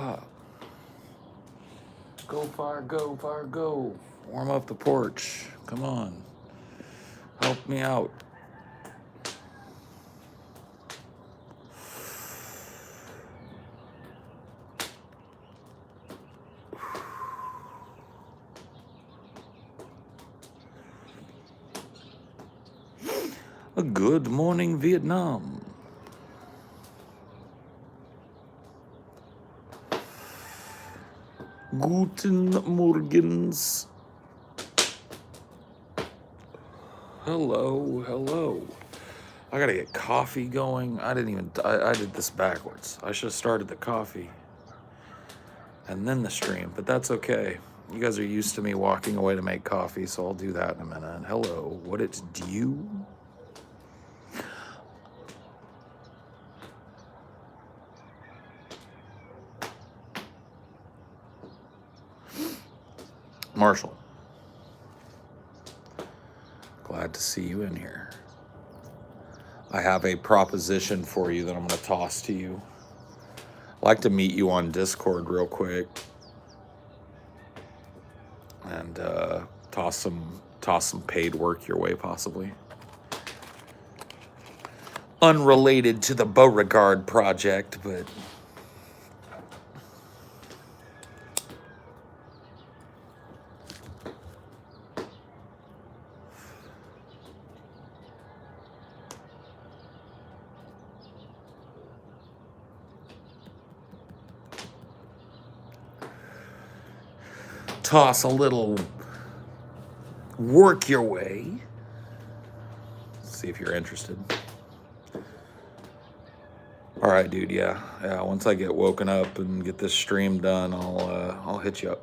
pop. Go, fire, go, fire, go. Warm up the porch. Come on. Help me out. A good morning, Vietnam. Guten Morgens. Hello, hello. I gotta get coffee going. I did this backwards. I should have started the coffee and then the stream, but that's okay. You guys are used to me walking away to make coffee, so I'll do that in a minute. Hello, what it's due? Marshall. Glad to see you in here. I have a proposition for you that I'm going to toss to you. I'd like to meet you on Discord real quick and toss some paid work your way, possibly. Unrelated to the Beauregard project, but toss a little work your way. See if you're interested. All right, dude. Yeah. Once I get woken up and get this stream done, I'll hit you up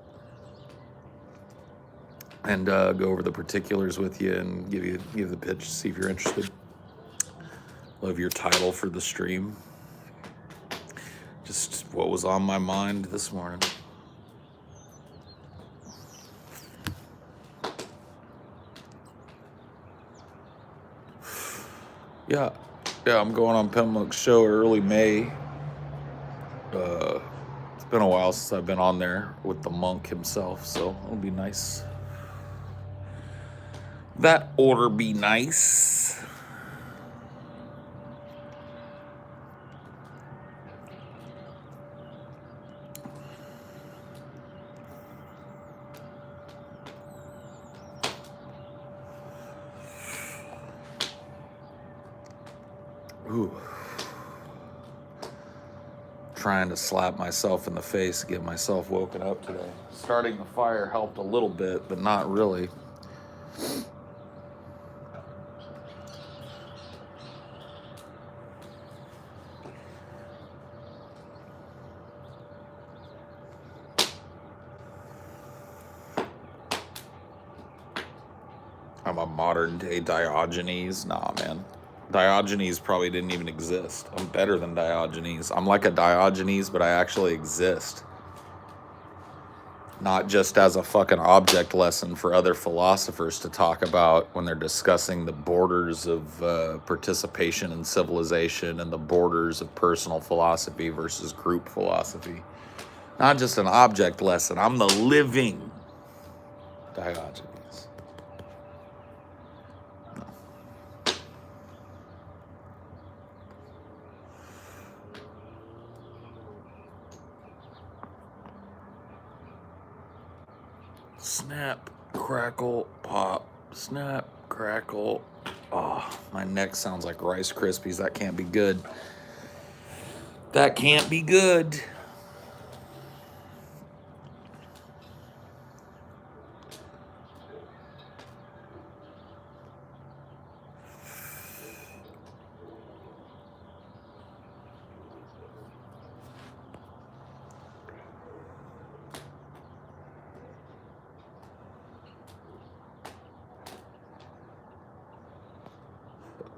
and go over the particulars with you and give the pitch. See if you're interested. Love your title for the stream. Just what was on my mind this morning. Yeah, I'm going on Pembroke's show early May. It's been a while since I've been on there with the monk himself, so it'll be nice. That order be nice. Ooh. Trying to slap myself in the face to get myself woken up today. Starting the fire helped a little bit, but not really. I'm a modern day Diogenes. Nah, man. Diogenes probably didn't even exist. I'm better than Diogenes. I'm like a Diogenes, but I actually exist. Not just as a fucking object lesson for other philosophers to talk about when they're discussing the borders of participation in civilization and the borders of personal philosophy versus group philosophy. Not just an object lesson. I'm the living Diogenes. Snap, crackle, pop. Snap, crackle. Oh, my neck sounds like Rice Krispies. That can't be good. That can't be good.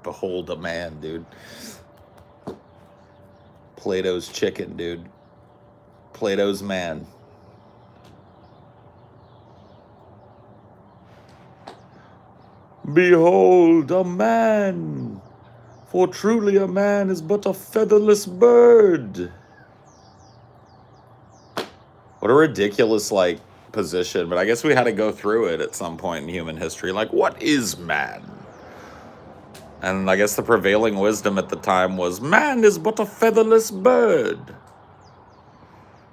Behold a man, dude. Plato's chicken, dude. Plato's man. Behold a man, for truly a man is but a featherless bird. What a ridiculous, like, position. But I guess we had to go through it at some point in human history. Like, what is man? And I guess the prevailing wisdom at the time was, man is but a featherless bird.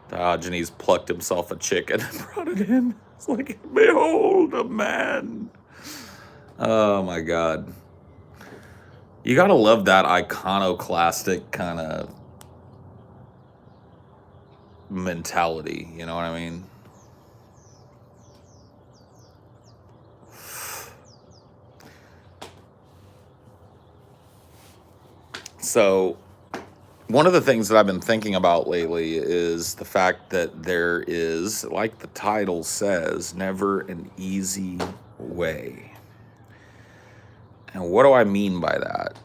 Diogenes plucked himself a chicken and brought it in. It's like, behold a man. Oh my God. You gotta love that iconoclastic kind of mentality, you know what I mean? So, one of the things that I've been thinking about lately is the fact that there is, like the title says, never an easy way. And what do I mean by that?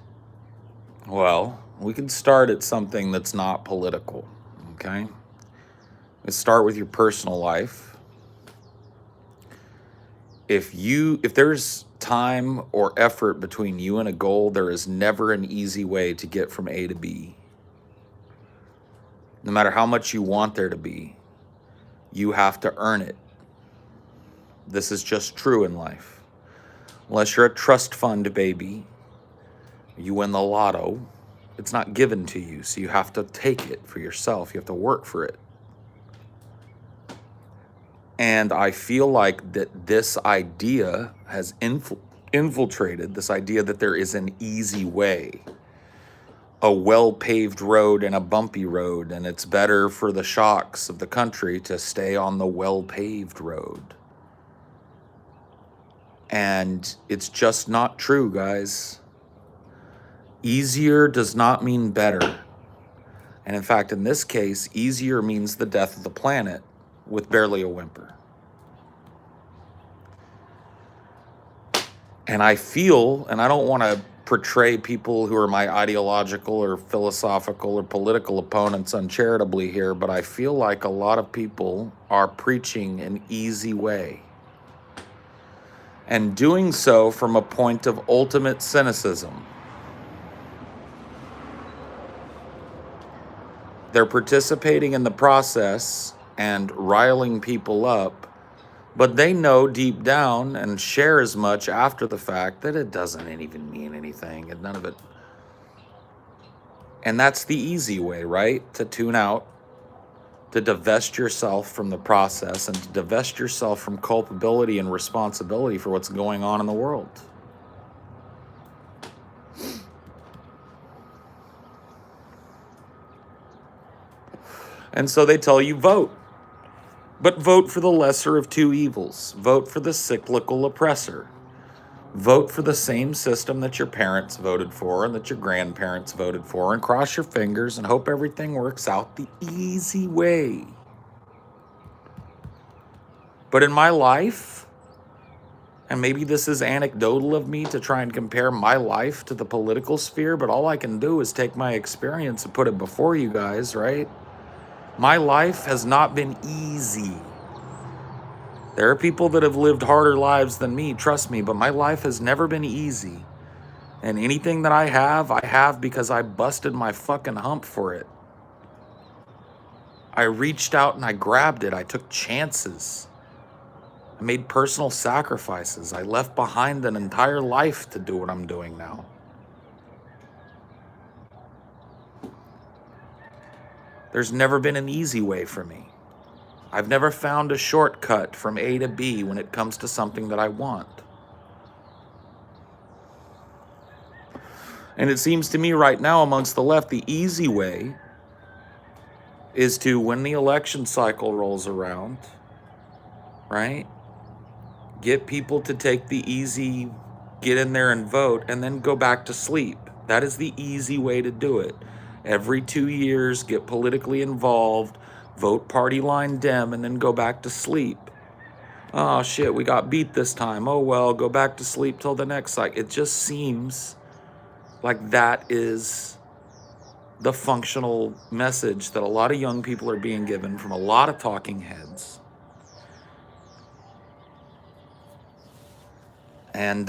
Well, we can start at something that's not political, okay? Let's start with your personal life. If there's time or effort between you and a goal, there is never an easy way to get from A to B. No matter how much you want there to be, you have to earn it. This is just true in life. Unless you're a trust fund baby, you win the lotto, it's not given to you, so you have to take it for yourself. You have to work for it. And I feel like that this idea has infiltrated, this idea that there is an easy way, a well-paved road and a bumpy road, and it's better for the shocks of the country to stay on the well-paved road. And it's just not true, guys. Easier does not mean better. And in fact, in this case, easier means the death of the planet with barely a whimper. And I feel, and I don't want to portray people who are my ideological or philosophical or political opponents uncharitably here, but I feel like a lot of people are preaching an easy way. And doing so from a point of ultimate cynicism. They're participating in the process and riling people up, but they know deep down and share as much after the fact that it doesn't even mean anything and none of it. And that's the easy way, right? To tune out, to divest yourself from the process and to divest yourself from culpability and responsibility for what's going on in the world. And so they tell you vote. But vote for the lesser of two evils. Vote for the cyclical oppressor. Vote for the same system that your parents voted for and that your grandparents voted for, and cross your fingers and hope everything works out the easy way. But in my life, and maybe this is anecdotal of me to try and compare my life to the political sphere, but all I can do is take my experience and put it before you guys, right? My life has not been easy. There are people that have lived harder lives than me, trust me, but my life has never been easy. And anything that I have because I busted my fucking hump for it. I reached out and I grabbed it. I took chances. I made personal sacrifices. I left behind an entire life to do what I'm doing now. There's never been an easy way for me. I've never found a shortcut from A to B when it comes to something that I want. And it seems to me right now amongst the left, the easy way is to, when the election cycle rolls around, right, get people to take the easy, get in there and vote, and then go back to sleep. That is the easy way to do it. Every 2 years, get politically involved, vote party line Dem, and then go back to sleep. Oh shit, we got beat this time. Oh well, go back to sleep till the next cycle. It just seems like that is the functional message that a lot of young people are being given from a lot of talking heads. And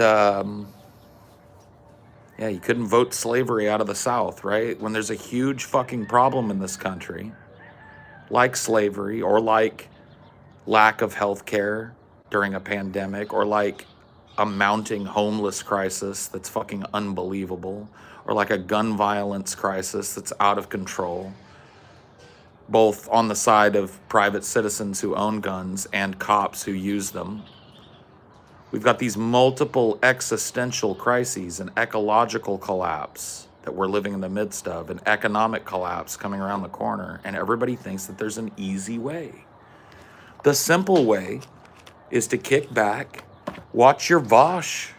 yeah, you couldn't vote slavery out of the South, right? When there's a huge fucking problem in this country, like slavery, or like lack of health care during a pandemic, or like a mounting homeless crisis that's fucking unbelievable, or like a gun violence crisis that's out of control, both on the side of private citizens who own guns and cops who use them. We've got these multiple existential crises, and ecological collapse that we're living in the midst of, and economic collapse coming around the corner, and everybody thinks that there's an easy way. The simple way is to kick back, watch your Vosh,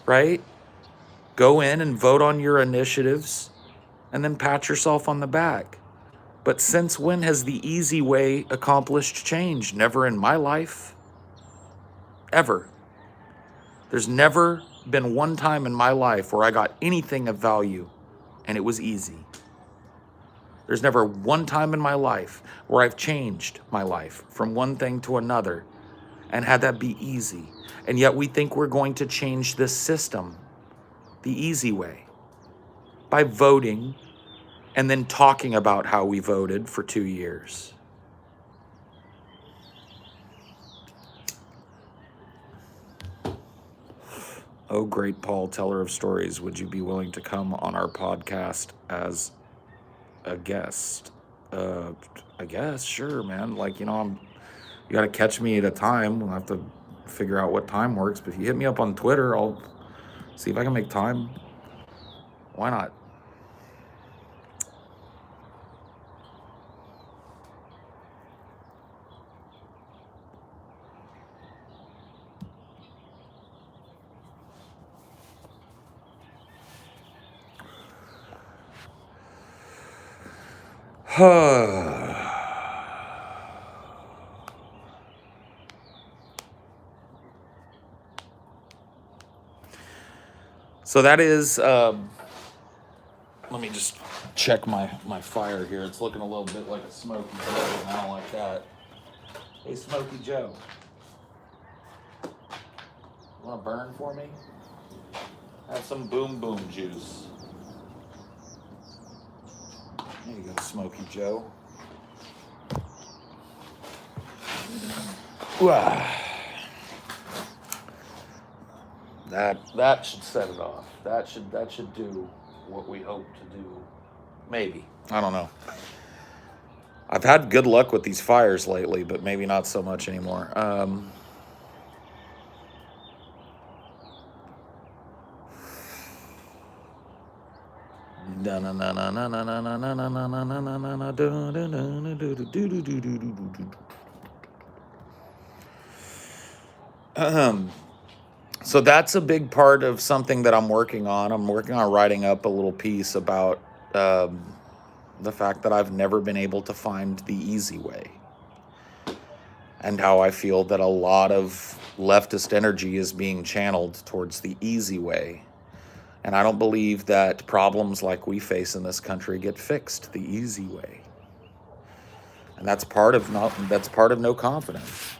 right? Go in and vote on your initiatives, and then pat yourself on the back. But since when has the easy way accomplished change? Never in my life. Ever. There's never been one time in my life where I got anything of value and it was easy. There's never one time in my life where I've changed my life from one thing to another and had that be easy. And yet we think we're going to change this system the easy way by voting and then talking about how we voted for 2 years. Oh, great Paul, teller of stories, would you be willing to come on our podcast as a guest? I guess, sure, man. Like, you got to catch me at a time. We'll have to figure out what time works. But if you hit me up on Twitter, I'll see if I can make time. Why not? So that is, let me just check my fire here. It's looking a little bit like a Smoky Joe, and I don't like that. Hey, Smoky Joe. You want to burn for me? Have some boom boom juice. There you go, Smoky Joe. That should set it off. That should do what we hope to do. Maybe. I don't know. I've had good luck with these fires lately, but maybe not so much anymore. So that's a big part of something that I'm working on. I'm working on writing up a little piece about the fact that I've never been able to find the easy way, and how I feel that a lot of leftist energy is being channeled towards the easy way. And I don't believe that problems like we face in this country get fixed the easy way. And that's part of no confidence.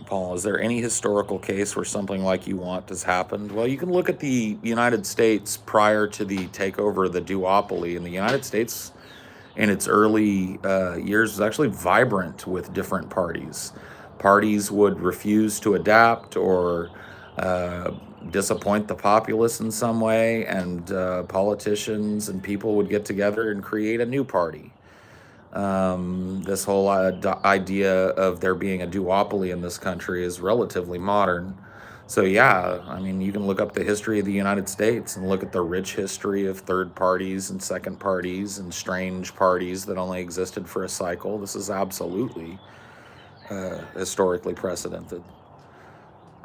Paul, is there any historical case where something like you want has happened? Well, you can look at the United States prior to the takeover of the duopoly. And the United States in its early years was actually vibrant with different parties. Parties would refuse to adapt or disappoint the populace in some way, and politicians and people would get together and create a new party. This whole idea of there being a duopoly in this country is relatively modern. So yeah, I mean, you can look up the history of the United States and look at the rich history of third parties and second parties and strange parties that only existed for a cycle. This is absolutely historically precedented.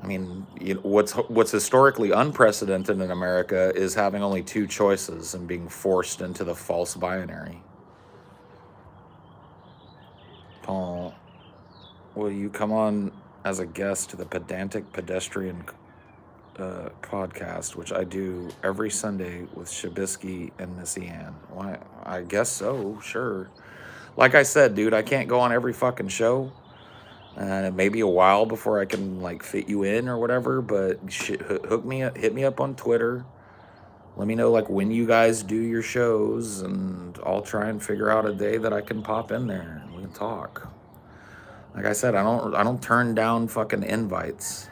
I mean, what's historically unprecedented in America is having only two choices and being forced into the false binary. Paul, will you come on as a guest to the Pedantic Pedestrian podcast, which I do every Sunday with Shabisky and Missy Ann? Why? I guess so, sure. Like I said, dude, I can't go on every fucking show. Maybe a while before I can like fit you in or whatever, but hook me up, hit me up on Twitter. Let me know like when you guys do your shows, and I'll try and figure out a day that I can pop in there and we can talk. Like I said, I don't turn down fucking invites.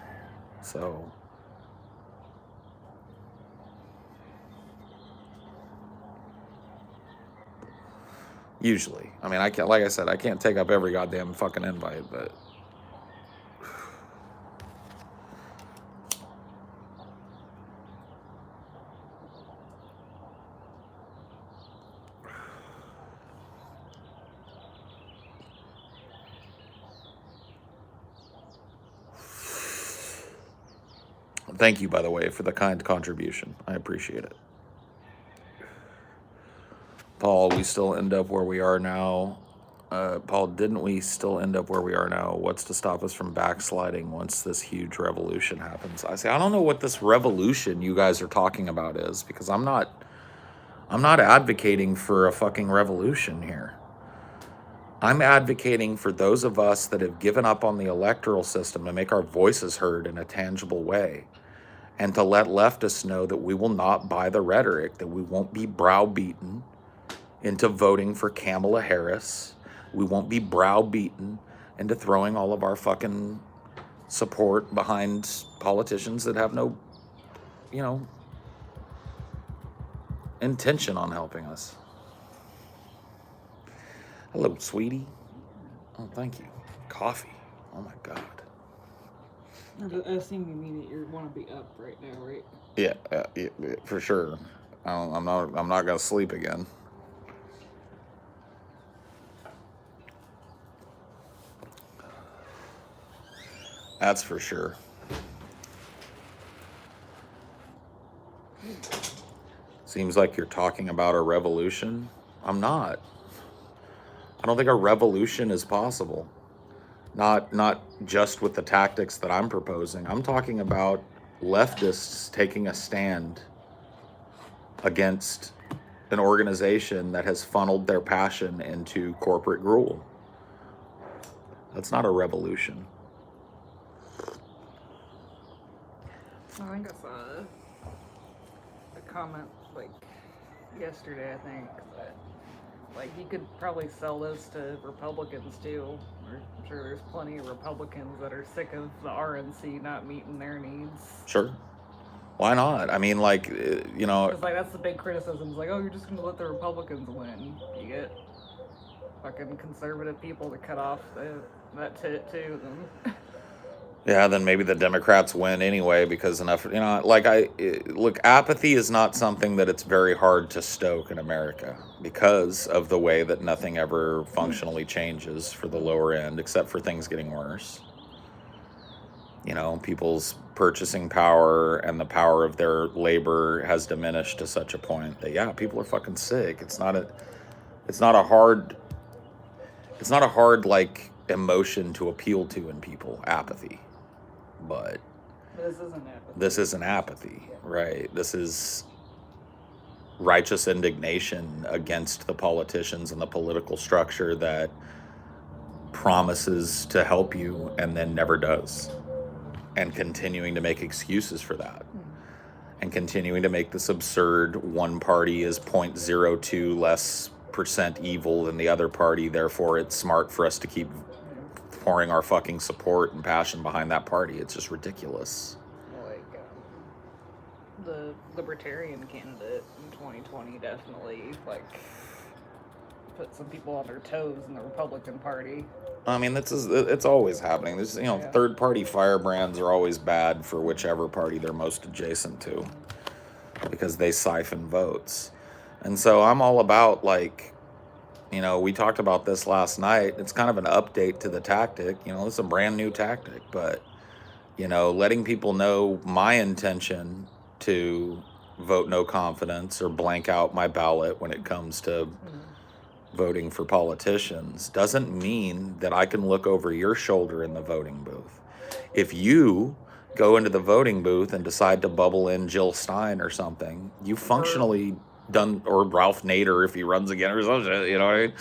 So usually, I mean, I can't. Like I said, I can't take up every goddamn fucking invite, but thank you, by the way, for the kind contribution. I appreciate it. Paul, we still end up where we are now. Paul, didn't we still end up where we are now? What's to stop us from backsliding once this huge revolution happens? I say, I don't know what this revolution you guys are talking about is, because I'm not advocating for a fucking revolution here. I'm advocating for those of us that have given up on the electoral system to make our voices heard in a tangible way, and to let leftists know that we will not buy the rhetoric, that we won't be browbeaten into voting for Kamala Harris. We won't be browbeaten into throwing all of our fucking support behind politicians that have no, intention on helping us. Hello, sweetie. Oh, thank you. Coffee. Oh my God. I assume you mean that you want to be up right now, right? Yeah, for sure. I'm not gonna sleep again. That's for sure. Seems like you're talking about a revolution. I'm not. I don't think a revolution is possible. Not just with the tactics that I'm proposing. I'm talking about leftists taking a stand against an organization that has funneled their passion into corporate gruel. That's not a revolution. I think I saw a comment like yesterday, I think, that like you could probably sell this to Republicans too. I'm sure there's plenty of Republicans that are sick of the RNC not meeting their needs. Sure. Why not? I mean, like, It's like that's the big criticism. It's like, oh, you're just gonna let the Republicans win. You get fucking conservative people to cut off that tit too. Then. Yeah, then maybe the Democrats win anyway because enough, look, apathy is not something that it's very hard to stoke in America because of the way that nothing ever functionally changes for the lower end, except for things getting worse. People's purchasing power and the power of their labor has diminished to such a point that, yeah, people are fucking sick. It's not a hard like emotion to appeal to in people, apathy. But this isn't apathy, right? This is righteous indignation against the politicians and the political structure that promises to help you and then never does, and continuing to make excuses for that, and continuing to make this absurd one party is 0.02 less % evil than the other party, therefore it's smart for us to keep pouring our fucking support and passion behind that party. It's just ridiculous. Like the Libertarian candidate in 2020 definitely put some people on their toes in the Republican Party. I mean, it's always happening. There's third party firebrands are always bad for whichever party they're most adjacent to, because they siphon votes. And so I'm all about we talked about this last night. It's kind of an update to the tactic. It's a brand new tactic, but, letting people know my intention to vote no confidence or blank out my ballot when it comes to voting for politicians doesn't mean that I can look over your shoulder in the voting booth. If you go into the voting booth and decide to bubble in Jill Stein or something, you functionally done, or Ralph Nader if he runs again or some shit, you know what I mean?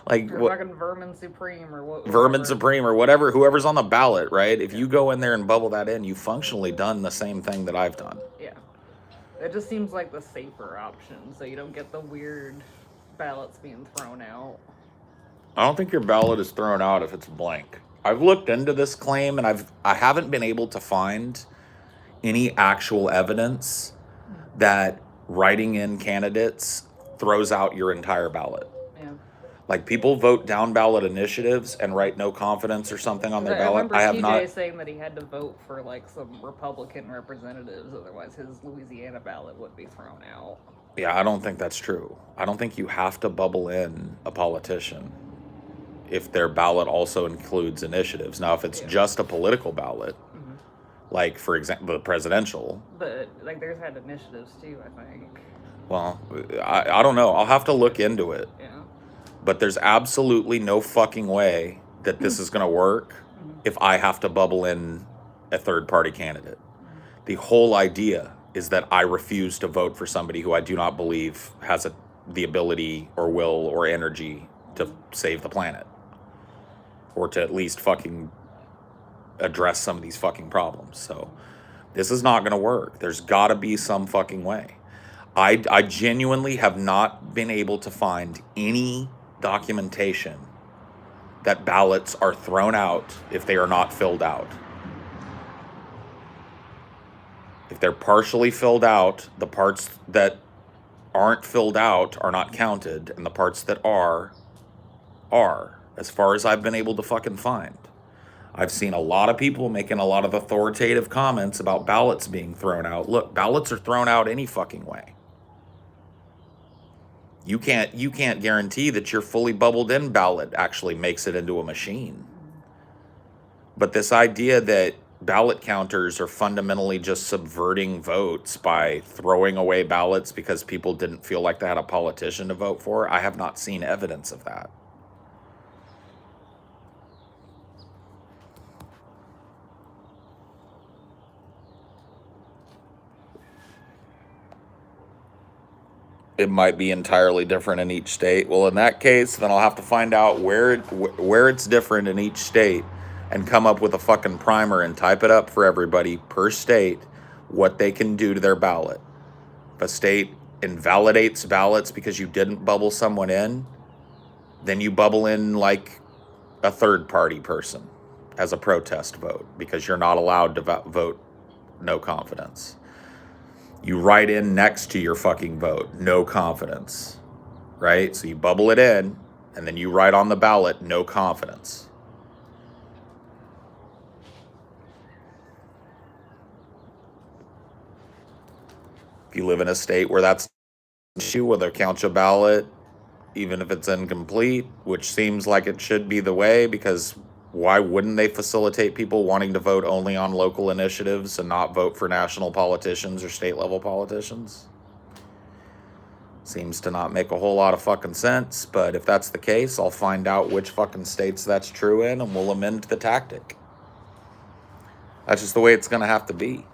Like Or what fucking Vermin Supreme or what? Vermin Whatever. Supreme or whatever, whoever's on the ballot, right? If Yeah. you go in there and bubble that in, you've functionally done the same thing that I've done. Yeah. It just seems like the safer option, so you don't get the weird ballots being thrown out. I don't think your ballot is thrown out if it's blank. I've looked into this claim and I haven't been able to find any actual evidence that writing in candidates throws out your entire ballot. Yeah. Like people vote down ballot initiatives and write no confidence or something on their I ballot. remember I have TJ not. saying that he had to vote for like some Republican representatives, otherwise his Louisiana ballot would be thrown out. Yeah, I don't think that's true. I don't think you have to bubble in a politician if their ballot also includes initiatives. Now, if it's just a political ballot, like for example, the presidential. But like, there's had initiatives too, I think. Well, I don't know. I'll have to look into it. Yeah. But there's absolutely no fucking way that this is going to work if I have to bubble in a third party candidate. The whole idea is that I refuse to vote for somebody who I do not believe has the ability or will or energy to save the planet, or to at least fucking address some of these fucking problems. So this is not going to work. There's got to be some fucking way. I genuinely have not been able to find any documentation that ballots are thrown out if they are not filled out. If they're partially filled out, the parts that aren't filled out are not counted, and the parts that are, as far as I've been able to fucking find. I've seen a lot of people making a lot of authoritative comments about ballots being thrown out. Look, ballots are thrown out any fucking way. You can't guarantee that your fully bubbled in ballot actually makes it into a machine. But this idea that ballot counters are fundamentally just subverting votes by throwing away ballots because people didn't feel like they had a politician to vote for, I have not seen evidence of that. It might be entirely different in each state. Well, in that case, then I'll have to find out where it's different in each state and come up with a fucking primer and type it up for everybody per state what they can do to their ballot. If a state invalidates ballots because you didn't bubble someone in, then you bubble in like a third party person as a protest vote because you're not allowed to vote no confidence. You write in next to your fucking vote, no confidence, right? So you bubble it in, and then you write on the ballot, no confidence. If you live in a state where that's an issue, where they count your ballot, even if it's incomplete, which seems like it should be the way, because why wouldn't they facilitate people wanting to vote only on local initiatives and not vote for national politicians or state level politicians? Seems to not make a whole lot of fucking sense, but if that's the case, I'll find out which fucking states that's true in and we'll amend the tactic. That's just the way it's going to have to be.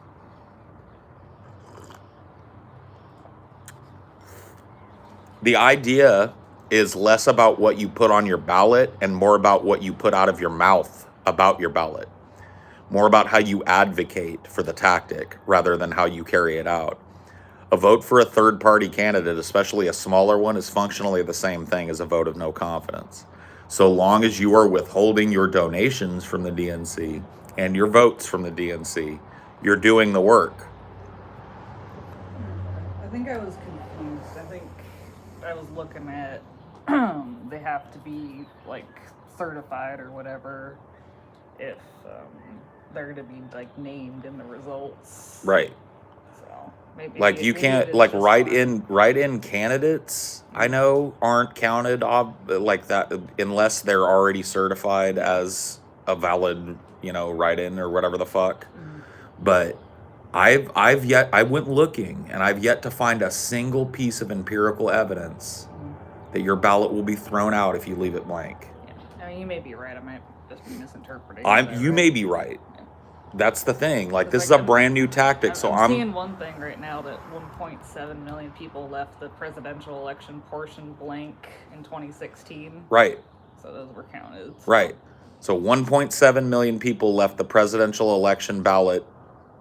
The idea is less about what you put on your ballot and more about what you put out of your mouth about your ballot. More about how you advocate for the tactic rather than how you carry it out. A vote for a third-party candidate, especially a smaller one, is functionally the same thing as a vote of no confidence. So long as you are withholding your donations from the DNC and your votes from the DNC, you're doing the work. I think I was confused. I think I was looking at they have to be like certified or whatever if they're to be like named in the results. Right. So maybe like you can't like write in candidates I know aren't counted like that unless they're already certified as a valid, write-in or whatever the fuck. But I went looking and I've yet to find a single piece of empirical evidence that your ballot will be thrown out if you leave it blank. Yeah. I mean, you may be right. I might just be misinterpreting. You may be right. that's the thing. Like, this is Like, a brand new tactic. So I'm seeing one thing right now that 1.7 million people left the presidential election portion blank in 2016. Right. So those were counted. So. Right. So 1.7 million people left the presidential election ballot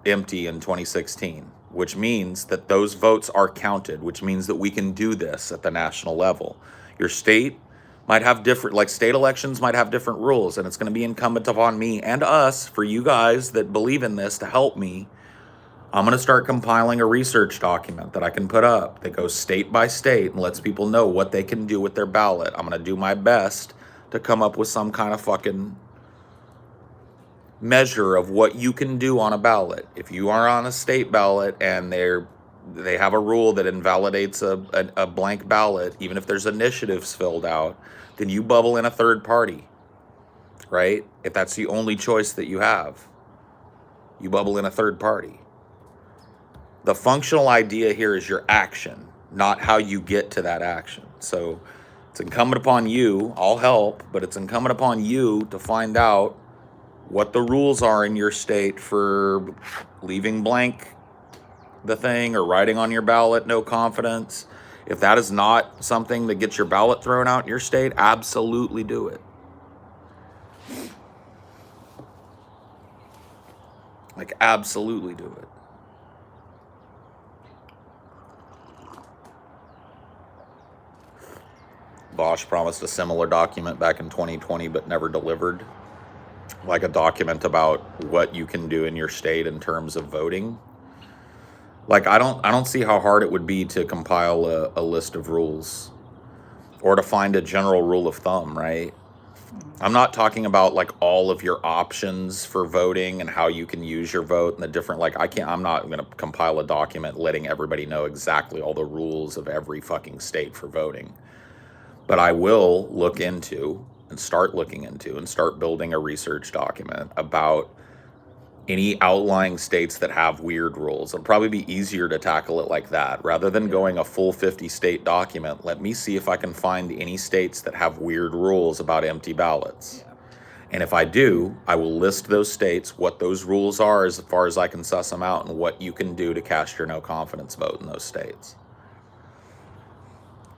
empty in 2016, which means that those votes are counted, which means that we can do this at the national level. Your state might have different, like state elections might have different rules, and it's going to be incumbent upon me and us, for you guys that believe in this, to help me. I'm going to start compiling a research document that I can put up that goes state by state and lets people know what they can do with their ballot. I'm going to do my best to come up with some kind of fucking measure of what you can do on a ballot. If you are on a state ballot and they have a rule that invalidates a blank ballot, even if there's initiatives filled out, then you bubble in a third party, right? If that's the only choice that you have, you bubble in a third party. The functional idea here is your action, not how you get to that action. So it's incumbent upon you, I'll help, but it's incumbent upon you to find out what the rules are in your state for leaving blank the thing or writing on your ballot no confidence. If that is not something that gets your ballot thrown out in your state, absolutely do it. Like, absolutely do it. Bosch promised a similar document back in 2020 but never delivered. Like a document about what you can do in your state in terms of voting. Like, I don't see how hard it would be to compile a list of rules or to find a general rule of thumb, right? I'm not talking about like all of your options for voting and how you can use your vote and the different, like, I'm not going to compile a document letting everybody know exactly all the rules of every fucking state for voting. But I will look into and start looking into and start building a research document about any outlying states that have weird rules. It'll probably be easier to tackle it like that rather than going a full 50 state document. Let me see if I can find any states that have weird rules about empty ballots. Yeah. And if I do, I will list those states, what those rules are as far as I can suss them out, and what you can do to cast your no confidence vote in those states.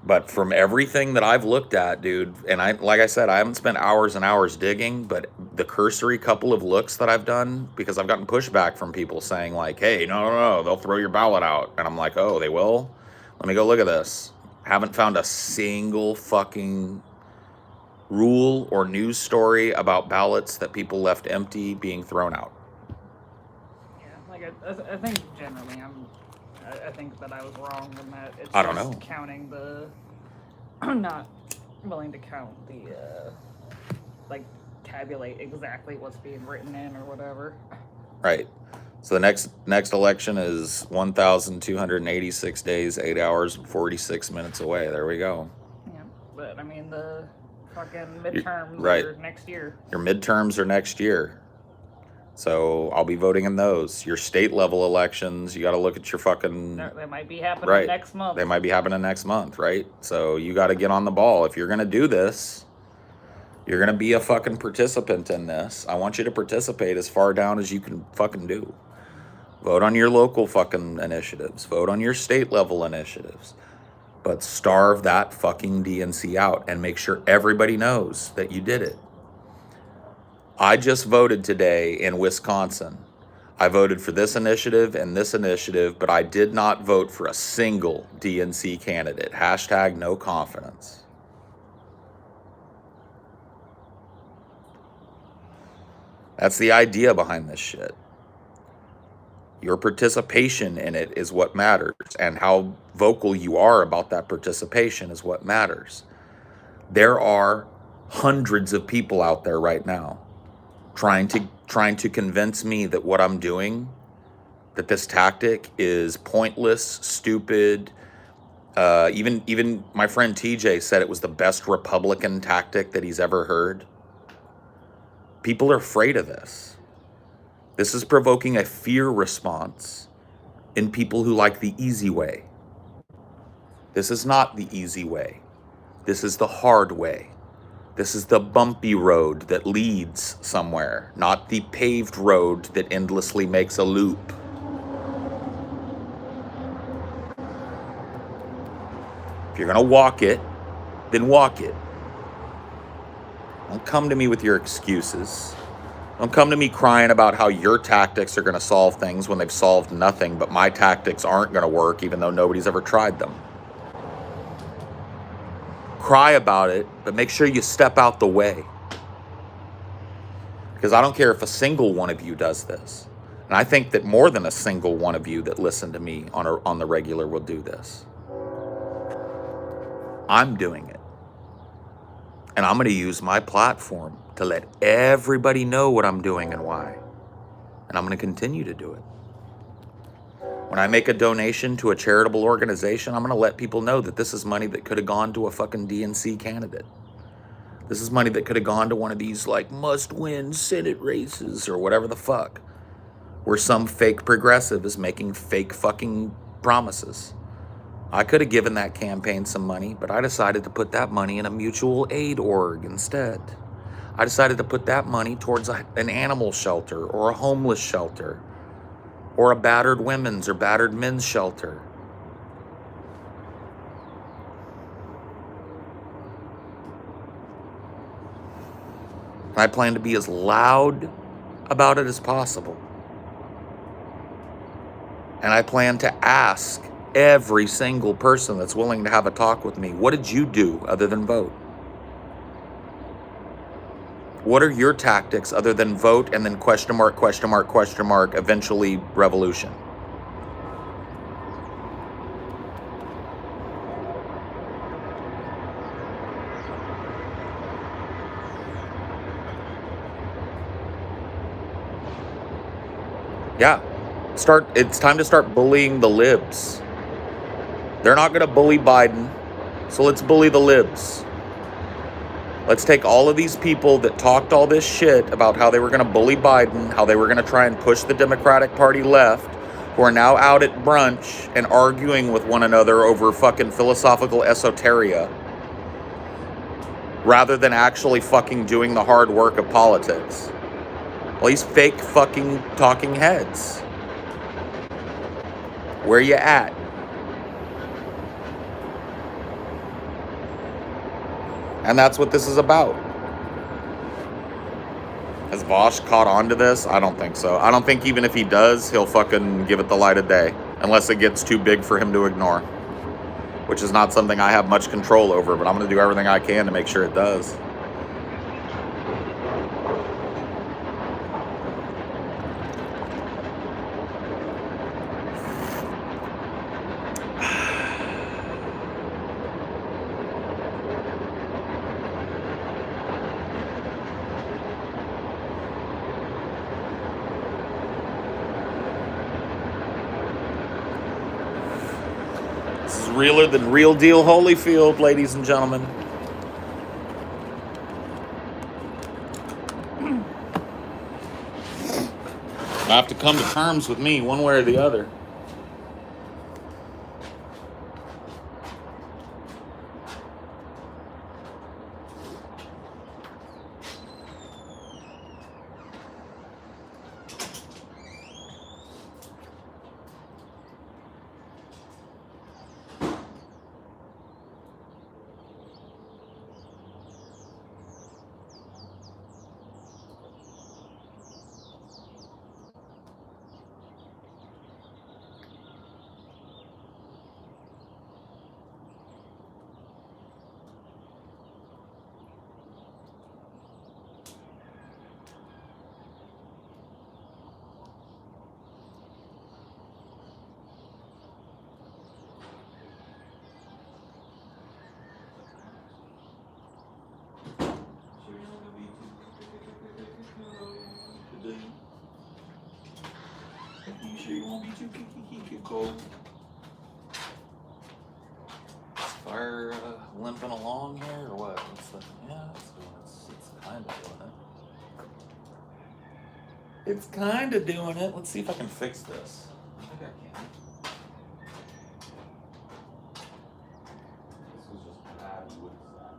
But from everything that I've looked at, dude, and like I said, I haven't spent hours and hours digging, but the cursory couple of looks that I've done, because I've gotten pushback from people saying like, hey, no, they'll throw your ballot out. And I'm like, oh, they will? Let me go look at this. Haven't found a single fucking rule or news story about ballots that people left empty being thrown out. Yeah, like I think generally I think that I was wrong in that it's I don't know. Counting the not willing to count the like tabulate exactly what's being written in or whatever. Right. So the next election is 1,286 days, 8 hours, and 46 minutes away. There we go. Yeah, but I mean the fucking midterms are next year. Your midterms are next year. So I'll be voting in those. Your state level elections, you got to look at your fucking... They might be happening next month. They might be happening next month, right? So you got to get on the ball. If you're going to do this, you're going to be a fucking participant in this. I want you to participate as far down as you can fucking do. Vote on your local fucking initiatives. Vote on your state level initiatives. But starve that fucking DNC out and make sure everybody knows that you did it. I just voted today in Wisconsin. I voted for this initiative and this initiative, but I did not vote for a single DNC candidate. Hashtag no confidence. That's the idea behind this shit. Your participation in it is what matters, and how vocal you are about that participation is what matters. There are hundreds of people out there right now trying to convince me that what I'm doing, that this tactic is pointless, stupid. Even my friend TJ said it was the best Republican tactic that he's ever heard. People are afraid of this. This is provoking a fear response in people who like the easy way. This is not the easy way. This is the hard way. This is the bumpy road that leads somewhere, not the paved road that endlessly makes a loop. If you're going to walk it, then walk it. Don't come to me with your excuses. Don't come to me crying about how your tactics are going to solve things when they've solved nothing, but my tactics aren't going to work even though nobody's ever tried them. Cry about it, but make sure you step out the way. Because I don't care if a single one of you does this. And I think that more than a single one of you that listen to me on the regular will do this. I'm doing it. And I'm going to use my platform to let everybody know what I'm doing and why. And I'm going to continue to do it. When I make a donation to a charitable organization, I'm going to let people know that this is money that could have gone to a fucking DNC candidate. This is money that could have gone to one of these like must-win Senate races or whatever the fuck, where some fake progressive is making fake fucking promises. I could have given that campaign some money, but I decided to put that money in a mutual aid org instead. I decided to put that money towards an animal shelter or a homeless shelter or a battered women's or battered men's shelter. And I plan to be as loud about it as possible. And I plan to ask every single person that's willing to have a talk with me, what did you do other than vote? What are your tactics other than vote and then question mark, eventually revolution? Yeah, it's time to start bullying the libs. They're not going to bully Biden, so let's bully the libs. Let's take all of these people that talked all this shit about how they were going to bully Biden, how they were going to try and push the Democratic Party left, who are now out at brunch and arguing with one another over fucking philosophical esoteria, rather than actually fucking doing the hard work of politics. All these fake fucking talking heads. Where you at? And that's what this is about. Has Vosh caught on to this? I don't think so. I don't think even if he does, he'll fucking give it the light of day. Unless it gets too big for him to ignore. Which is not something I have much control over, but I'm going to do everything I can to make sure it does. This is realer than Real Deal Holyfield, ladies and gentlemen. I have to come to terms with me one way or the other. You sure you won't be too cold? Is fire limping along here or what? Yeah, it's kind of doing it. It's kind of doing it. Let's see if I can fix this. I think I can. This was just bad wood design.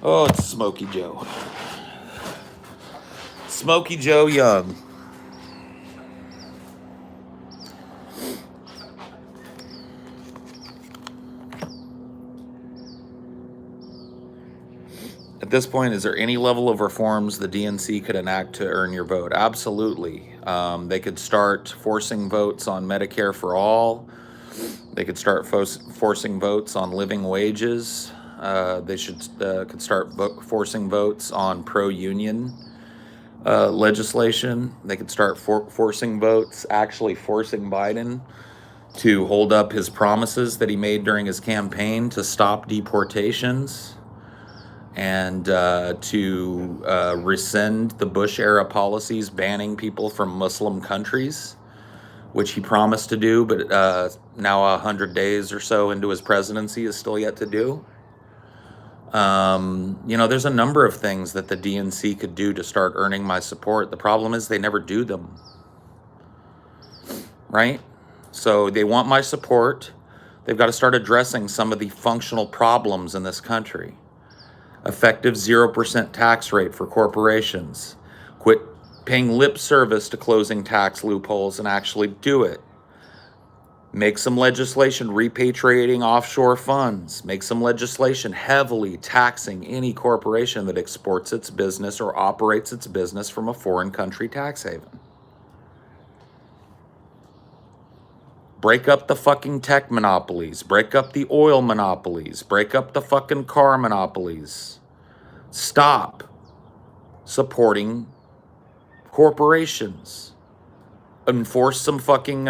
Oh, it's Smokey Joe. Smokey Joe Young. At this point, is there any level of reforms the DNC could enact to earn your vote? Absolutely. They could start forcing votes on Medicare for all. They could start forcing votes on living wages. They could start forcing votes on pro-union legislation. They could start forcing votes, actually forcing Biden to hold up his promises that he made during his campaign to stop deportations and to rescind the Bush-era policies banning people from Muslim countries, which he promised to do, but now 100 days or so into his presidency is still yet to do. There's a number of things that the DNC could do to start earning my support. The problem is they never do them, right? So they want my support. They've got to start addressing some of the functional problems in this country. Effective 0% tax rate for corporations. Quit paying lip service to closing tax loopholes and actually do it. Make some legislation repatriating offshore funds. Make some legislation heavily taxing any corporation that exports its business or operates its business from a foreign country tax haven. Break up the fucking tech monopolies. Break up the oil monopolies. Break up the fucking car monopolies. Stop supporting corporations. Enforce some fucking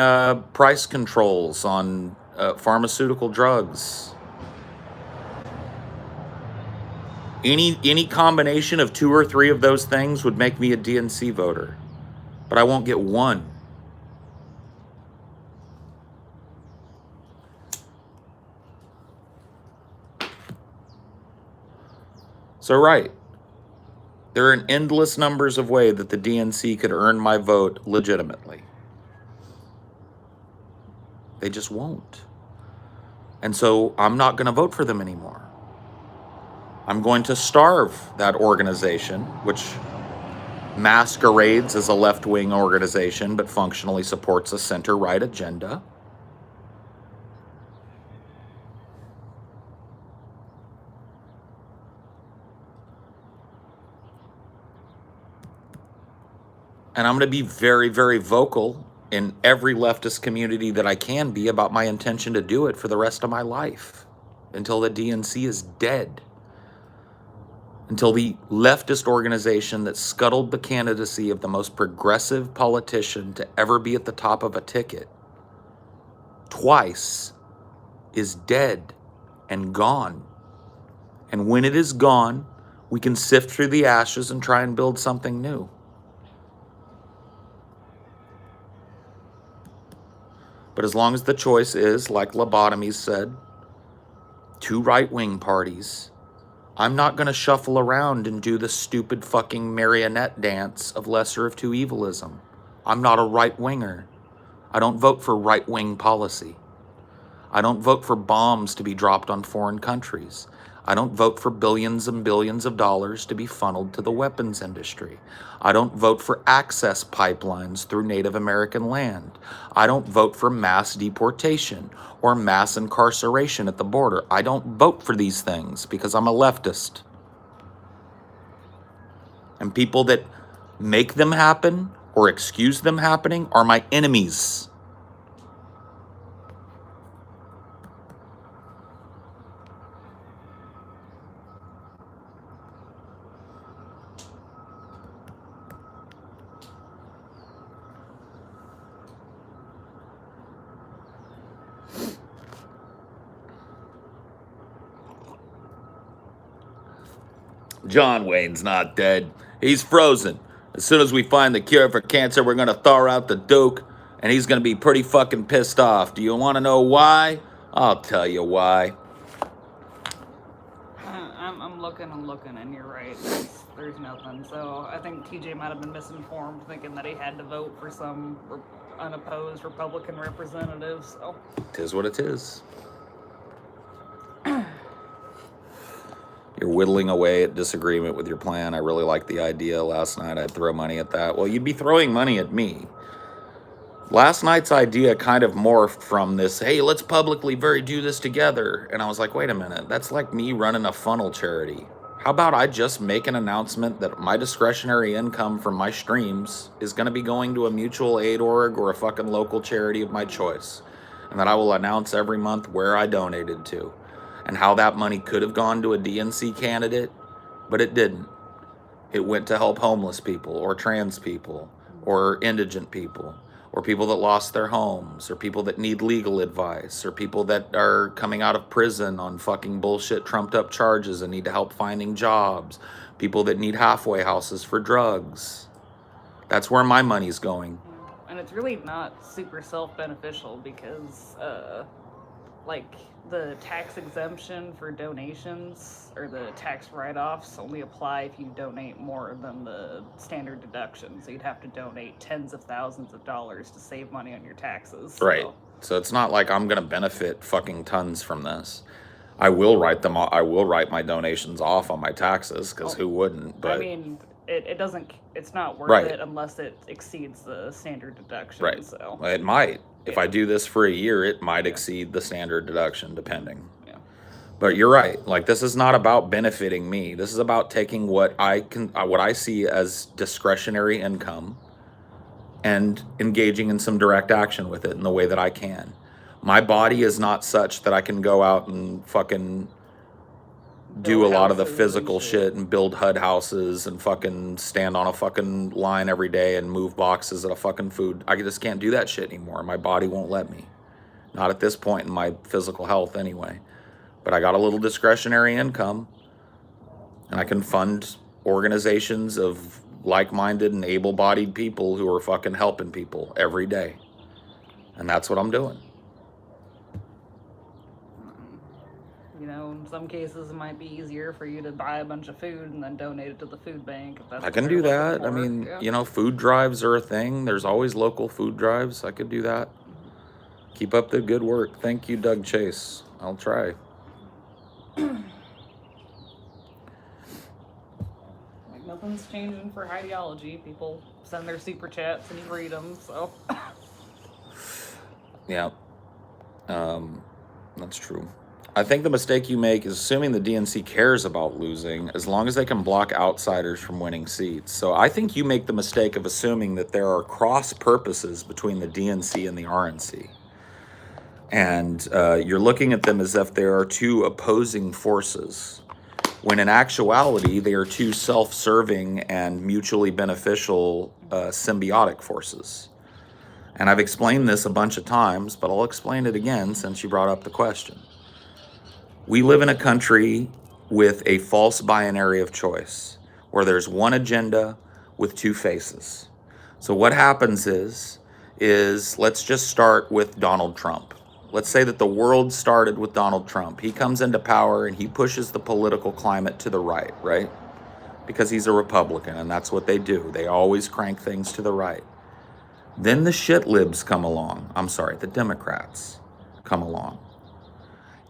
price controls on pharmaceutical drugs. Any combination of 2 or 3 of those things would make me a DNC voter, but I won't get one. So, right, there are endless numbers of ways that the DNC could earn my vote legitimately. They just won't. And so I'm not going to vote for them anymore. I'm going to starve that organization, which masquerades as a left-wing organization but functionally supports a center-right agenda. And I'm going to be very, very vocal in every leftist community that I can be about my intention to do it for the rest of my life until the DNC is dead. Until the leftist organization that scuttled the candidacy of the most progressive politician to ever be at the top of a ticket twice is dead and gone. And when it is gone, we can sift through the ashes and try and build something new. But as long as the choice is, like lobotomies said, 2 right-wing parties, I'm not going to shuffle around and do the stupid fucking marionette dance of lesser of two evilism. I'm not a right-winger. I don't vote for right-wing policy. I don't vote for bombs to be dropped on foreign countries. I don't vote for billions and billions of dollars to be funneled to the weapons industry. I don't vote for access pipelines through Native American land. I don't vote for mass deportation or mass incarceration at the border. I don't vote for these things because I'm a leftist. And people that make them happen or excuse them happening are my enemies. John Wayne's not dead. He's frozen. As soon as we find the cure for cancer, we're going to thaw out the Duke, and he's going to be pretty fucking pissed off. Do you want to know why? I'll tell you why. I'm looking looking, and you're right. There's nothing. So I think TJ might have been misinformed, thinking that he had to vote for some unopposed Republican representative. So it is what it is. You're whittling away at disagreement with your plan. I really like the idea. Last night I'd throw money at that. Well, you'd be throwing money at me. Last night's idea kind of morphed from this, hey, let's publicly do this together. And I was like, wait a minute, that's like me running a funnel charity. How about I just make an announcement that my discretionary income from my streams is going to be going to a mutual aid org or a fucking local charity of my choice. And that I will announce every month where I donated to and how that money could have gone to a DNC candidate, but it didn't. It went to help homeless people or trans people or indigent people or people that lost their homes or people that need legal advice or people that are coming out of prison on fucking bullshit trumped up charges and need to help finding jobs, people that need halfway houses for drugs. That's where my money's going. And it's really not super self-beneficial because like the tax exemption for donations or the tax write-offs only apply if you donate more than the standard deduction. So you'd have to donate tens of thousands of dollars to save money on your taxes. Right. So it's not like I'm going to benefit fucking tons from this. I will write them. I will write my donations off on my taxes because who wouldn't? But I mean, it doesn't. It's not worth Right. it unless it exceeds the standard deduction. Right. So It might. If I do this for a year, it might exceed the standard deduction, depending. Yeah. But you're right. Like, this is not about benefiting me. This is about taking what I see as discretionary income and engaging in some direct action with it in the way that I can. My body is not such that I can go out and fucking do Build a lot of the houses and physical shit. shit and build HUD houses and fucking stand on a fucking line every day and move boxes at a fucking food. I just can't do that shit anymore. My body won't let me. Not at this point in my physical health anyway. But I got a little discretionary income and I can fund organizations of like-minded and able-bodied people who are fucking helping people every day. And that's what I'm doing. You know, in some cases, it might be easier for you to buy a bunch of food and then donate it to the food bank. If that's I what can you're do looking that. I for. mean, Yeah. you know, food drives are a thing. There's always local food drives. I could do that. Keep up the good work. Thank you, Doug Chase. I'll try. Like, nothing's changing for Highdeology. People send their super chats and you read them, so. Yeah. That's true. I think the mistake you make is assuming the DNC cares about losing as long as they can block outsiders from winning seats. So I think you make the mistake of assuming that there are cross purposes between the DNC and the RNC. And you're looking at them as if there are two opposing forces, when in actuality, they are two self-serving and mutually beneficial symbiotic forces. And I've explained this a bunch of times, but I'll explain it again since you brought up the question. We live in a country with a false binary of choice, where there's one agenda with two faces. So what happens is let's just start with Donald Trump. Let's say that the world started with Donald Trump. He comes into power and he pushes the political climate to the right? Because he's a Republican and that's what they do. They always crank things to the right. Then the shit libs come along. The Democrats come along.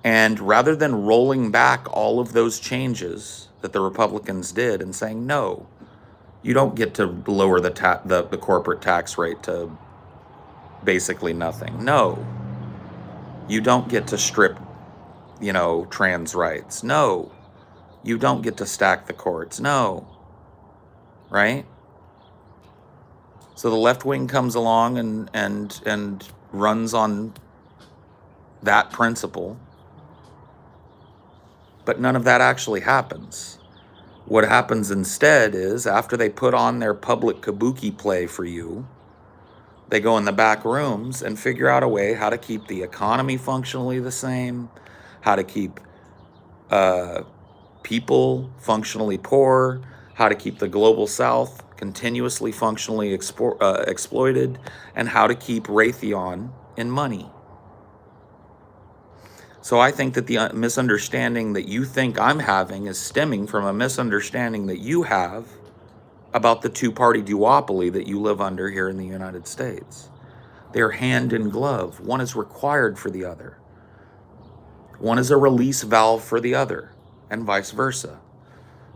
And rather than rolling back all of those changes that the Republicans did and saying, no, you don't get to lower the corporate tax rate to basically nothing. No, you don't get to strip, trans rights. No, you don't get to stack the courts. No, right? So the left wing comes along and runs on that principle. But none of that actually happens. What happens instead is after they put on their public kabuki play for you, they go in the back rooms and figure out a way how to keep the economy functionally the same, how to keep people functionally poor, how to keep the global south continuously functionally exploited, and how to keep Raytheon in money. So I think that the misunderstanding that you think I'm having is stemming from a misunderstanding that you have about the two-party duopoly that you live under here in the United States. They're hand in glove. One is required for the other. One is a release valve for the other, and vice versa.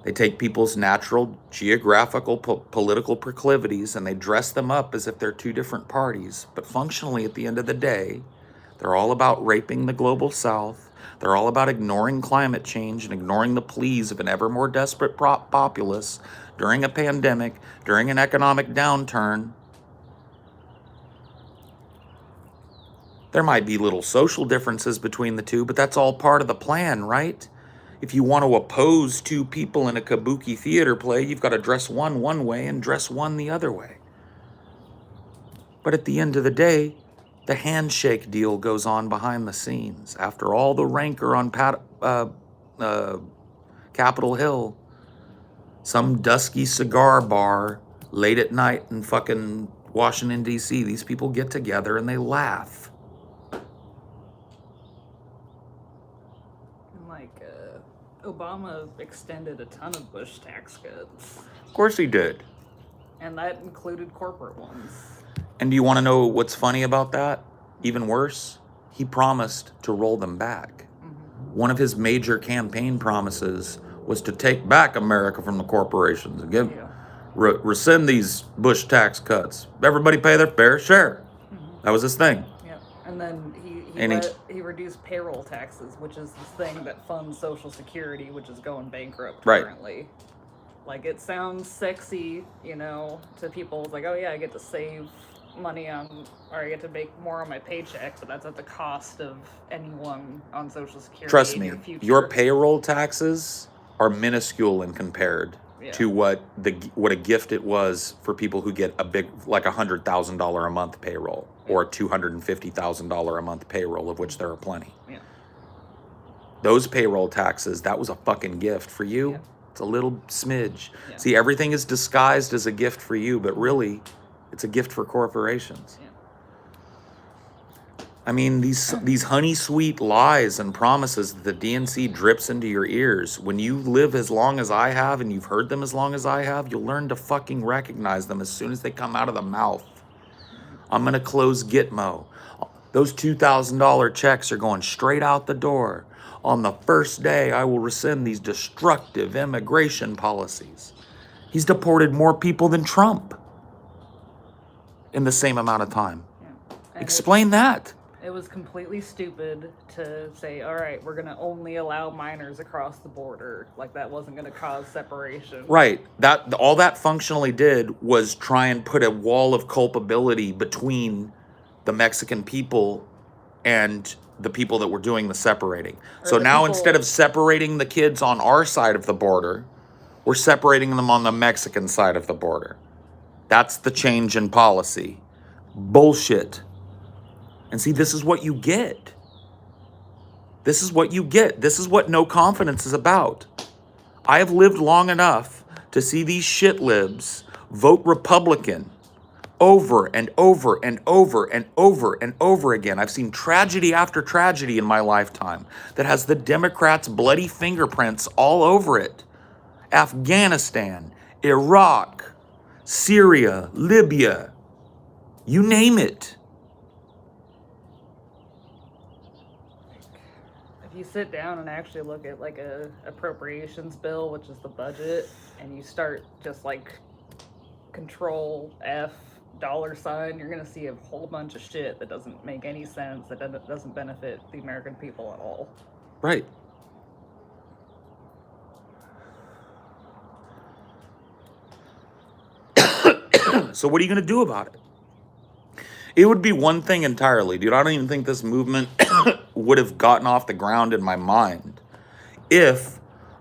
They take people's natural geographical political proclivities and they dress them up as if they're two different parties. But functionally, at the end of the day, they're all about raping the global south. They're all about ignoring climate change and ignoring the pleas of an ever more desperate populace during a pandemic, during an economic downturn. There might be little social differences between the two, but that's all part of the plan, right? If you want to oppose two people in a kabuki theater play, you've got to dress one way and dress one the other way. But at the end of the day, the handshake deal goes on behind the scenes. After all the rancor on Capitol Hill, some dusky cigar bar late at night in fucking Washington, D.C., these people get together and they laugh. Obama extended a ton of Bush tax cuts. Of course he did. And that included corporate ones. And do you want to know what's funny about that? Even worse, he promised to roll them back. One of his major campaign promises was to take back America from the corporations and rescind these Bush tax cuts. Everybody pay their fair share. That was his thing. Yep. And then he reduced payroll taxes, which is the thing that funds Social Security, which is going bankrupt currently. Like, it sounds sexy, to people. It's like, oh yeah, I get to save money or I get to make more on my paycheck, but that's at the cost of anyone on Social Security. Trust me, your payroll taxes are minuscule in compared to what a gift it was for people who get a big, like $100,000 a month payroll or a $250,000 a month payroll, of which there are plenty. Yeah. Those payroll taxes, that was a fucking gift for you. Yeah. It's a little smidge. Yeah. See, everything is disguised as a gift for you, but really, it's a gift for corporations. Yeah. I mean, these honey sweet lies and promises that the DNC drips into your ears. When you live as long as I have and you've heard them as long as I have, you'll learn to fucking recognize them as soon as they come out of the mouth. I'm going to close Gitmo. Those $2,000 checks are going straight out the door. On the first day, I will rescind these destructive immigration policies. He's deported more people than Trump in the same amount of time. Yeah. Explain that. It was completely stupid to say, all right, we're going to only allow minors across the border. Like, that wasn't going to cause separation. Right. All that functionally did was try and put a wall of culpability between the Mexican people and the people that were doing the separating. So now instead of separating the kids on our side of the border, we're separating them on the Mexican side of the border. That's the change in policy. Bullshit. And see, this is what you get. This is what you get. This is what no confidence is about. I have lived long enough to see these shit libs vote Republican over and over and over and over and over again. I've seen tragedy after tragedy in my lifetime that has the Democrats' bloody fingerprints all over it. Afghanistan, Iraq, Syria, Libya, you name it. You sit down and actually look at like a appropriations bill, which is the budget, and you start just like Control F $, you're gonna see a whole bunch of shit that doesn't make any sense, that doesn't benefit the American people at all. Right. So what are you gonna do about it? It would be one thing entirely, dude. I don't even think this movement would have gotten off the ground in my mind if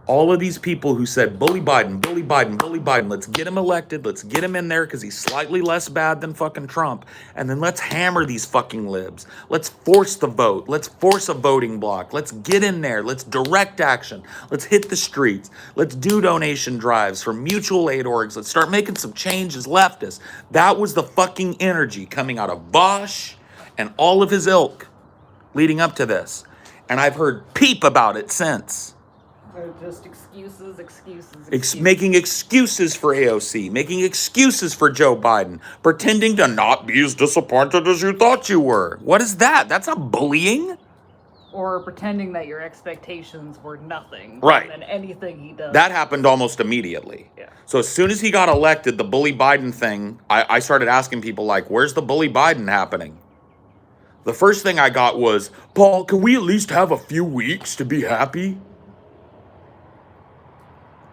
all of these people who said, bully Biden, bully Biden, bully Biden, let's get him elected, let's get him in there because he's slightly less bad than fucking Trump, and then let's hammer these fucking libs. Let's force the vote. Let's force a voting block. Let's get in there. Let's direct action. Let's hit the streets. Let's do donation drives for mutual aid orgs. Let's start making some changes, leftists. That was the fucking energy coming out of Bosch and all of his ilk leading up to this. And I've heard peep about it since. They're just excuses. Making excuses for AOC, making excuses for Joe Biden, pretending to not be as disappointed as you thought you were. What is that? That's not bullying. Or pretending that your expectations were nothing. Right. And anything he does. That happened almost immediately. Yeah. So as soon as he got elected, the bully Biden thing, I started asking people like, where's the bully Biden happening? The first thing I got was, Paul, can we at least have a few weeks to be happy?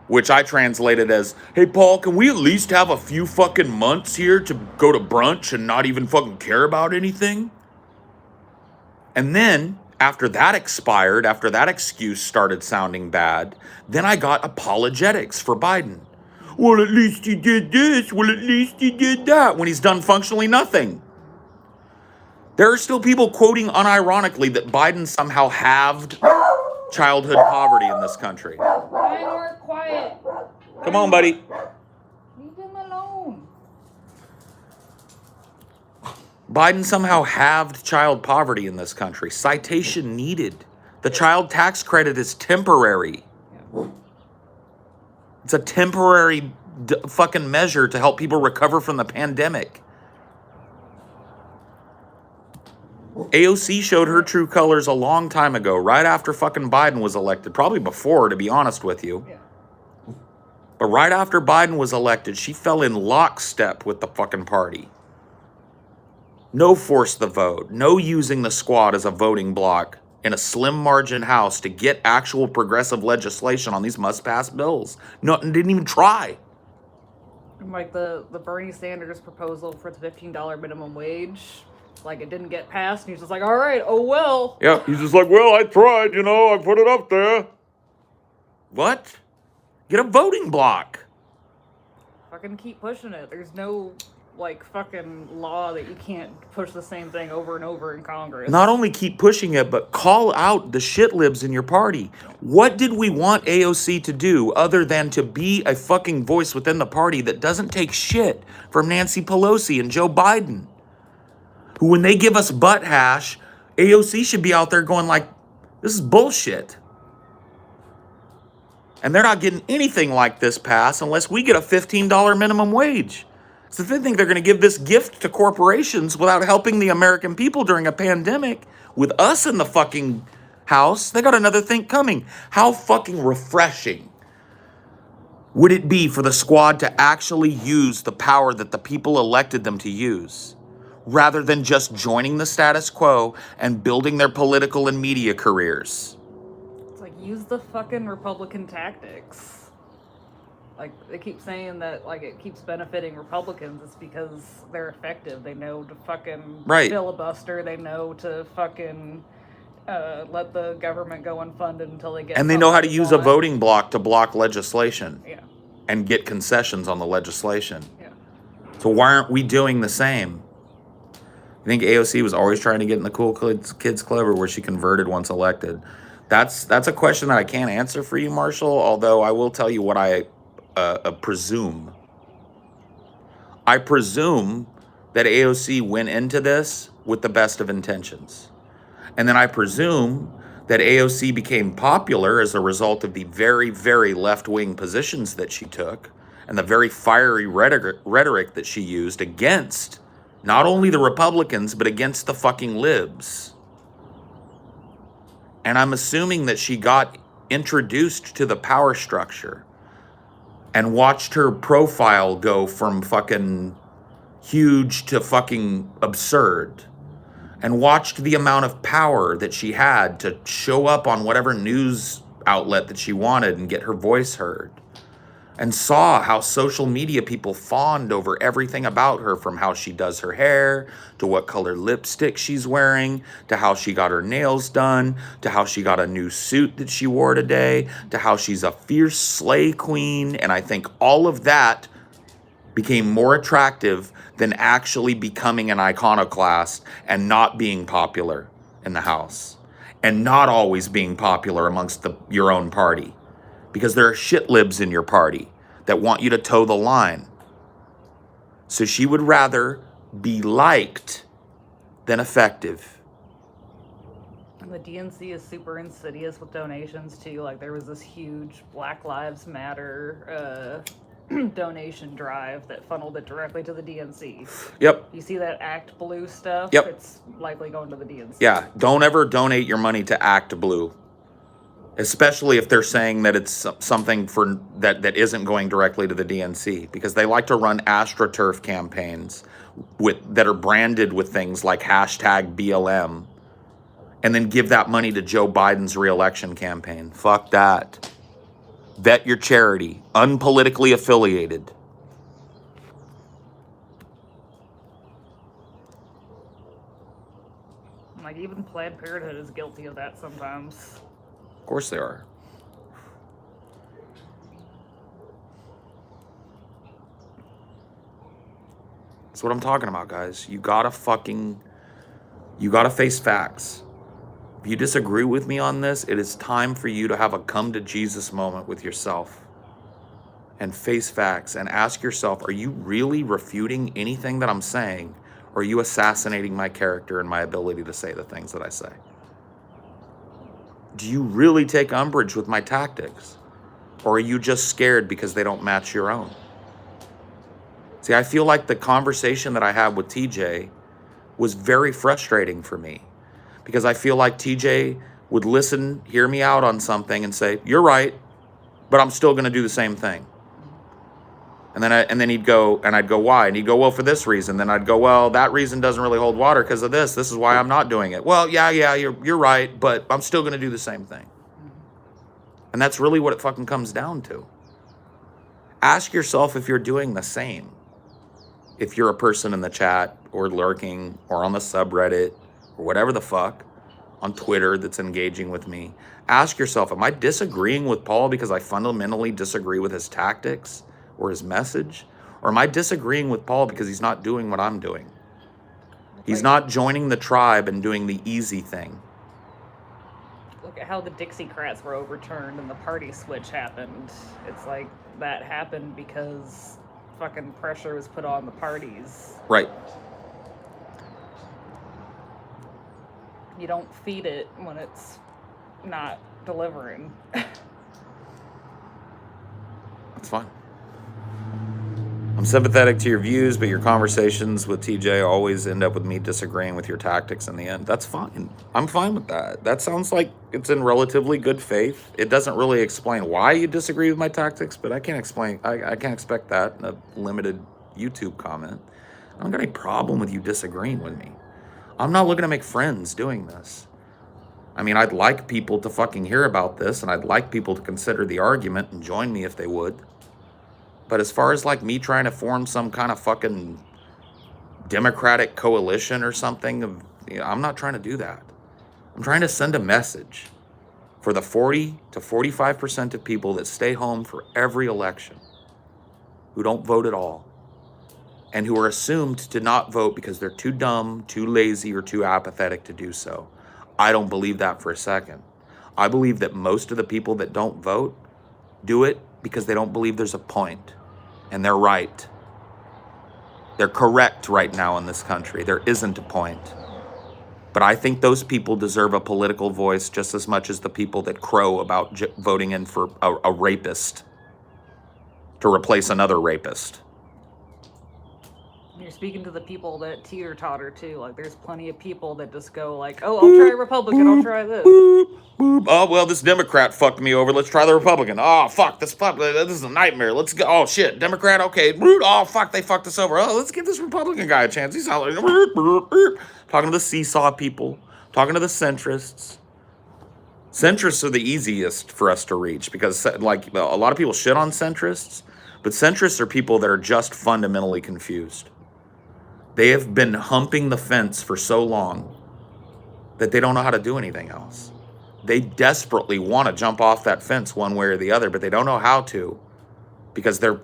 Which I translated as, hey, Paul, can we at least have a few fucking months here to go to brunch and not even fucking care about anything? And then, after that expired, after that excuse started sounding bad, then I got apologetics for Biden. Well, at least he did this. Well, at least he did that. When he's done functionally nothing. There are still people quoting unironically that Biden somehow halved childhood poverty in this country. Minor, quiet. Come on, buddy. Leave him alone. Biden somehow halved child poverty in this country. Citation needed. The child tax credit is temporary. Yeah. It's a temporary fucking measure to help people recover from the pandemic. AOC showed her true colors a long time ago, right after fucking Biden was elected. Probably before, to be honest with you. Yeah. But right after Biden was elected, she fell in lockstep with the fucking party. No force the vote. No using the squad as a voting bloc in a slim margin House to get actual progressive legislation on these must-pass bills. No, didn't even try. Like the Bernie Sanders proposal for the $15 minimum wage, like it didn't get passed, and he's just like, all right, oh well. Yeah, he's just like, well, I tried, I put it up there. What? Get a voting bloc. Fucking keep pushing it. There's no, fucking law that you can't push the same thing over and over in Congress. Not only keep pushing it, but call out the shit libs in your party. What did we want AOC to do other than to be a fucking voice within the party that doesn't take shit from Nancy Pelosi and Joe Biden? Who, when they give us butt hash, AOC should be out there going like, this is bullshit. And they're not getting anything like this passed unless we get a $15 minimum wage. So if they think they're going to give this gift to corporations without helping the American people during a pandemic, with us in the fucking House, they got another thing coming. How fucking refreshing would it be for the squad to actually use the power that the people elected them to use, rather than just joining the status quo and building their political and media careers? It's like, use the fucking Republican tactics. Like, they keep saying that, it keeps benefiting Republicans. It's because they're effective. They know to fucking filibuster. They know to fucking let the government go unfunded until they get... And they know how to use a voting bloc to block legislation. Yeah. And get concessions on the legislation. Yeah. So why aren't we doing the same? I think AOC was always trying to get in the cool kids club, or was she converted once elected? That's a question that I can't answer for you, Marshall, although I will tell you what I presume. I presume that AOC went into this with the best of intentions. And then I presume that AOC became popular as a result of the very, very left-wing positions that she took and the very fiery rhetoric that she used against not only the Republicans, but against the fucking libs. And I'm assuming that she got introduced to the power structure and watched her profile go from fucking huge to fucking absurd, and watched the amount of power that she had to show up on whatever news outlet that she wanted and get her voice heard, and saw how social media people fawned over everything about her, from how she does her hair, to what color lipstick she's wearing, to how she got her nails done, to how she got a new suit that she wore today, to how she's a fierce slay queen. And I think all of that became more attractive than actually becoming an iconoclast and not being popular in the House, and not always being popular amongst your own party. Because there are shit libs in your party that want you to toe the line. So she would rather be liked than effective. And the DNC is super insidious with donations too. Like there was this huge Black Lives Matter donation drive that funneled it directly to the DNC. Yep. You see that Act Blue stuff? Yep. It's likely going to the DNC. Yeah. Don't ever donate your money to Act Blue, especially if they're saying that it's something for that isn't going directly to the DNC, because they like to run AstroTurf campaigns that are branded with things like hashtag BLM, and then give that money to Joe Biden's reelection campaign. Fuck that. Vet your charity, unpolitically affiliated. Like even Planned Parenthood is guilty of that sometimes. Of course they are. That's what I'm talking about, guys. You gotta face facts. If you disagree with me on this, it is time for you to have a come to Jesus moment with yourself and face facts and ask yourself, are you really refuting anything that I'm saying? Or are you assassinating my character and my ability to say the things that I say? Do you really take umbrage with my tactics? Or are you just scared because they don't match your own? See, I feel like the conversation that I had with TJ was very frustrating for me, because I feel like TJ would listen, hear me out on something and say, you're right, but I'm still going to do the same thing. And then he'd go, and I'd go, why? And he'd go, well, for this reason. Then I'd go, well, that reason doesn't really hold water because of this. This is why I'm not doing it. Well, yeah, you're right, but I'm still going to do the same thing. And that's really what it fucking comes down to. Ask yourself if you're doing the same. If you're a person in the chat or lurking or on the subreddit or whatever the fuck on Twitter that's engaging with me, ask yourself, am I disagreeing with Paul because I fundamentally disagree with his tactics or his message? Or am I disagreeing with Paul because he's not doing what I'm doing? He's not joining the tribe and doing the easy thing. Look at how the Dixiecrats were overturned and the party switch happened. It's like that happened because fucking pressure was put on the parties. Right. You don't feed it when it's not delivering. That's fine. I'm sympathetic to your views, but your conversations with TJ always end up with me disagreeing with your tactics in the end. That's fine. I'm fine with that. That sounds like it's in relatively good faith. It doesn't really explain why you disagree with my tactics, but I can't expect that in a limited YouTube comment. I don't got any problem with you disagreeing with me. I'm not looking to make friends doing this. I mean, I'd like people to fucking hear about this, and I'd like people to consider the argument and join me if they would. But as far as like me trying to form some kind of fucking Democratic coalition or something, I'm not trying to do that. I'm trying to send a message for the 40 to 45% of people that stay home for every election, who don't vote at all, and who are assumed to not vote because they're too dumb, too lazy, or too apathetic to do so. I don't believe that for a second. I believe that most of the people that don't vote do it because they don't believe there's a point. And they're right. They're correct right now in this country. There isn't a point. But I think those people deserve a political voice just as much as the people that crow about voting in for a rapist to replace another rapist. You're speaking to the people that teeter-totter too. Like, there's plenty of people that just go like, oh, I'll try Republican, I'll try this. Oh, well, this Democrat fucked me over. Let's try the Republican. Oh, fuck, this is a nightmare. Let's go. Oh, shit, Democrat, okay. Oh, fuck, they fucked us over. Oh, let's give this Republican guy a chance. He's hollering. Talking to the seesaw people. Talking to the centrists. Centrists are the easiest for us to reach because, like, a lot of people shit on centrists, but centrists are people that are just fundamentally confused. They have been humping the fence for so long that they don't know how to do anything else. They desperately want to jump off that fence one way or the other, but they don't know how to because they're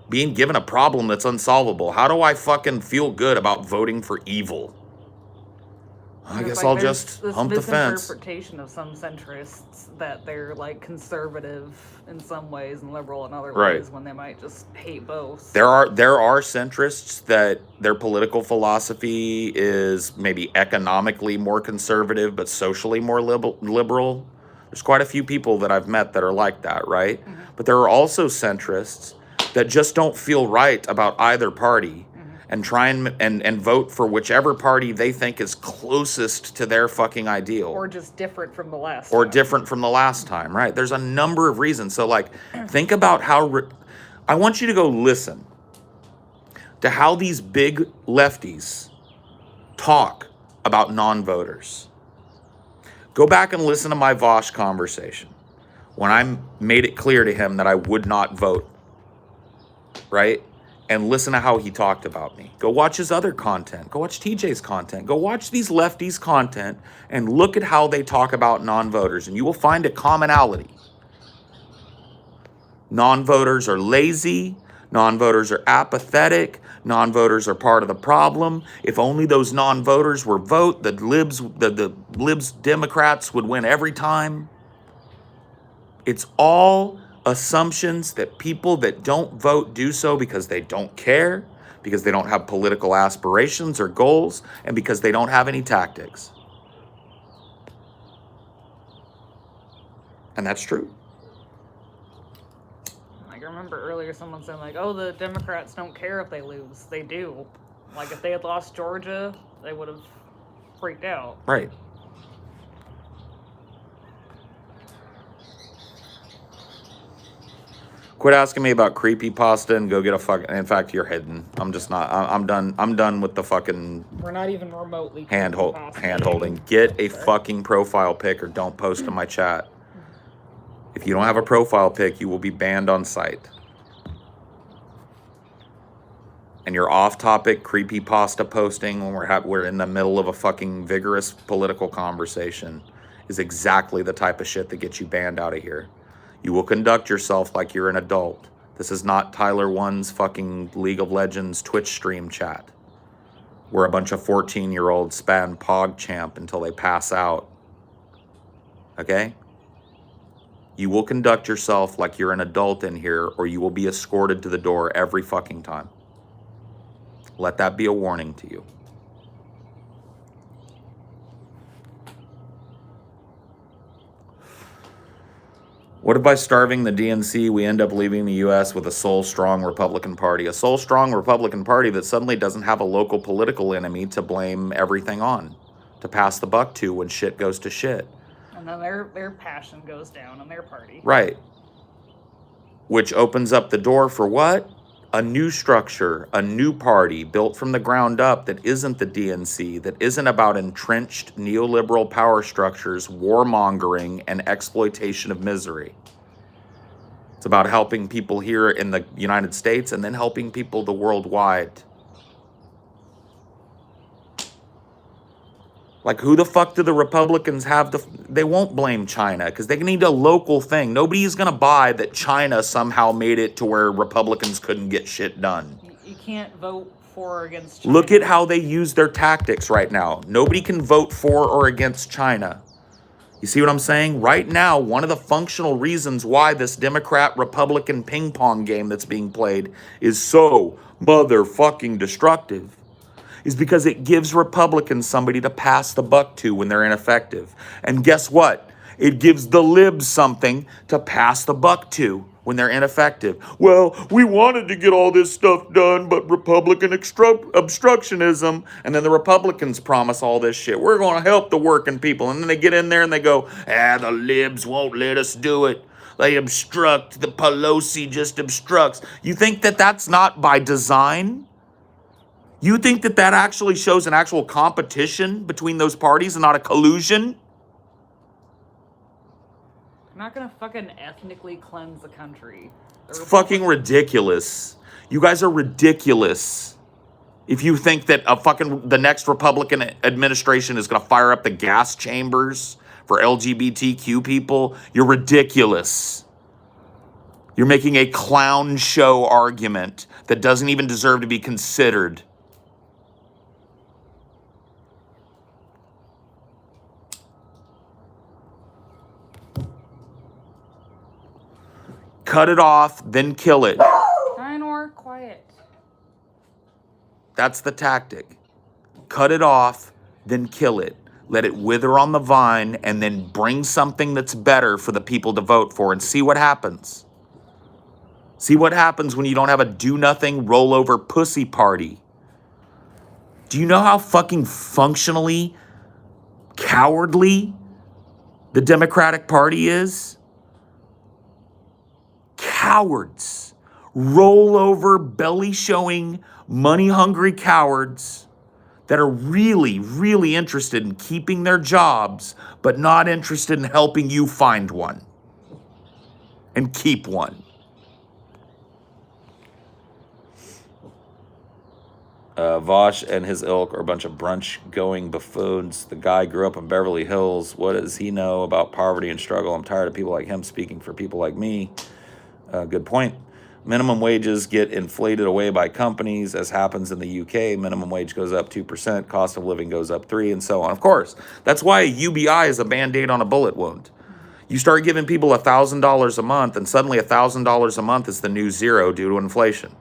being given a problem that's unsolvable. How do I fucking feel good about voting for evil? I And it's guess like I'll there's just this hump the fence. misinterpretation of some centrists that they're like conservative in some ways and liberal in other Right. ways when they might just hate both. There are centrists that their political philosophy is maybe economically more conservative but socially more liberal. There's quite a few people that I've met that are like that, right? Mm-hmm. But there are also centrists that just don't feel right about either party and try and vote for whichever party they think is closest to their fucking ideal. Or just different from the last Or time. different from the last time, right? There's a number of reasons. So, like, think about how... I want you to go listen to how these big lefties talk about non-voters. Go back and listen to my Vosh conversation when I made it clear to him that I would not vote, right? And listen to how he talked about me. Go watch his other content. Go watch TJ's content. Go watch these lefties' content and look at how they talk about non-voters, and you will find a commonality. Non-voters are lazy. Non-voters are apathetic. Non-voters are part of the problem. If only those non-voters were vote, the libs Democrats would win every time. It's all assumptions that people that don't vote do so because they don't care, because they don't have political aspirations or goals, and because they don't have any tactics. And that's true. Like, I remember earlier someone saying, like, oh, the Democrats don't care if they lose. They do. Like, if they had lost Georgia, they would have freaked out. Right. Quit asking me about creepypasta and go get a fucking... In fact, you're hidden. I'm just not... I'm done. I'm done with the fucking... We're not even remotely hand holding. Get a fucking profile pic or don't post in my chat. If you don't have a profile pic, you will be banned on site. And your off-topic creepypasta posting when we're in the middle of a fucking vigorous political conversation is exactly the type of shit that gets you banned out of here. You will conduct yourself like you're an adult. This is not Tyler One's fucking League of Legends Twitch stream chat, where a bunch of 14-year-olds spam PogChamp until they pass out. Okay? You will conduct yourself like you're an adult in here, or you will be escorted to the door every fucking time. Let that be a warning to you. What if by starving the DNC, we end up leaving the U.S. with a soul-strong Republican Party? A soul-strong Republican Party that suddenly doesn't have a local political enemy to blame everything on, to pass the buck to when shit goes to shit. And then their passion goes down on their party. Right. Which opens up the door for what? A new structure, a new party built from the ground up that isn't the DNC, that isn't about entrenched neoliberal power structures, warmongering, and exploitation of misery. It's about helping people here in the United States and then helping people the worldwide. Like, who the fuck do the Republicans have they won't blame China because they need a local thing. Nobody's going to buy that China somehow made it to where Republicans couldn't get shit done. You can't vote for or against China. Look at how they use their tactics right now. Nobody can vote for or against China. You see what I'm saying? Right now, one of the functional reasons why this Democrat-Republican ping pong game that's being played is so motherfucking destructive is because it gives Republicans somebody to pass the buck to when they're ineffective. And guess what? It gives the libs something to pass the buck to when they're ineffective. Well, we wanted to get all this stuff done, but Republican obstructionism, and then the Republicans promise all this shit. We're going to help the working people. And then they get in there and they go, the libs won't let us do it. They obstruct. The Pelosi just obstructs. You think that that's not by design? You think that that actually shows an actual competition between those parties and not a collusion? I'm not gonna fucking ethnically cleanse the country. It's fucking ridiculous. You guys are ridiculous. If you think that the next Republican administration is gonna fire up the gas chambers for LGBTQ people, you're ridiculous. You're making a clown show argument that doesn't even deserve to be considered. Cut it off, then kill it. Dinor, quiet. That's the tactic. Cut it off, then kill it. Let it wither on the vine, and then bring something that's better for the people to vote for, and see what happens. See what happens when you don't have a do-nothing, roll-over pussy party. Do you know how fucking functionally cowardly the Democratic Party is? Cowards. Roll-over, belly-showing, money-hungry cowards that are really, really interested in keeping their jobs, but not interested in helping you find one and keep one. Vosh and his ilk are a bunch of brunch-going buffoons. The guy grew up in Beverly Hills. What does he know about poverty and struggle? I'm tired of people like him speaking for people like me. Good point. Minimum wages get inflated away by companies, as happens in the UK. Minimum wage goes up 2%, cost of living goes up 3%, and so on. Of course, that's why a UBI is a Band-Aid on a bullet wound. You start giving people $1,000 a month, and suddenly $1,000 a month is the new zero due to inflation.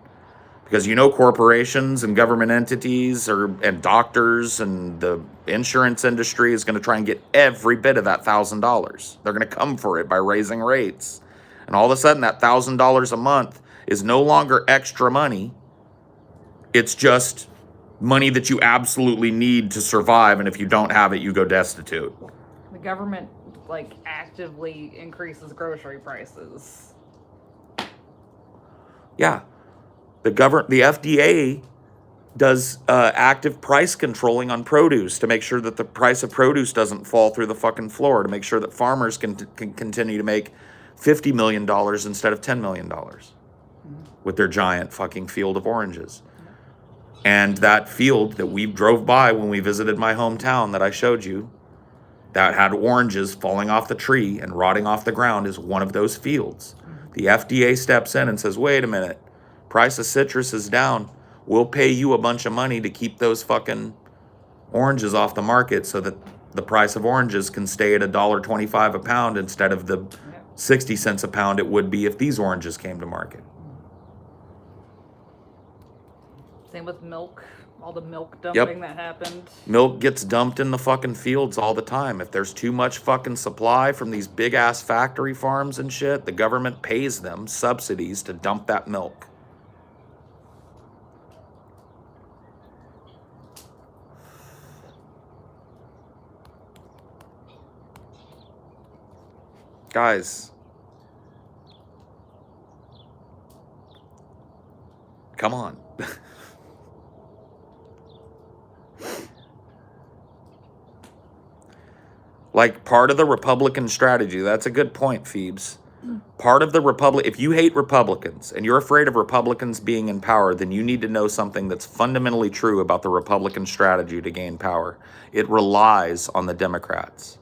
Because you know corporations and government entities and doctors and the insurance industry is going to try and get every bit of that $1,000. They're going to come for it by raising rates. And all of a sudden, that $1,000 a month is no longer extra money. It's just money that you absolutely need to survive. And if you don't have it, you go destitute. The government, like, actively increases grocery prices. Yeah. The FDA does active price controlling on produce to make sure that the price of produce doesn't fall through the fucking floor, to make sure that farmers can continue to make $50 million instead of $10 million with their giant fucking field of oranges. And that field that we drove by when we visited my hometown that I showed you, that had oranges falling off the tree and rotting off the ground, is one of those fields. The FDA steps in and says, wait a minute, price of citrus is down. We'll pay you a bunch of money to keep those fucking oranges off the market so that the price of oranges can stay at $1.25 a pound instead of the 60 cents a pound it would be if these oranges came to market. Same with milk. All the milk dumping that happened. Milk gets dumped in the fucking fields all the time. If there's too much fucking supply from these big ass factory farms and shit, the government pays them subsidies to dump that milk. Guys, come on. Like, part of the Republican strategy, that's a good point, Phoebes. Part of the if you hate Republicans and you're afraid of Republicans being in power, then you need to know something that's fundamentally true about the Republican strategy to gain power. It relies on the Democrats.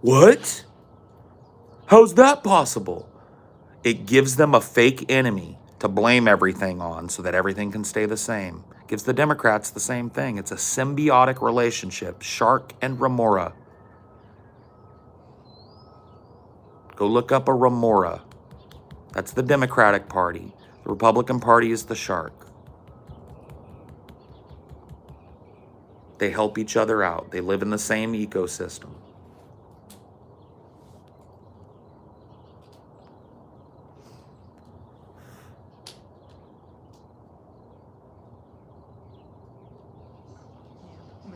What? How's that possible? It gives them a fake enemy to blame everything on so that everything can stay the same. Gives the Democrats the same thing. It's a symbiotic relationship, shark and remora. Go look up a remora. That's the Democratic Party. The Republican Party is the shark. They help each other out. They live in the same ecosystem.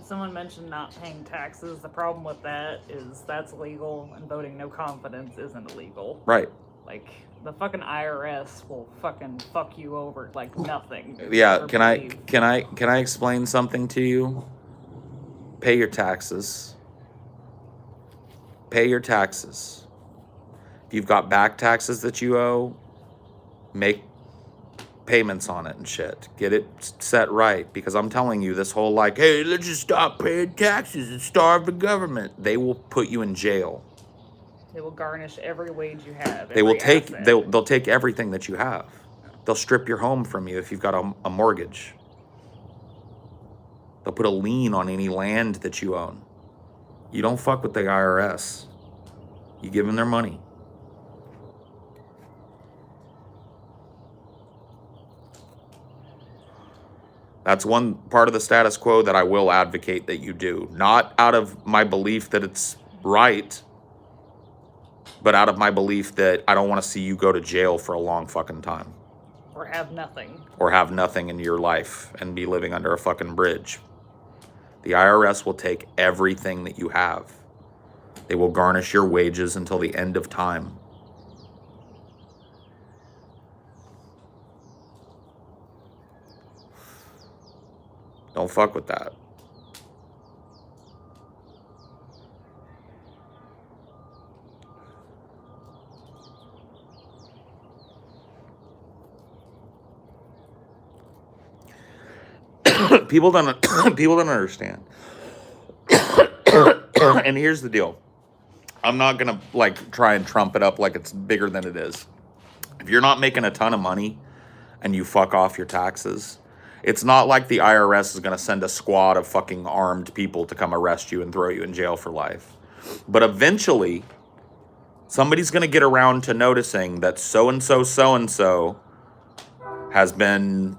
Someone mentioned not paying taxes. The problem with that is that's illegal, and voting no confidence isn't illegal. Right. Like, the fucking IRS will fucking fuck you over like nothing. Yeah, can I explain something to you? Pay your taxes. Pay your taxes. If you've got back taxes that you owe, make payments on it and shit. Get it set right, because I'm telling you, this whole like, hey, let's just stop paying taxes and starve the government. They will put you in jail. They will garnish every wage you have. They'll take everything that you have. They'll strip your home from you if you've got a mortgage. They'll put a lien on any land that you own. You don't fuck with the IRS. You give them their money. That's one part of the status quo that I will advocate that you do. Not out of my belief that it's right, but out of my belief that I don't want to see you go to jail for a long fucking time. Or have nothing. Or have nothing in your life and be living under a fucking bridge. The IRS will take everything that you have. They will garnish your wages until the end of time. Don't fuck with that. People don't understand. And here's the deal. I'm not going to like try and trump it up like it's bigger than it is. If you're not making a ton of money and you fuck off your taxes, it's not like the IRS is going to send a squad of fucking armed people to come arrest you and throw you in jail for life. But eventually, somebody's going to get around to noticing that so-and-so has been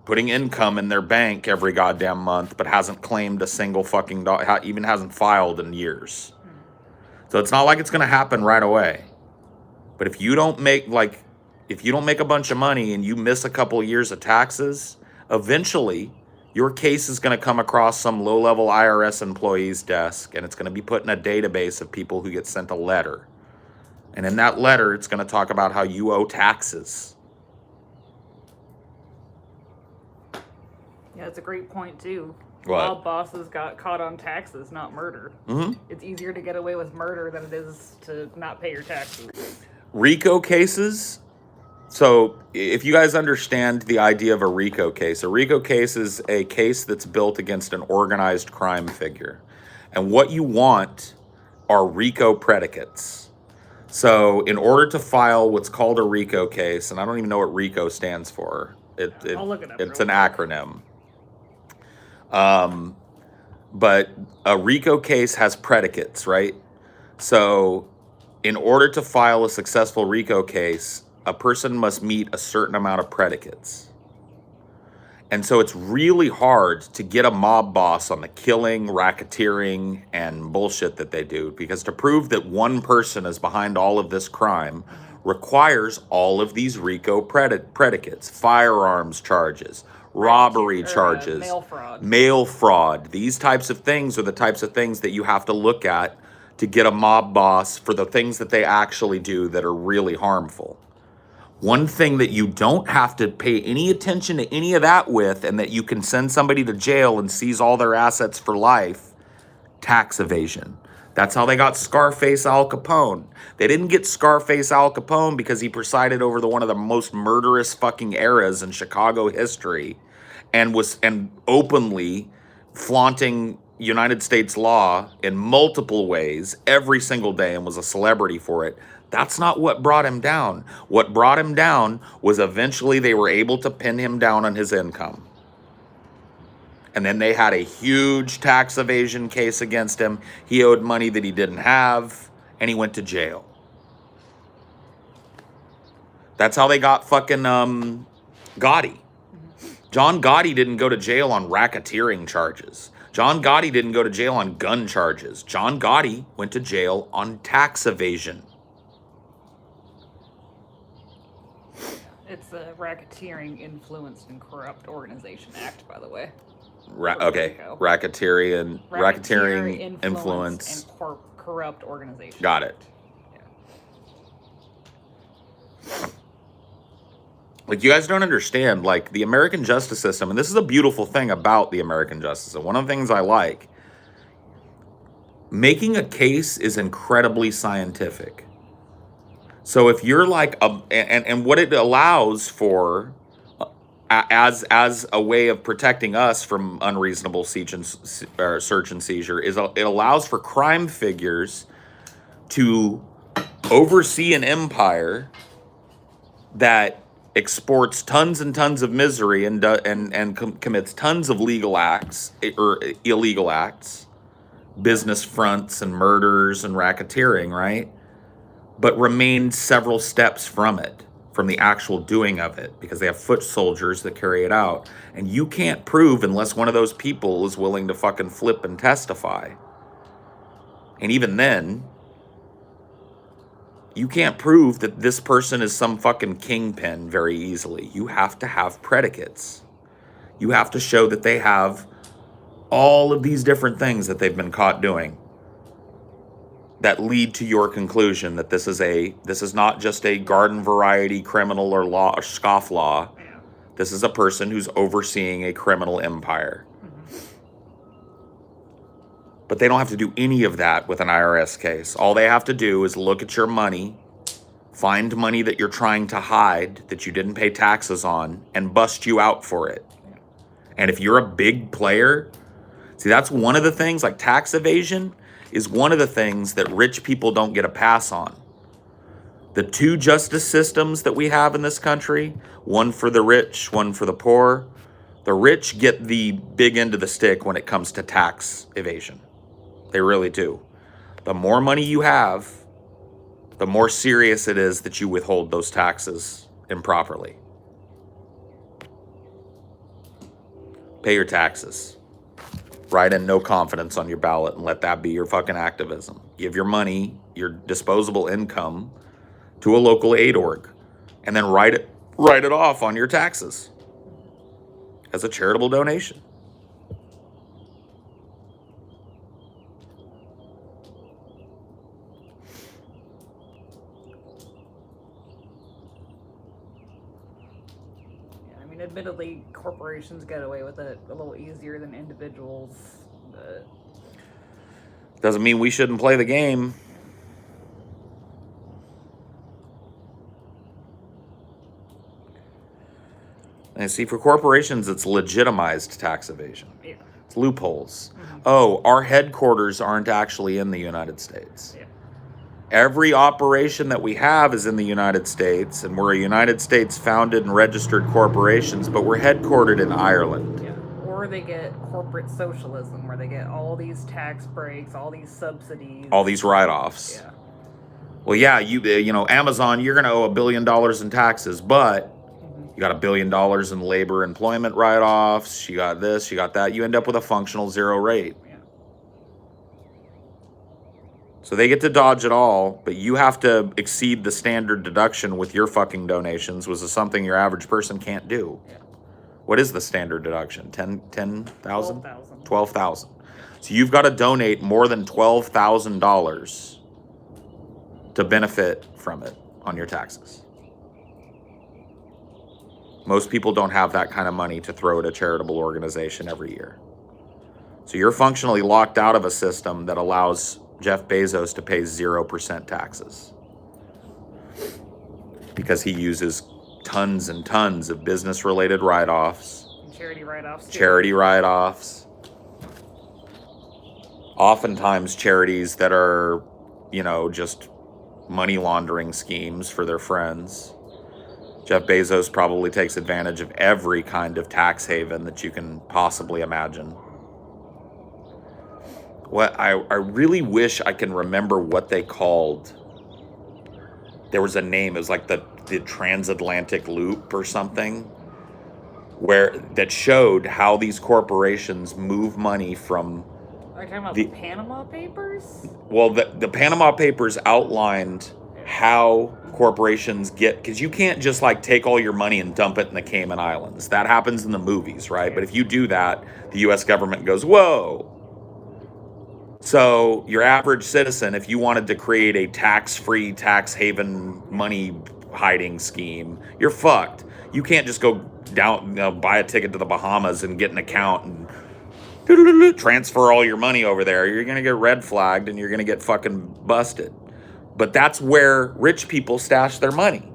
putting income in their bank every goddamn month, but hasn't claimed a single fucking dollar, even hasn't filed in years. So it's not like it's going to happen right away. But if you don't make a bunch of money and you miss a couple of years of taxes, eventually your case is going to come across some low-level IRS employee's desk, and it's going to be put in a database of people who get sent a letter. And in that letter, it's going to talk about how you owe taxes. Yeah, that's a great point, too. What? All bosses got caught on taxes, not murder. Mm-hmm. It's easier to get away with murder than it is to not pay your taxes. RICO cases. So if you guys understand the idea of a RICO case is a case that's built against an organized crime figure. And what you want are RICO predicates. So in order to file what's called a RICO case, and I don't even know what RICO stands for. I'll look it up It's real an quick. acronym. But a RICO case has predicates, right? So in order to file a successful RICO case, a person must meet a certain amount of predicates. And so it's really hard to get a mob boss on the killing, racketeering, and bullshit that they do, because to prove that one person is behind all of this crime requires all of these RICO predicates, firearms charges, robbery charges, mail fraud. These types of things are the types of things that you have to look at to get a mob boss for the things that they actually do that are really harmful. One thing that you don't have to pay any attention to any of that with, and that you can send somebody to jail and seize all their assets for life, tax evasion. That's how they got Scarface Al Capone. They didn't get Scarface Al Capone because he presided over one of the most murderous fucking eras in Chicago history and openly flaunting United States law in multiple ways every single day and was a celebrity for it. That's not what brought him down. What brought him down was eventually they were able to pin him down on his income. And then they had a huge tax evasion case against him. He owed money that he didn't have, and he went to jail. That's how they got fucking Gotti. John Gotti didn't go to jail on racketeering charges. John Gotti didn't go to jail on gun charges. John Gotti went to jail on tax evasion. It's the Racketeering, Influenced, and Corrupt Organization Act, by the way. Racketeering, influence, and corrupt organization. Got it. Yeah. Like, you guys don't understand, like, the American justice system, and this is a beautiful thing about the American justice system. One of the things I like, making a case is incredibly scientific. So if you're like, and what it allows for, as a way of protecting us from unreasonable search and seizure, is it allows for crime figures to oversee an empire that exports tons and tons of misery and commits tons of legal acts or illegal acts, business fronts and murders and racketeering, right? But remain several steps from from the actual doing of it, because they have foot soldiers that carry it out. And you can't prove unless one of those people is willing to fucking flip and testify. And even then, you can't prove that this person is some fucking kingpin very easily. You have to have predicates. You have to show that they have all of these different things that they've been caught doing that lead to your conclusion that this is not just a garden variety criminal or law or scofflaw. This is a person who's overseeing a criminal empire. But they don't have to do any of that with an IRS case. All they have to do is look at your money, find money that you're trying to hide, that you didn't pay taxes on, and bust you out for it. And if you're a big player, see, that's one of the things, like tax evasion is one of the things that rich people don't get a pass on. The two justice systems that we have in this country, one for the rich, one for the poor, the rich get the big end of the stick when it comes to tax evasion. They really do. The more money you have, the more serious it is that you withhold those taxes improperly. Pay your taxes. Write in no confidence on your ballot and let that be your fucking activism. Give your money, your disposable income, to a local aid org, and then write it off on your taxes as a charitable donation. Admittedly, corporations get away with it a little easier than individuals, but doesn't mean we shouldn't play the game. And see, for corporations, it's legitimized tax evasion. Yeah. It's loopholes. Oh, our headquarters aren't actually in the United States. Yeah. Every operation that we have is in the United States, and we're a United States founded and registered corporations, but we're headquartered in Ireland. Yeah. Or they get corporate socialism, where they get all these tax breaks, all these subsidies, all these write-offs. Yeah. Well, yeah, you know, Amazon, you're going to owe $1 billion in taxes, but you got $1 billion in labor employment write-offs. You got this, you got that. You end up with a functional zero rate. So they get to dodge it all, but you have to exceed the standard deduction with your fucking donations, which is something your average person can't do. Yeah. What is the standard deduction? 10,000? 12,000. 12,000. So you've got to donate more than $12,000 to benefit from it on your taxes. Most people don't have that kind of money to throw at a charitable organization every year. So you're functionally locked out of a system that allows Jeff Bezos to pay 0% taxes because he uses tons and tons of business-related write-offs, charity write-offs, charity write-offs. Oftentimes charities that are, you know, just money laundering schemes for their friends. Jeff Bezos probably takes advantage of every kind of tax haven that you can possibly imagine. What I really wish I can remember what they called. There was a name. It was like the transatlantic loop or something, where that showed how these corporations move money from. Are you talking about the Panama Papers? Well, the Panama Papers outlined how corporations get, because you can't just like take all your money and dump it in the Cayman Islands. That happens in the movies, right? But if you do that, the U.S. government goes, whoa. So your average citizen, if you wanted to create a tax-free, tax haven money hiding scheme, you're fucked. You can't just go down, buy a ticket to the Bahamas and get an account and transfer all your money over there. You're going to get red flagged and you're going to get fucking busted. But that's where rich people stash their money.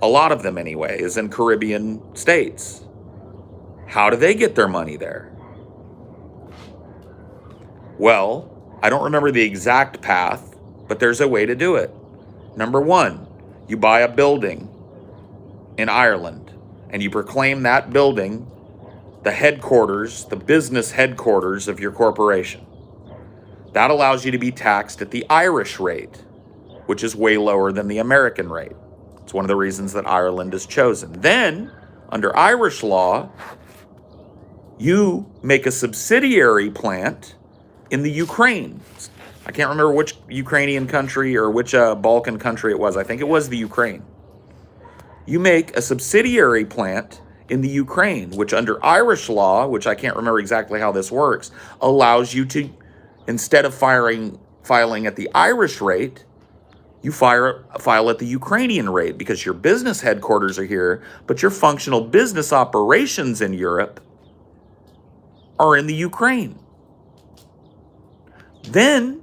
A lot of them anyway, is in Caribbean states. How do they get their money there? Well, I don't remember the exact path, but there's a way to do it. Number one, you buy a building in Ireland and you proclaim that building the headquarters, the business headquarters of your corporation. That allows you to be taxed at the Irish rate, which is way lower than the American rate. It's one of the reasons that Ireland is chosen. Then, under Irish law, you make a subsidiary plant in the Ukraine. I can't remember which Ukrainian country or which Balkan country it was. I think it was the Ukraine. You make a subsidiary plant in the Ukraine, which under Irish law, which I can't remember exactly how this works, allows you to, instead of filing at the Irish rate, you file at the Ukrainian rate because your business headquarters are here, but your functional business operations in Europe are in the Ukraine. Then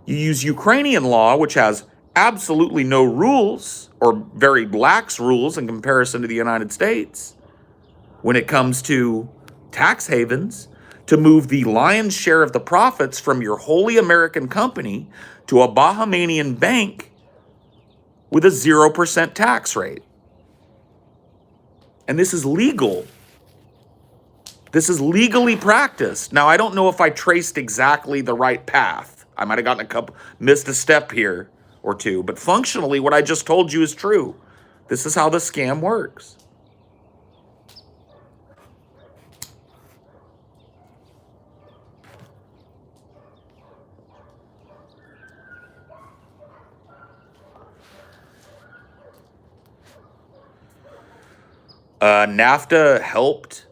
you use Ukrainian law, which has absolutely no rules or very lax rules in comparison to the United States when it comes to tax havens, to move the lion's share of the profits from your wholly American company to a Bahamian bank with a 0% tax rate. And this is legal. This is legally practiced. Now, I don't know if I traced exactly the right path. I might have gotten missed a step here or two, but functionally what I just told you is true. This is how the scam works. NAFTA helped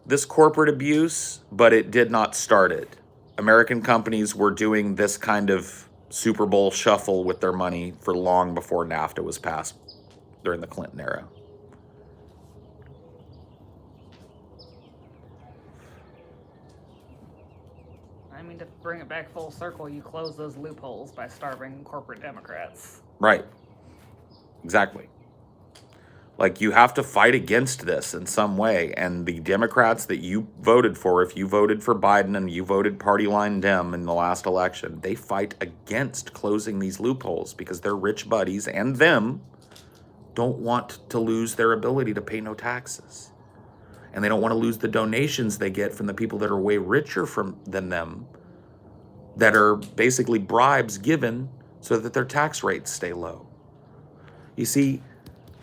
this corporate abuse, but it did not start it. American companies were doing this kind of Super Bowl shuffle with their money for long before NAFTA was passed during the Clinton era. I mean, to bring it back full circle, you close those loopholes by starving corporate Democrats. Right. Exactly. Like, you have to fight against this in some way. And the Democrats that you voted for, if you voted for Biden and you voted party line Dem in the last election, they fight against closing these loopholes because their rich buddies and them don't want to lose their ability to pay no taxes. And they don't want to lose the donations they get from the people that are way richer than them, that are basically bribes given so that their tax rates stay low. You see,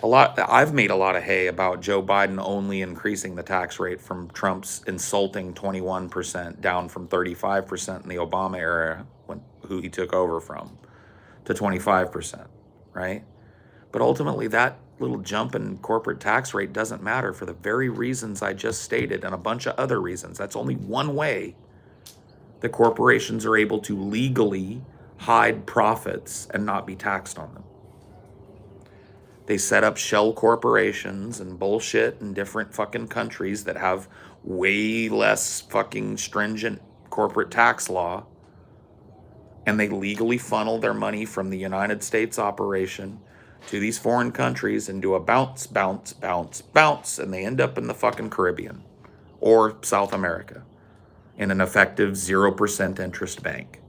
I've made a lot of hay about Joe Biden only increasing the tax rate from Trump's insulting 21% down from 35% in the Obama era, who he took over from, to 25%, right? But ultimately, that little jump in corporate tax rate doesn't matter for the very reasons I just stated and a bunch of other reasons. That's only one way that corporations are able to legally hide profits and not be taxed on them. They set up shell corporations and bullshit in different fucking countries that have way less fucking stringent corporate tax law. And they legally funnel their money from the United States operation to these foreign countries and do a bounce, bounce, bounce, bounce. And they end up in the fucking Caribbean or South America in an effective 0% interest bank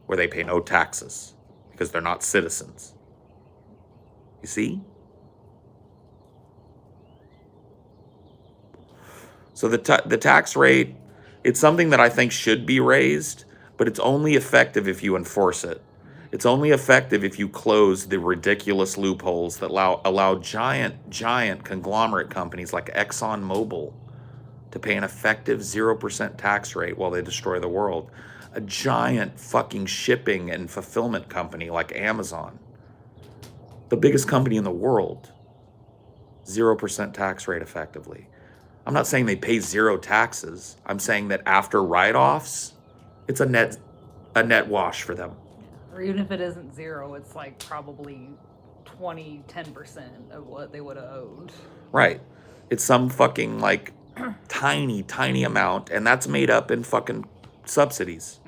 where they pay no taxes because they're not citizens. You see? So the tax rate, it's something that I think should be raised, but it's only effective if you enforce it. It's only effective if you close the ridiculous loopholes that allow giant conglomerate companies like ExxonMobil to pay an effective 0% tax rate while they destroy the world. A giant fucking shipping and fulfillment company like Amazon, the biggest company in the world, 0% tax rate effectively. I'm not saying they pay zero taxes. I'm saying that after write-offs, it's a net wash for them. Or even if it isn't zero, it's like probably 10% of what they would have owed. Right. It's some fucking like tiny amount, and that's made up in fucking subsidies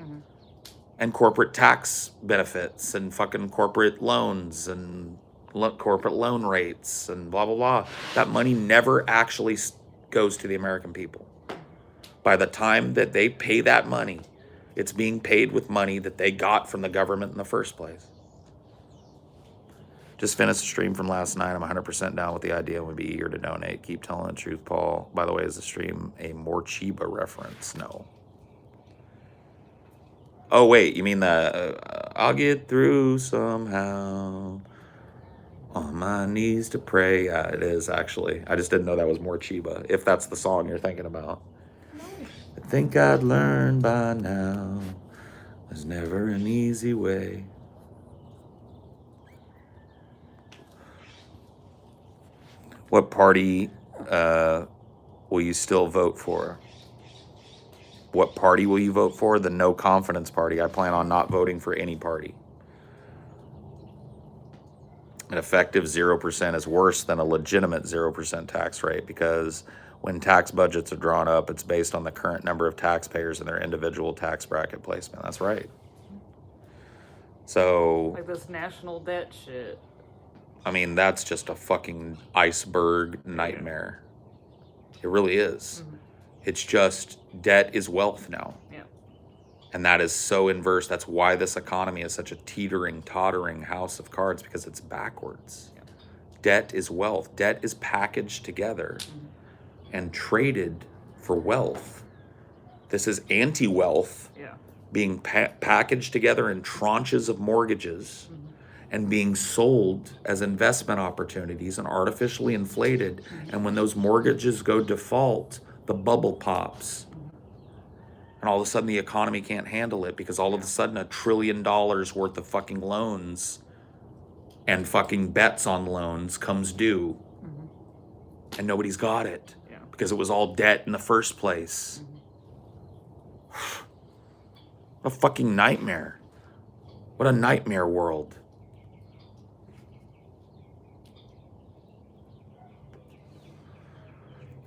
and corporate tax benefits and fucking corporate loans and corporate loan rates and blah, blah, blah. That money never actually goes to the American people. By the time that they pay that money, it's being paid with money that they got from the government in the first place. Just finished the stream from last night. I'm 100% down with the idea and would be eager to donate. Keep telling the truth, Paul. By the way, is the stream a more Chiba reference? No. Oh, wait, you mean the I'll get through somehow. On my knees to pray. Yeah, it is actually. I just didn't know that was more Chiba, if that's the song you're thinking about. I think I'd learned by now there's never an easy way. What party will you still vote for? What party will you vote for? The no confidence party. I plan on not voting for any party. An effective 0% is worse than a legitimate 0% tax rate, because when tax budgets are drawn up, it's based on the current number of taxpayers and their individual tax bracket placement. That's right. So, Like this national debt shit. I mean, that's just a fucking iceberg nightmare. It really is. It's just debt is wealth now. Yeah. And that is so inverse. That's why this economy is such a teetering, tottering house of cards, because it's backwards. Yeah. Debt is wealth. Debt is packaged together and traded for wealth. This is anti-wealth being packaged together in tranches of mortgages and being sold as investment opportunities and artificially inflated. And when those mortgages go default, the bubble pops. And all of a sudden the economy can't handle it, because all of a sudden $1 trillion worth of fucking loans and fucking bets on loans comes due. And nobody's got it because it was all debt in the first place. What a fucking nightmare. What a nightmare world.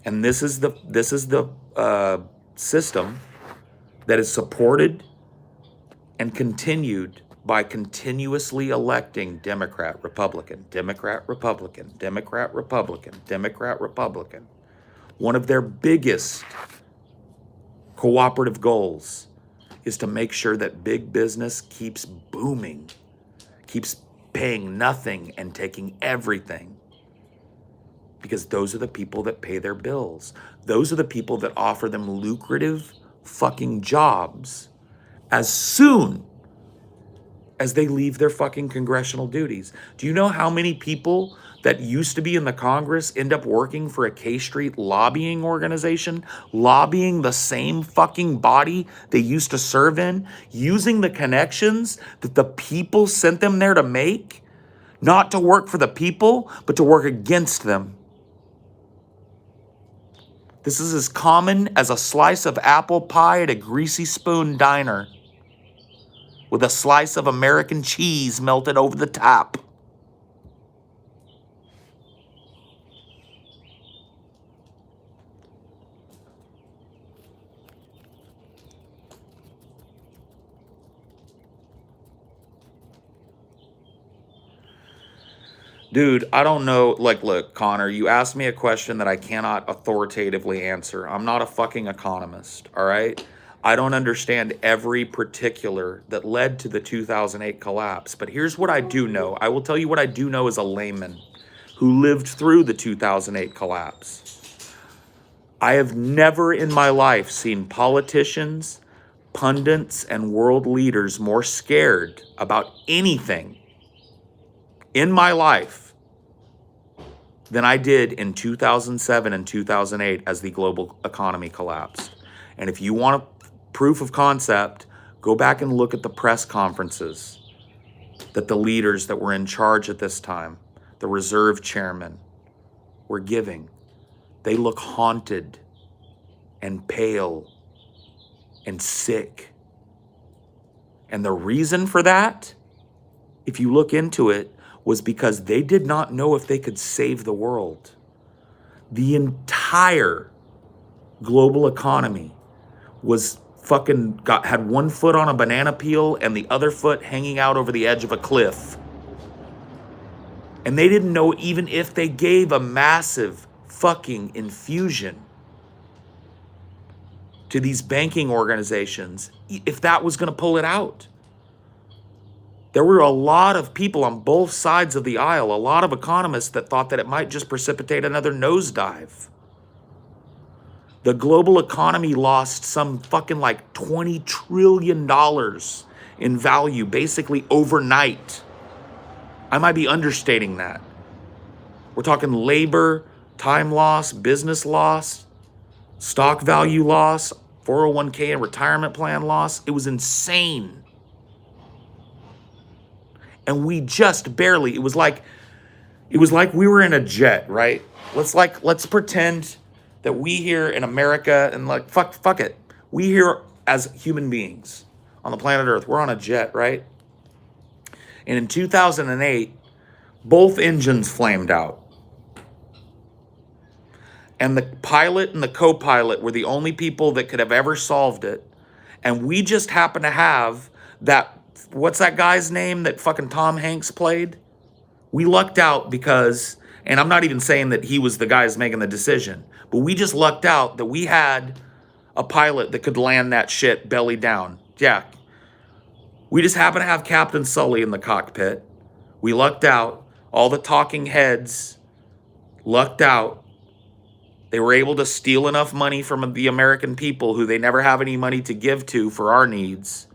And this is the system that is supported and continued by continuously electing Democrat, Republican, Democrat, Republican, Democrat, Republican, Democrat, Republican. One of their biggest cooperative goals is to make sure that big business keeps booming, keeps paying nothing and taking everything. Because those are the people that pay their bills. Those are the people that offer them lucrative fucking jobs as soon as they leave their fucking congressional duties. Do you know how many people that used to be in the Congress end up working for a K Street lobbying organization, lobbying the same fucking body they used to serve in, using the connections that the people sent them there to make, not to work for the people, but to work against them? This is as common as a slice of apple pie at a Greasy Spoon diner with a slice of American cheese melted over the top. Dude, I don't know. Like, look, Connor, you asked me a question that I cannot authoritatively answer. I'm not a fucking economist, all right? I don't understand every particular that led to the 2008 collapse. But here's what I do know. I will tell you what I do know as a layman who lived through the 2008 collapse. I have never in my life seen politicians, pundits, and world leaders more scared about anything in my life than I did in 2007 and 2008 as the global economy collapsed. And if you want a proof of concept, go back and look at the press conferences that the leaders that were in charge at this time, the reserve chairmen, were giving. They look haunted and pale and sick. And the reason for that, if you look into it, was because they did not know if they could save the world. The entire global economy was had one foot on a banana peel and the other foot hanging out over the edge of a cliff. And they didn't know even if they gave a massive fucking infusion to these banking organizations, if that was gonna pull it out. There were a lot of people on both sides of the aisle, a lot of economists that thought that it might just precipitate another nosedive. The global economy lost some fucking like $20 trillion in value basically overnight. I might be understating that. We're talking labor, time loss, business loss, stock value loss, 401k and retirement plan loss. It was insane. And we just barely, it was like we were in a jet, right? Let's pretend that we here in America, and like fuck it. We here as human beings on the planet Earth, we're on a jet, right? And in 2008, both engines flamed out. And the pilot and the co-pilot were the only people that could have ever solved it. And we just happen to have that, what's that guy's name that fucking Tom Hanks played? We lucked out because, and I'm not even saying that he was the guy who's making the decision, but we just lucked out that we had a pilot that could land that shit belly down. Yeah. We just happen to have Captain Sully in the cockpit. We lucked out. All the talking heads lucked out. They were able to steal enough money from the American people who they never have any money to give to for our needs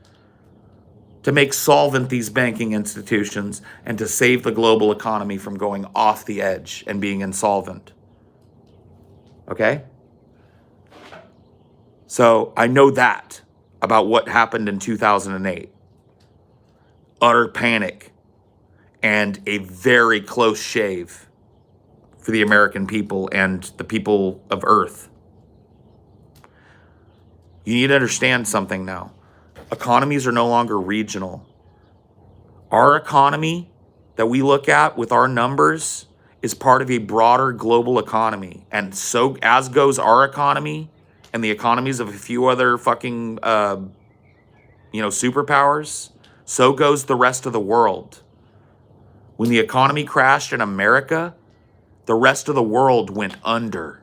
to make solvent these banking institutions and to save the global economy from going off the edge and being insolvent. Okay? So I know that about what happened in 2008. Utter panic and a very close shave for the American people and the people of Earth. You need to understand something now. Economies are no longer regional. Our economy that we look at with our numbers is part of a broader global economy. And so as goes our economy and the economies of a few other fucking, superpowers, so goes the rest of the world. When the economy crashed in America, the rest of the world went under.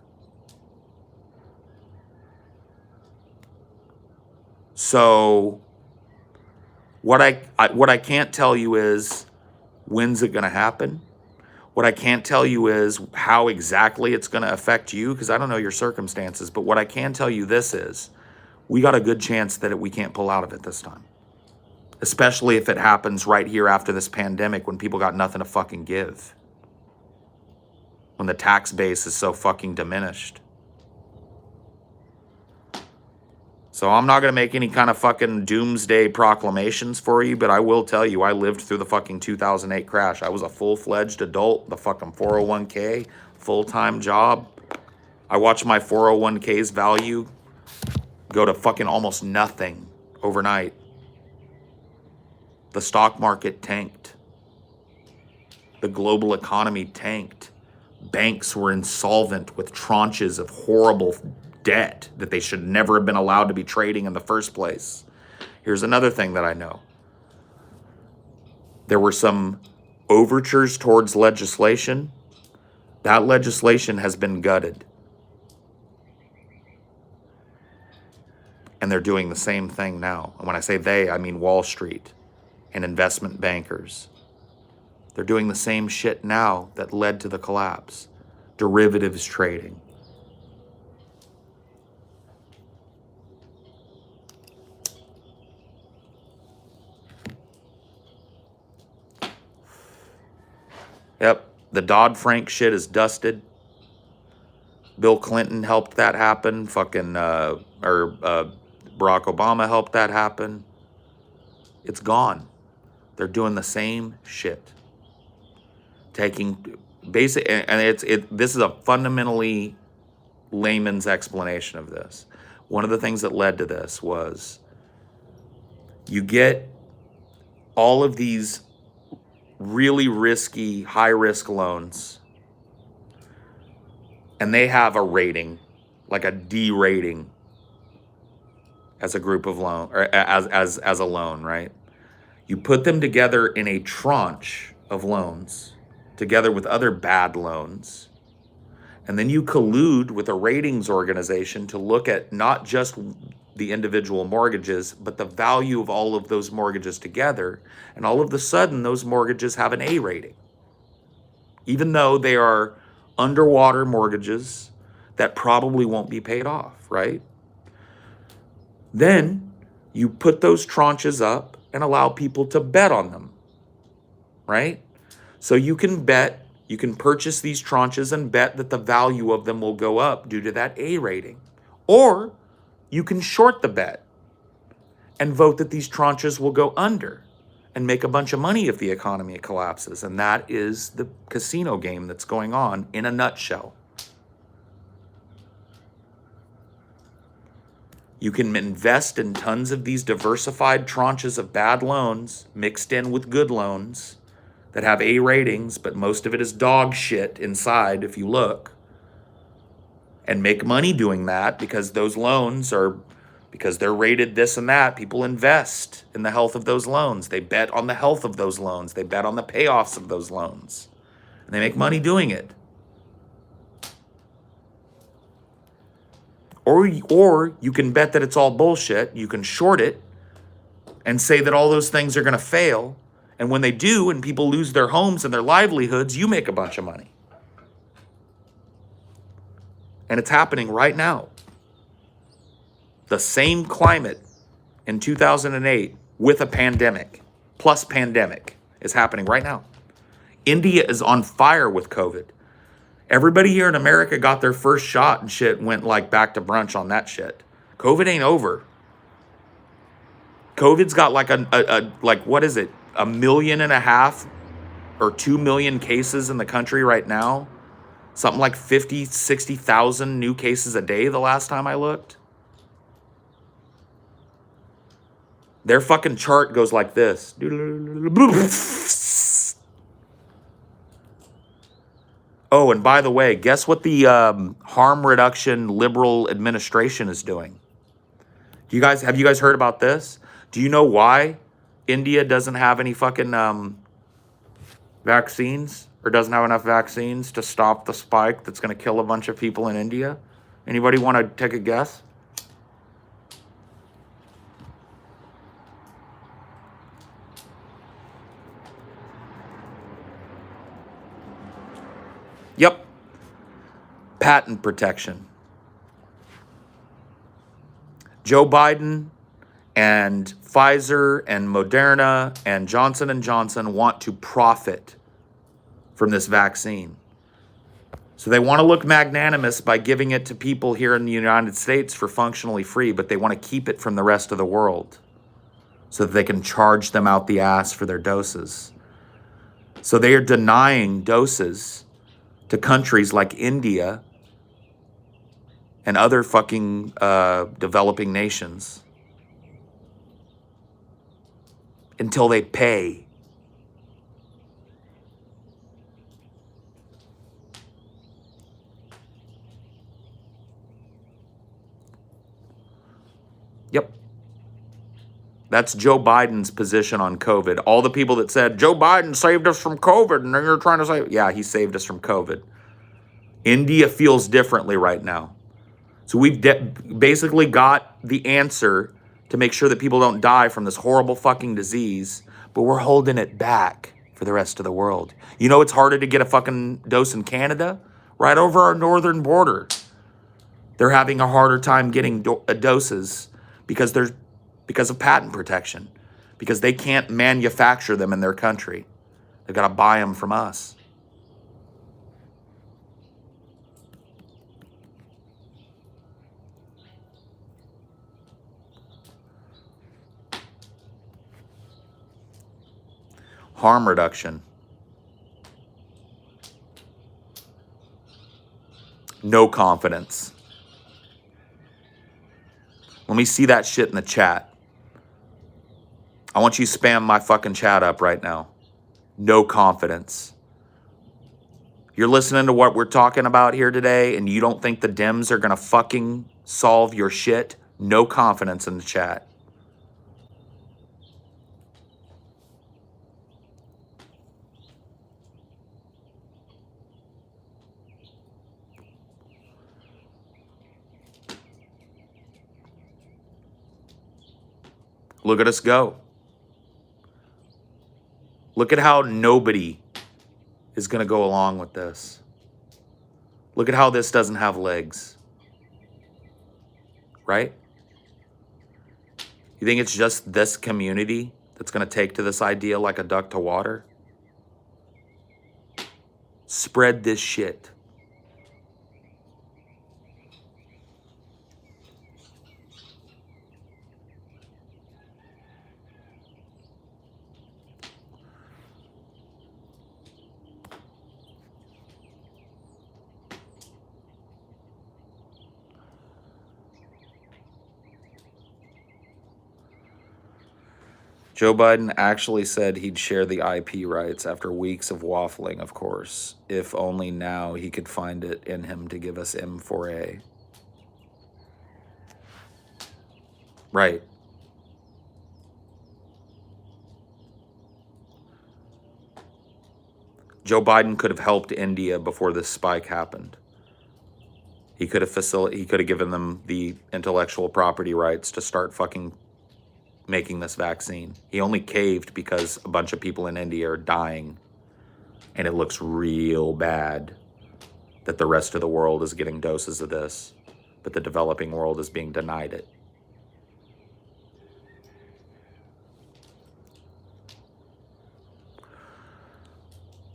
So what I can't tell you is when's it going to happen? What I can't tell you is how exactly it's going to affect you, because I don't know your circumstances. But what I can tell you this is we got a good chance that we can't pull out of it this time. Especially if it happens right here after this pandemic when people got nothing to fucking give. When the tax base is so fucking diminished. So I'm not going to make any kind of fucking doomsday proclamations for you, but I will tell you I lived through the fucking 2008 crash. I was a full-fledged adult, the fucking 401k, full-time job. I watched my 401k's value go to fucking almost nothing overnight. The stock market tanked. The global economy tanked. Banks were insolvent with tranches of horrible debt that they should never have been allowed to be trading in the first place. Here's another thing that I know. There were some overtures towards legislation. That legislation has been gutted. And they're doing the same thing now. And when I say they, I mean Wall Street and investment bankers. They're doing the same shit now that led to the collapse. Derivatives trading. Yep, the Dodd-Frank shit is dusted. Bill Clinton helped that happen. Barack Obama helped that happen. It's gone. They're doing the same shit. Taking basic, and this is a fundamentally layman's explanation of this. One of the things that led to this was you get all of these really risky, high-risk loans, and they have a rating, like a D rating, as a group of loan, or as a loan, right? You put them together in a tranche of loans, together with other bad loans, and then you collude with a ratings organization to look at not just the individual mortgages, but the value of all of those mortgages together. And all of a sudden, those mortgages have an A rating. Even though they are underwater mortgages that probably won't be paid off, right? Then you put those tranches up and allow people to bet on them, right? So you can bet You can purchase these tranches and bet that the value of them will go up due to that A rating. Or you can short the bet and vote that these tranches will go under and make a bunch of money if the economy collapses. And that is the casino game that's going on in a nutshell. You can invest in tons of these diversified tranches of bad loans mixed in with good loans that have A ratings, but most of it is dog shit inside if you look, and make money doing that because those loans are, because they're rated this and that. People invest in the health of those loans. They bet on the health of those loans. They bet on the payoffs of those loans. And they make money doing it. Or you can bet that it's all bullshit. You can short it and say that all those things are going to fail. And when they do, and people lose their homes and their livelihoods, you make a bunch of money. And it's happening right now. The same climate in 2008 with a pandemic, plus pandemic, is happening right now. India is on fire with COVID. Everybody here in America got their first shot and shit went like back to brunch on that shit. COVID ain't over. COVID's got like what is it? 1.5 million or 2 million cases in the country right now. Something like 50, 60,000 new cases a day the last time I looked. Their fucking chart goes like this. Oh, and by the way, guess what the harm reduction liberal administration is doing? Have you guys heard about this? Do you know why India doesn't have any fucking vaccines, or doesn't have enough vaccines to stop the spike that's going to kill a bunch of people in India? Anybody want to take a guess? Yep. Patent protection. Joe Biden and Pfizer and Moderna and Johnson & Johnson want to profit from this vaccine. So they want to look magnanimous by giving it to people here in the United States for functionally free, but they want to keep it from the rest of the world so that they can charge them out the ass for their doses. So they are denying doses to countries like India and other fucking developing nations until they pay. Yep. That's Joe Biden's position on COVID. All the people that said, Joe Biden saved us from COVID, and then you're trying to say, yeah, he saved us from COVID. India feels differently right now. So we've basically got the answer to make sure that people don't die from this horrible fucking disease, but we're holding it back for the rest of the world. You know it's harder to get a fucking dose in Canada? Right over our northern border. They're having a harder time getting doses because of patent protection, because they can't manufacture them in their country. They've got to buy them from us. Harm reduction. No confidence. Let me see that shit in the chat. I want you to spam my fucking chat up right now. No confidence. You're listening to what we're talking about here today, and you don't think the Dems are gonna fucking solve your shit? No confidence in the chat. Look at us go. Look at how nobody is going to go along with this. Look at how this doesn't have legs. Right? You think it's just this community that's going to take to this idea like a duck to water? Spread this shit. Joe Biden actually said he'd share the IP rights after weeks of waffling, of course. If only now he could find it in him to give us M4A. Right. Joe Biden could have helped India before this spike happened. He could have given them the intellectual property rights to start fucking making this vaccine. He only caved because a bunch of people in India are dying, and it looks real bad that the rest of the world is getting doses of this, but the developing world is being denied it.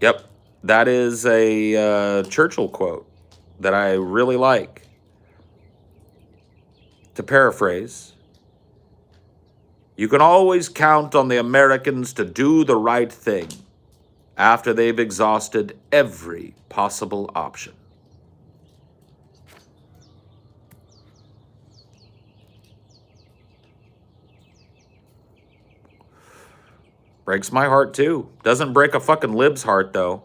Yep, that is a Churchill quote that I really like. To paraphrase, you can always count on the Americans to do the right thing after they've exhausted every possible option. Breaks my heart too. Doesn't break a fucking lib's heart though.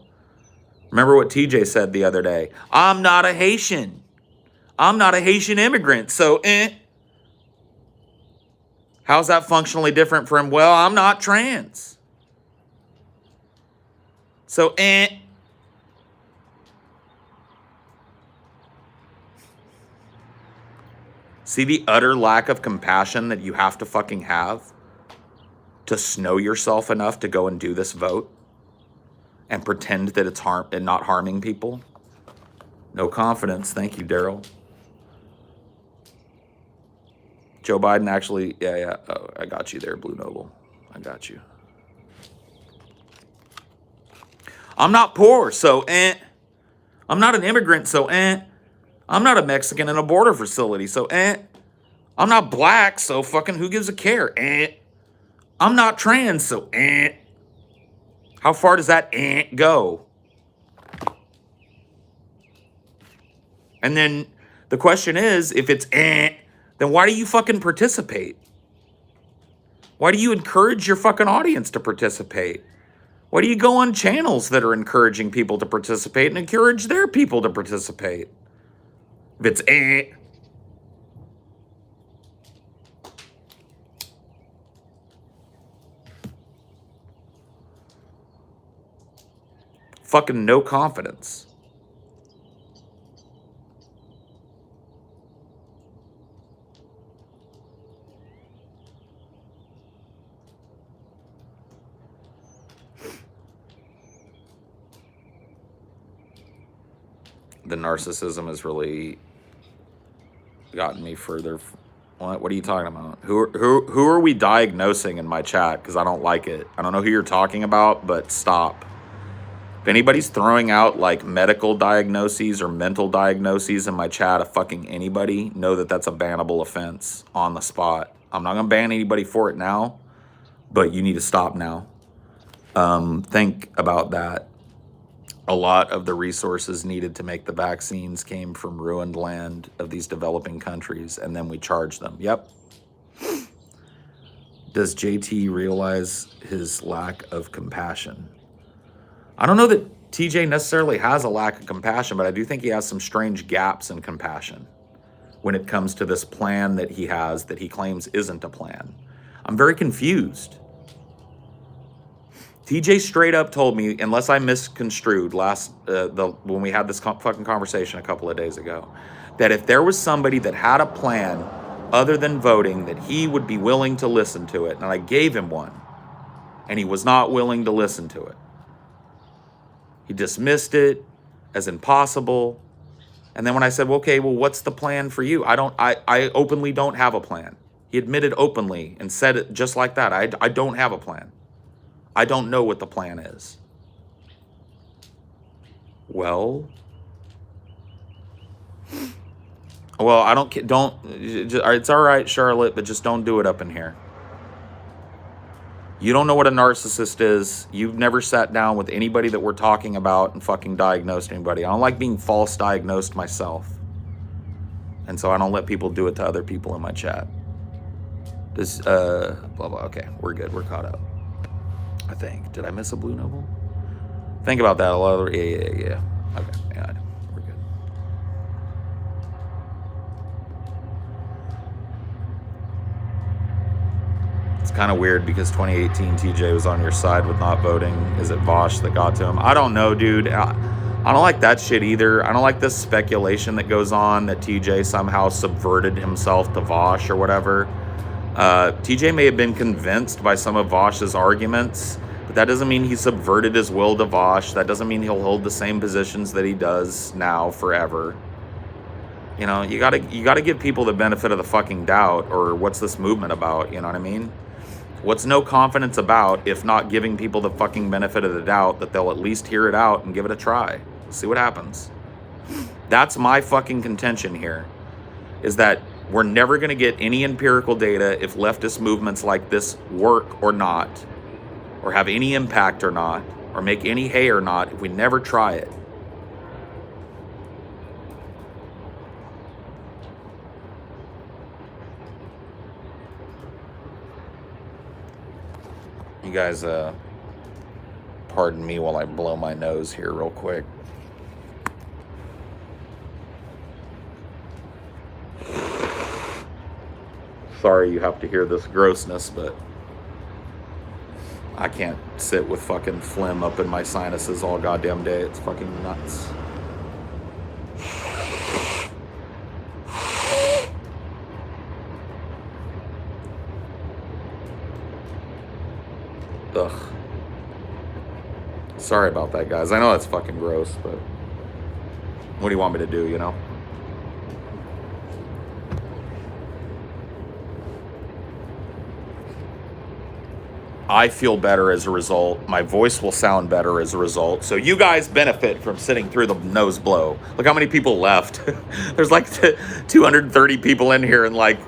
Remember what TJ said the other day? I'm not a Haitian. I'm not a Haitian immigrant, so How's that functionally different from, well, I'm not trans? So See the utter lack of compassion that you have to fucking have to snow yourself enough to go and do this vote and pretend that it's not harming people? No confidence. Thank you, Daryl. Joe Biden actually, yeah. Oh, I got you there, Blue Noble. I got you. I'm not poor, so I'm not an immigrant, so I'm not a Mexican in a border facility, so I'm not black, so fucking who gives a care? I'm not trans, so How far does that go? And then the question is, if it's then why do you fucking participate? Why do you encourage your fucking audience to participate? Why do you go on channels that are encouraging people to participate and encourage their people to participate? If it's fucking no confidence. The narcissism has really gotten me further. What are you talking about? Who are we diagnosing in my chat? Because I don't like it. I don't know who you're talking about, but stop. If anybody's throwing out like medical diagnoses or mental diagnoses in my chat of fucking anybody, know that that's a bannable offense on the spot. I'm not gonna ban anybody for it now, but you need to stop now. Think about that. A lot of the resources needed to make the vaccines came from ruined land of these developing countries, and then we charge them. Yep. Does JT realize his lack of compassion? I don't know that TJ necessarily has a lack of compassion, but I do think he has some strange gaps in compassion when it comes to this plan that he has that he claims isn't a plan. I'm very confused. TJ straight up told me, unless I misconstrued when we had this fucking conversation a couple of days ago, that if there was somebody that had a plan other than voting, that he would be willing to listen to it. And I gave him one, and he was not willing to listen to it. He dismissed it as impossible. And then when I said, well, okay, well, what's the plan for you? I openly don't have a plan. He admitted openly and said it just like that. I don't have a plan. I don't know what the plan is. Well, I don't, it's all right, Charlotte, but just don't do it up in here. You don't know what a narcissist is. You've never sat down with anybody that we're talking about and fucking diagnosed anybody. I don't like being false diagnosed myself. And so I don't let people do it to other people in my chat. This, blah, blah. Okay, we're good. We're caught up. I think. Did I miss a blue noble? Think about that a lot. Yeah. Okay, yeah, we're good. It's kind of weird because 2018 TJ was on your side with not voting. Is it Vosh that got to him? I don't know, dude. I don't like that shit either. I don't like this speculation that goes on that TJ somehow subverted himself to Vosh or whatever. TJ may have been convinced by some of Vosh's arguments, but that doesn't mean he subverted his will to Vosh. That doesn't mean he'll hold the same positions that he does now forever. You know, you gotta give people the benefit of the fucking doubt, or what's this movement about? You know what I mean? What's no confidence about if not giving people the fucking benefit of the doubt that they'll at least hear it out and give it a try? See what happens. That's my fucking contention here, is that we're never going to get any empirical data if leftist movements like this work or not, or have any impact or not, or make any hay or not, if we never try it. You guys, pardon me while I blow my nose here real quick. Sorry you have to hear this grossness, but I can't sit with fucking phlegm up in my sinuses all goddamn day. It's fucking nuts. Ugh. Sorry about that, guys. I know that's fucking gross, but what do you want me to do, you know? I feel better as a result. My voice will sound better as a result. So you guys benefit from sitting through the nose blow. Look how many people left. There's like 230 people in here, and like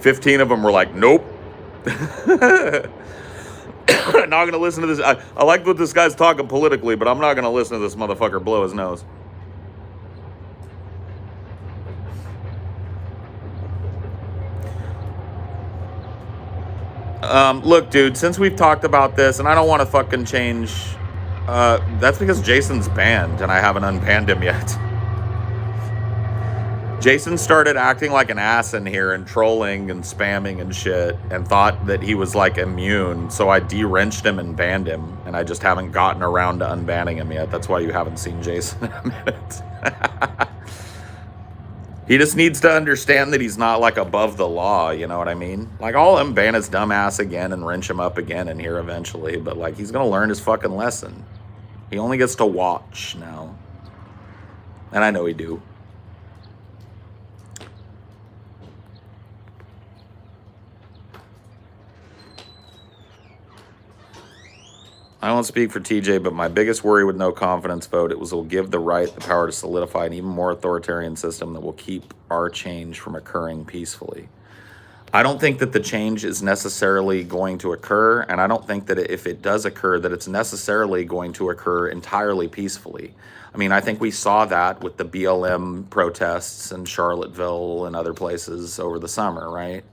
15 of them were like, nope. Not going to listen to this. I like what this guy's talking politically, but I'm not going to listen to this motherfucker blow his nose. Look, dude, since we've talked about this, and I don't want to fucking change, that's because Jason's banned, and I haven't unbanned him yet. Jason started acting like an ass in here and trolling and spamming and shit, and thought that he was like immune, so I de-wrenched him and banned him, and I just haven't gotten around to unbanning him yet. That's why you haven't seen Jason in a minute. He just needs to understand that he's not like above the law, you know what I mean? Like, I'll unban his dumb ass again and wrench him up again in here eventually, but like, he's gonna learn his fucking lesson. He only gets to watch now. And I know he do. I won't speak for TJ, but my biggest worry with no confidence vote, it will give the right the power to solidify an even more authoritarian system that will keep our change from occurring peacefully. I don't think that the change is necessarily going to occur, and I don't think that if it does occur, that it's necessarily going to occur entirely peacefully. I mean, I think we saw that with the BLM protests in Charlottesville and other places over the summer, right?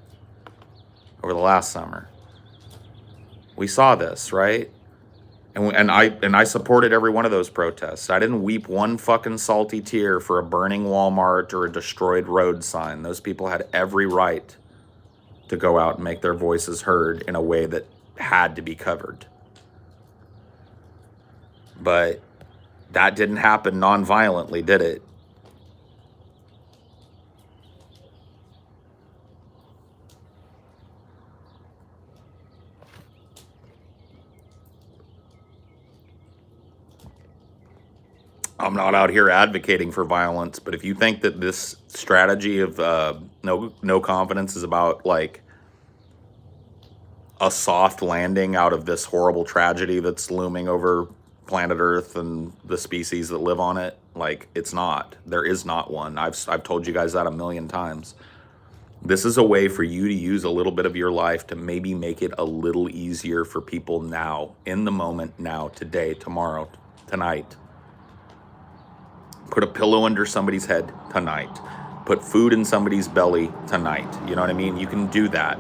Over the last summer. We saw this, right? And I supported every one of those protests. I didn't weep one fucking salty tear for a burning Walmart or a destroyed road sign. Those people had every right to go out and make their voices heard in a way that had to be covered. But that didn't happen non-violently, did it? I'm not out here advocating for violence, but if you think that this strategy of no confidence is about like a soft landing out of this horrible tragedy that's looming over planet Earth and the species that live on it. Like, it's not. There is not one. I've told you guys that a million times. This is a way for you to use a little bit of your life to maybe make it a little easier for people now, in the moment, now, today, tomorrow, tonight. Put a pillow under somebody's head tonight. Put food in somebody's belly tonight. You know what I mean? You can do that.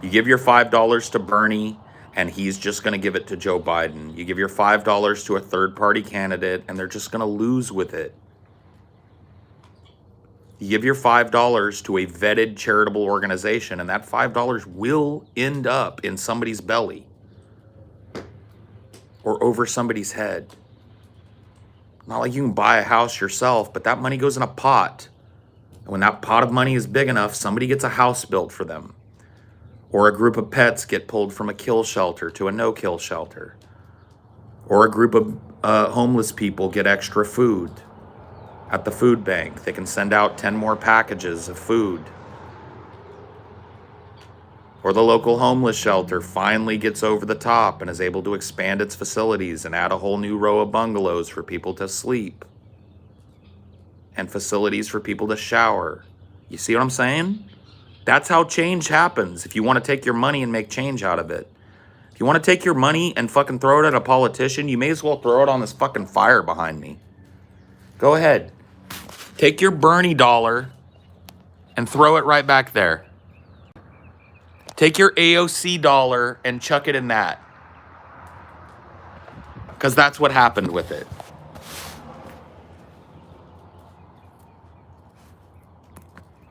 You give your $5 to Bernie, and he's just going to give it to Joe Biden. You give your $5 to a third-party candidate, and they're just going to lose with it. You give your $5 to a vetted charitable organization, and that $5 will end up in somebody's belly or over somebody's head. Not like you can buy a house yourself, but that money goes in a pot. And when that pot of money is big enough, somebody gets a house built for them. Or a group of pets get pulled from a kill shelter to a no-kill shelter. Or a group of homeless people get extra food at the food bank. They can send out 10 more packages of food. Or the local homeless shelter finally gets over the top and is able to expand its facilities and add a whole new row of bungalows for people to sleep. And facilities for people to shower. You see what I'm saying? That's how change happens if you want to take your money and make change out of it. If you want to take your money and fucking throw it at a politician, you may as well throw it on this fucking fire behind me. Go ahead. Take your Bernie dollar and throw it right back there. Take your AOC dollar and chuck it in that. Because that's what happened with it.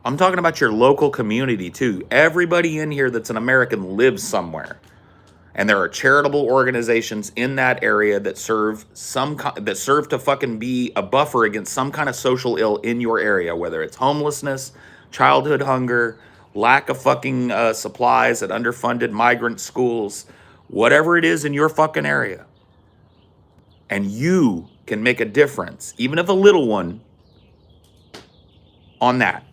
I'm talking about your local community too. Everybody in here that's an American lives somewhere. And there are charitable organizations in that area that serve to fucking be a buffer against some kind of social ill in your area, whether it's homelessness, childhood hunger, lack of fucking supplies at underfunded migrant schools, whatever it is in your fucking area. And you can make a difference, even if a little one, on that.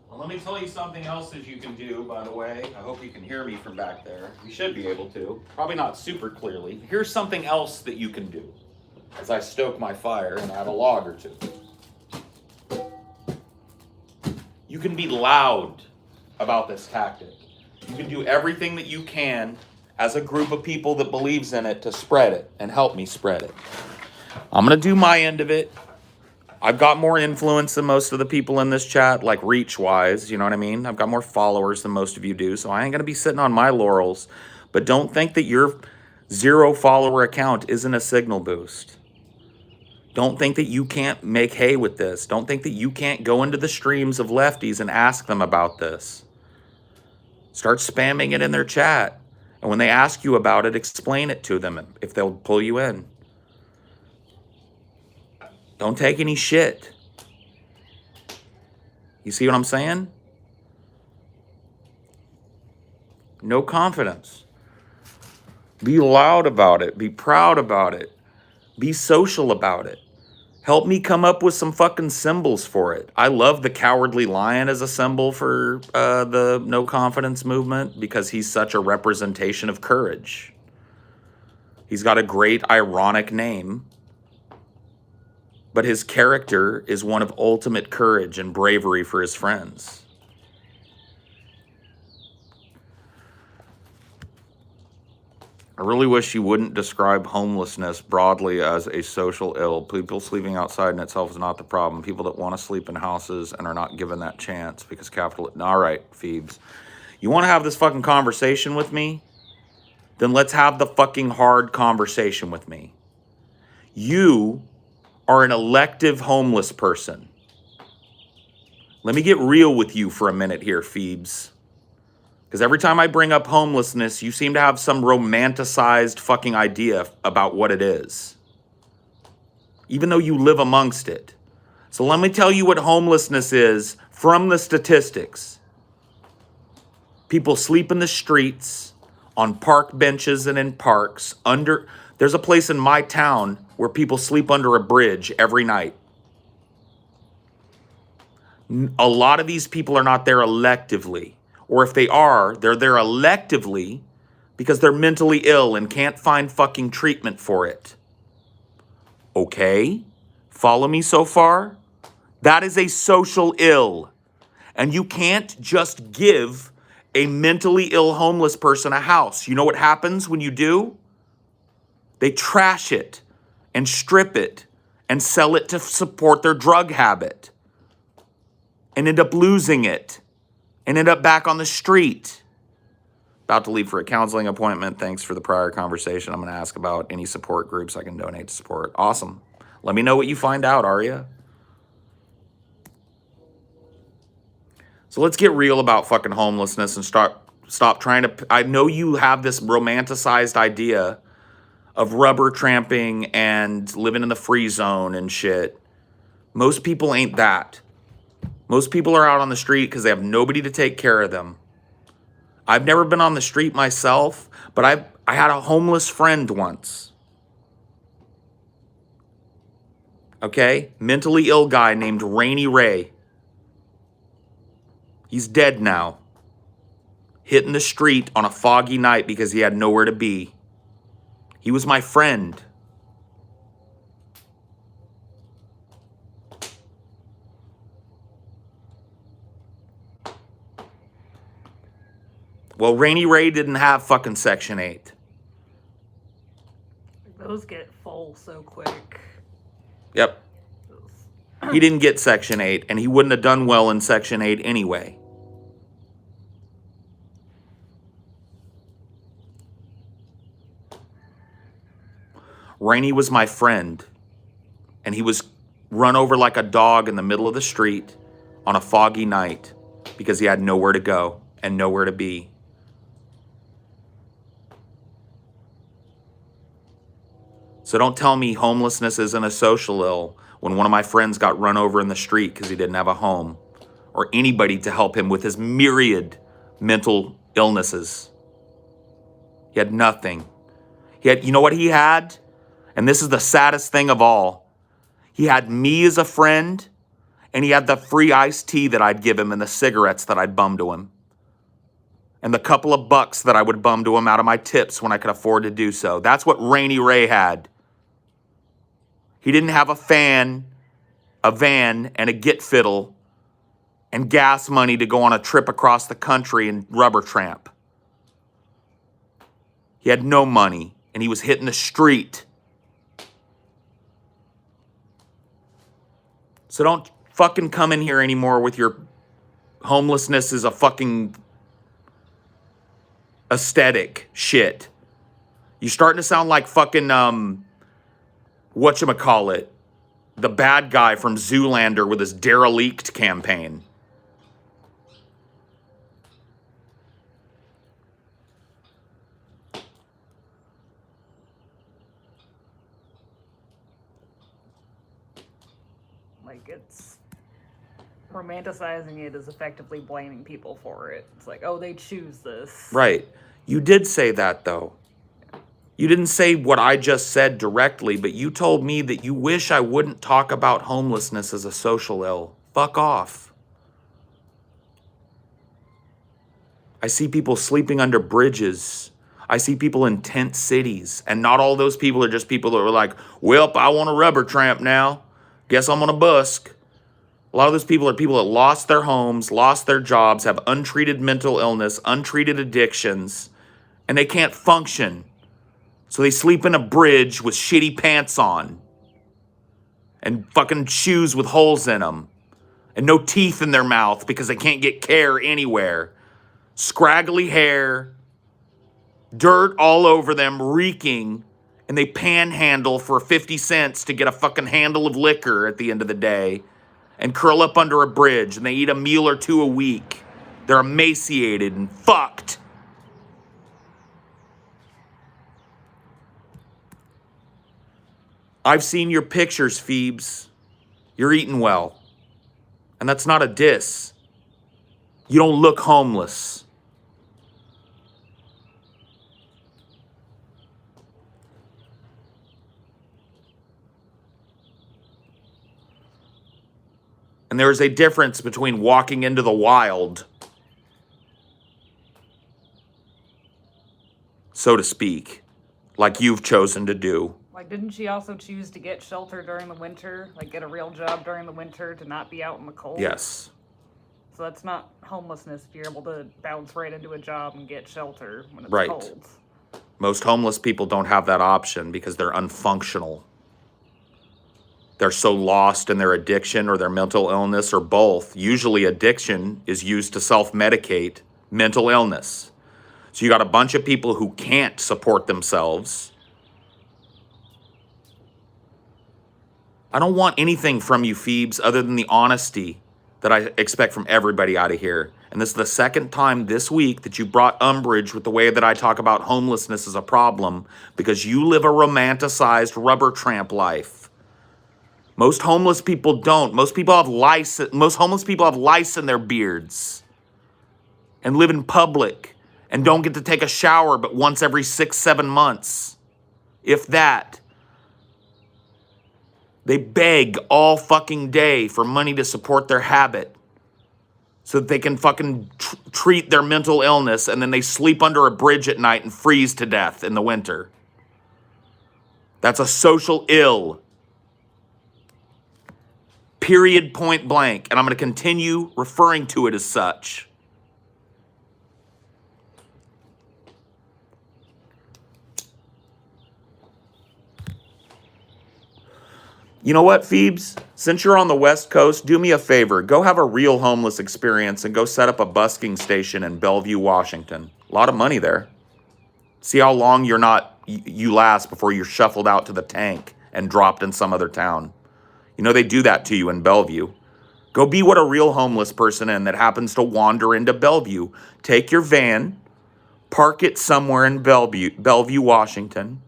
Well, let me tell you something else that you can do, by the way. I hope you can hear me from back there. You should be able to. Probably not super clearly. Here's something else that you can do as I stoke my fire and add a log or two. You can be loud about this tactic. You can do everything that you can as a group of people that believes in it to spread it and help me spread it. I'm going to do my end of it. I've got more influence than most of the people in this chat, like reach-wise, you know what I mean? I've got more followers than most of you do, so I ain't going to be sitting on my laurels. But don't think that your 0-follower account isn't a signal boost. Don't think that you can't make hay with this. Don't think that you can't go into the streams of lefties and ask them about this. Start spamming it in their chat. And when they ask you about it, explain it to them if they'll pull you in. Don't take any shit. You see what I'm saying? No confidence. Be loud about it. Be proud about it. Be social about it. Help me come up with some fucking symbols for it. I love the cowardly lion as a symbol for the no confidence movement because he's such a representation of courage. He's got a great ironic name. But his character is one of ultimate courage and bravery for his friends. I really wish you wouldn't describe homelessness broadly as a social ill. People sleeping outside in itself is not the problem. People that want to sleep in houses and are not given that chance because capital... All right, Phoebes. You want to have this fucking conversation with me? Then let's have the fucking hard conversation with me. You are an elective homeless person. Let me get real with you for a minute here, Phoebes. Because every time I bring up homelessness, you seem to have some romanticized fucking idea about what it is. Even though you live amongst it. So let me tell you what homelessness is from the statistics. People sleep in the streets, on park benches and in parks. There's a place in my town where people sleep under a bridge every night. A lot of these people are not there electively. Or if they are, they're there electively because they're mentally ill and can't find fucking treatment for it. Okay? Follow me so far? That is a social ill. And you can't just give a mentally ill homeless person a house. You know what happens when you do? They trash it and strip it and sell it to support their drug habit and end up losing it and end up back on the street. About to leave for a counseling appointment. Thanks for the prior conversation. I'm going to ask about any support groups I can donate to support. Awesome. Let me know what you find out, Arya. So let's get real about fucking homelessness and stop trying to... I know you have this romanticized idea of rubber tramping and living in the free zone and shit. Most people ain't that. Most people are out on the street because they have nobody to take care of them. I've never been on the street myself, but I had a homeless friend once. Okay? Mentally ill guy named Rainy Ray. He's dead now. Hitting the street on a foggy night because he had nowhere to be. He was my friend. Well, Rainy Ray didn't have fucking Section 8. Those get full so quick. Yep. He didn't get Section 8, and he wouldn't have done well in Section 8 anyway. Rainy was my friend, and he was run over like a dog in the middle of the street on a foggy night because he had nowhere to go and nowhere to be. So don't tell me homelessness isn't a social ill when one of my friends got run over in the street because he didn't have a home or anybody to help him with his myriad mental illnesses. He had nothing. You know what he had? And this is the saddest thing of all. He had me as a friend, and he had the free iced tea that I'd give him and the cigarettes that I'd bum to him. And the couple of bucks that I would bum to him out of my tips when I could afford to do so. That's what Rainy Ray had. He didn't have a van, and a git fiddle, and gas money to go on a trip across the country and rubber tramp. He had no money, and he was hitting the street. So don't fucking come in here anymore with your homelessness is a fucking aesthetic shit. You're starting to sound like fucking, whatchamacallit, the bad guy from Zoolander with his derelict campaign. Like, it's romanticizing it is effectively blaming people for it. It's like, oh, they choose this. Right. You did say that, though. You didn't say what I just said directly, but you told me that you wish I wouldn't talk about homelessness as a social ill. Fuck off. I see people sleeping under bridges. I see people in tent cities. And not all those people are just people that are like, well, I want a rubber tramp now. Guess I'm gonna busk. A lot of those people are people that lost their homes, lost their jobs, have untreated mental illness, untreated addictions, and they can't function. So they sleep in a bridge with shitty pants on and fucking shoes with holes in them and no teeth in their mouth because they can't get care anywhere. Scraggly hair, dirt all over them, reeking, and they panhandle for 50 cents to get a fucking handle of liquor at the end of the day and curl up under a bridge, and they eat a meal or two a week. They're emaciated and fucked. I've seen your pictures, Phoebes. You're eating well. And that's not a diss. You don't look homeless. And there is a difference between walking into the wild, so to speak, like you've chosen to do. Like, didn't she also choose to get shelter during the winter? Like, get a real job during the winter to not be out in the cold? Yes. So that's not homelessness if you're able to bounce right into a job and get shelter when it's Right. cold. Most homeless people don't have that option because they're unfunctional. They're so lost in their addiction or their mental illness or both. Usually addiction is used to self-medicate mental illness. So you got a bunch of people who can't support themselves. I don't want anything from you, Phoebes, other than the honesty that I expect from everybody out of here. And this is the second time this week that you brought umbrage with the way that I talk about homelessness as a problem because you live a romanticized rubber tramp life. Most homeless people don't. Most homeless people have lice in their beards and live in public and don't get to take a shower but once every 6-7 months. If that. They beg all fucking day for money to support their habit so that they can fucking treat their mental illness, and then they sleep under a bridge at night and freeze to death in the winter. That's a social ill. Period, point blank. And I'm going to continue referring to it as such. You know what, Phoebes? Since you're on the West Coast, do me a favor. Go have a real homeless experience and go set up a busking station in Bellevue, Washington. A lot of money there. See how long you last before you're shuffled out to the tank and dropped in some other town. You know, they do that to you in Bellevue. Go be what a real homeless person in that happens to wander into Bellevue. Take your van, park it somewhere in Bellevue, Washington.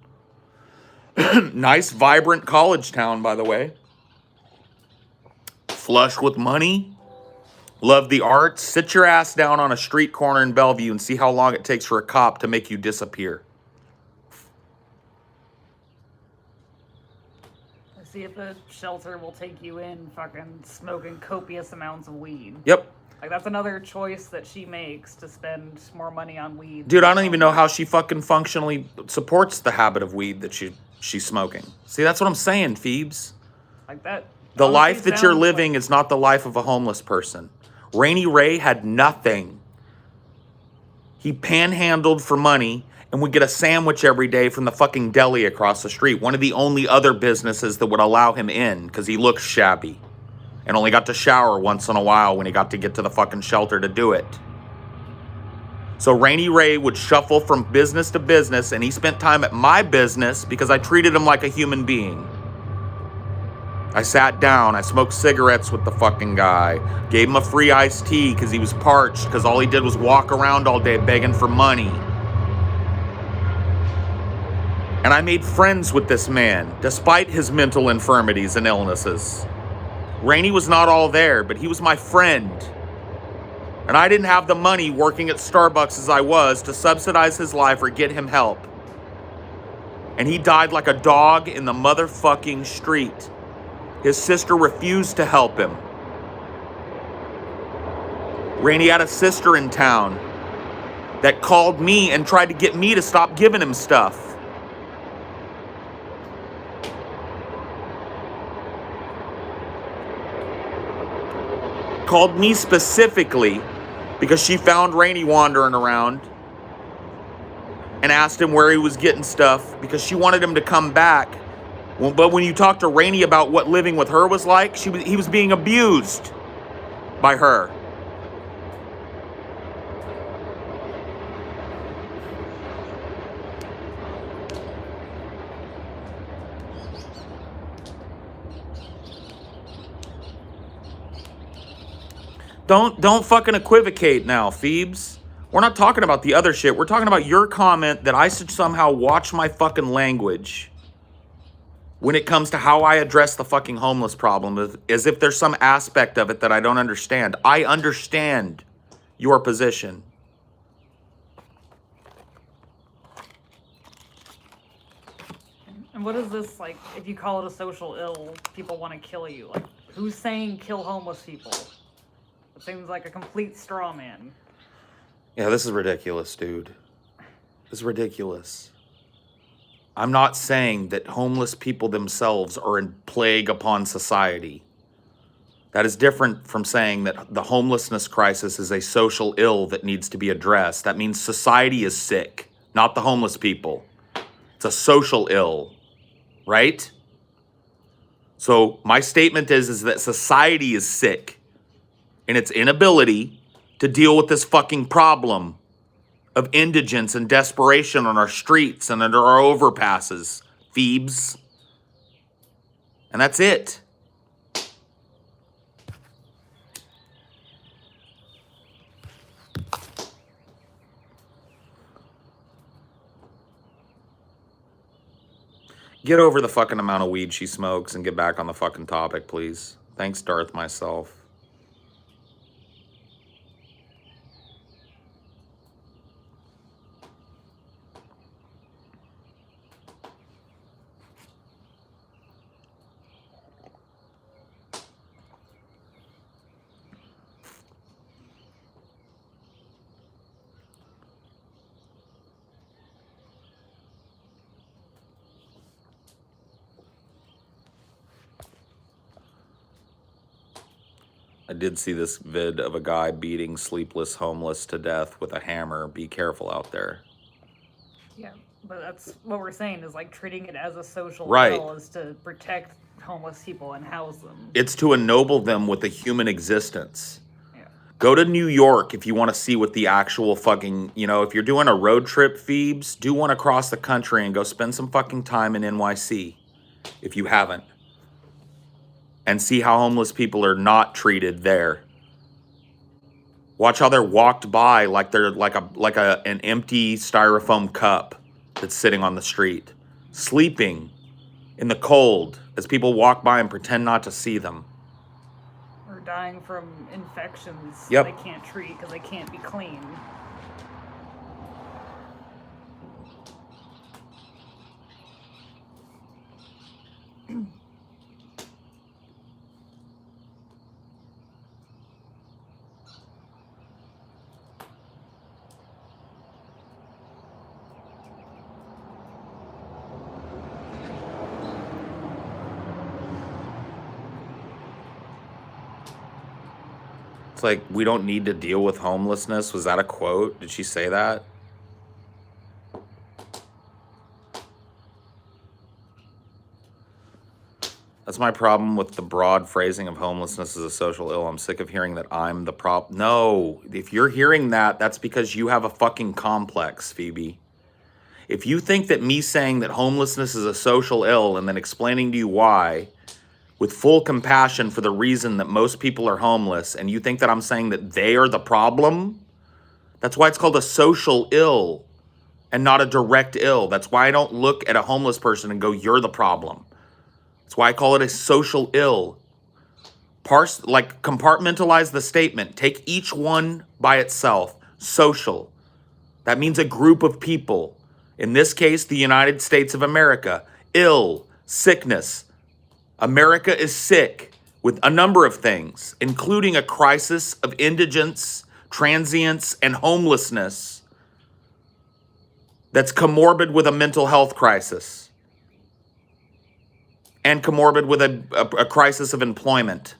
Nice, vibrant college town, by the way. Flush with money. Love the arts. Sit your ass down on a street corner in Bellevue and see how long it takes for a cop to make you disappear. See if the shelter will take you in fucking smoking copious amounts of weed. Yep. Like, that's another choice that she makes to spend more money on weed. Dude, I don't even know how she fucking functionally supports the habit of weed that she's smoking. See, that's what I'm saying, Phoebes. Like that. The life that you're living is not the life of a homeless person. Rainy Ray had nothing. He panhandled for money and would get a sandwich every day from the fucking deli across the street. One of the only other businesses that would allow him in because he looked shabby and only got to shower once in a while when he got to get to the fucking shelter to do it. So Rainy Ray would shuffle from business to business, and he spent time at my business because I treated him like a human being. I sat down, I smoked cigarettes with the fucking guy, gave him a free iced tea because he was parched because all he did was walk around all day begging for money. And I made friends with this man, despite his mental infirmities and illnesses. Rainey was not all there, but he was my friend. And I didn't have the money working at Starbucks as I was to subsidize his life or get him help. And he died like a dog in the motherfucking street. His sister refused to help him. Rainey had a sister in town that called me and tried to get me to stop giving him stuff. Called me specifically because she found Rainey wandering around and asked him where he was getting stuff because she wanted him to come back. But when you talk to Rainey about what living with her was like, he was being abused by her. Don't fucking equivocate now, Phoebes. We're not talking about the other shit. We're talking about your comment that I should somehow watch my fucking language. when it comes to how I address the fucking homeless problem, as if there's some aspect of it that I don't understand. I understand your position. And what is this, like, if you call it a social ill, people want to kill you? Like, who's saying kill homeless people? It seems like a complete straw man. Yeah, this is ridiculous, dude. This is ridiculous. I'm not saying that homeless people themselves are a plague upon society. That is different from saying that the homelessness crisis is a social ill that needs to be addressed. That means society is sick, not the homeless people. It's a social ill, right? So my statement is that society is sick in its inability to deal with this fucking problem of indigence and desperation on our streets and under our overpasses, Phoebes. And that's it. Get over the fucking amount of weed she smokes and get back on the fucking topic, please. Thanks, Darth myself. I did see this vid of a guy beating sleepless homeless to death with a hammer. Be careful out there. Yeah, but that's what we're saying is like treating it as a social Right. ill is to protect homeless people and house them. It's to ennoble them with a human existence. Yeah. Go to New York if you want to see what the actual fucking, if you're doing a road trip, Phoebes, do one across the country and go spend some fucking time in NYC if you haven't. And see how homeless people are not treated there. Watch how they're walked by like they're like an empty styrofoam cup that's sitting on the street, sleeping in the cold as people walk by and pretend not to see them. Or dying from infections Yep. they can't treat because they can't be clean. It's like, we don't need to deal with homelessness. Was that a quote? Did she say that? That's my problem with the broad phrasing of homelessness as a social ill. I'm sick of hearing that I'm the problem. No, if you're hearing that, that's because you have a fucking complex, Phoebe. If you think that me saying that homelessness is a social ill and then explaining to you why, with full compassion for the reason that most people are homeless, and you think that I'm saying that they are the problem, that's why it's called a social ill and not a direct ill. That's why I don't look at a homeless person and go, you're the problem. That's why I call it a social ill. Compartmentalize the statement. Take each one by itself. Social. That means a group of people. In this case, the United States of America. Ill. Sickness. America is sick with a number of things, including a crisis of indigence, transience, and homelessness that's comorbid with a mental health crisis and comorbid with a crisis of employment.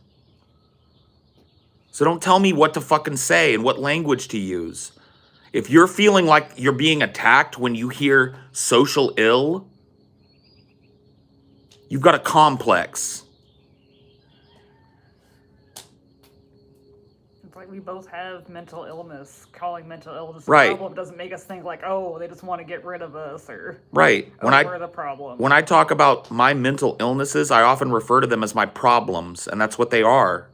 So don't tell me what to fucking say and what language to use. If you're feeling like you're being attacked when you hear social ill, you've got a complex. It's like we both have mental illness. Calling mental illness Right. a problem doesn't make us think like, oh, they just want to get rid of us or Right. we're the problem. When I talk about my mental illnesses, I often refer to them as my problems, and that's what they are.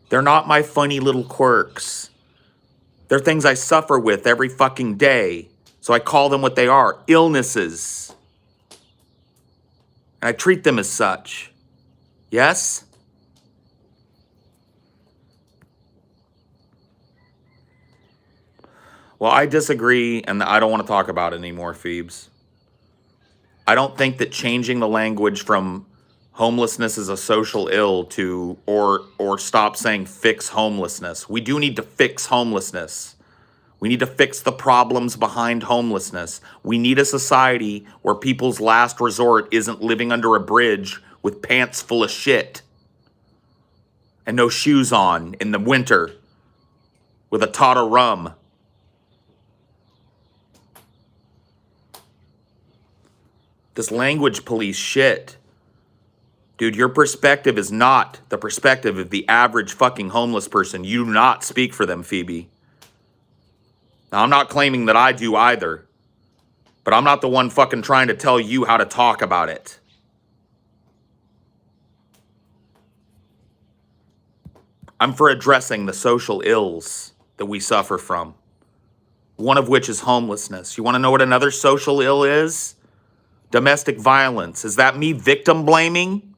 They're not my funny little quirks. They're things I suffer with every fucking day. So I call them what they are, illnesses. And I treat them as such. Yes? Well, I disagree, and I don't want to talk about it anymore, Phoebes. I don't think that changing the language from homelessness is a social ill to or stop saying fix homelessness. We do need to fix homelessness. We need to fix the problems behind homelessness. We need a society where people's last resort isn't living under a bridge with pants full of shit and no shoes on in the winter with a tot of rum. This language police shit. Dude, your perspective is not the perspective of the average fucking homeless person. You do not speak for them, Phoebe. Now, I'm not claiming that I do either, but I'm not the one fucking trying to tell you how to talk about it. I'm for addressing the social ills that we suffer from, one of which is homelessness. You want to know what another social ill is? Domestic violence. Is that me victim blaming?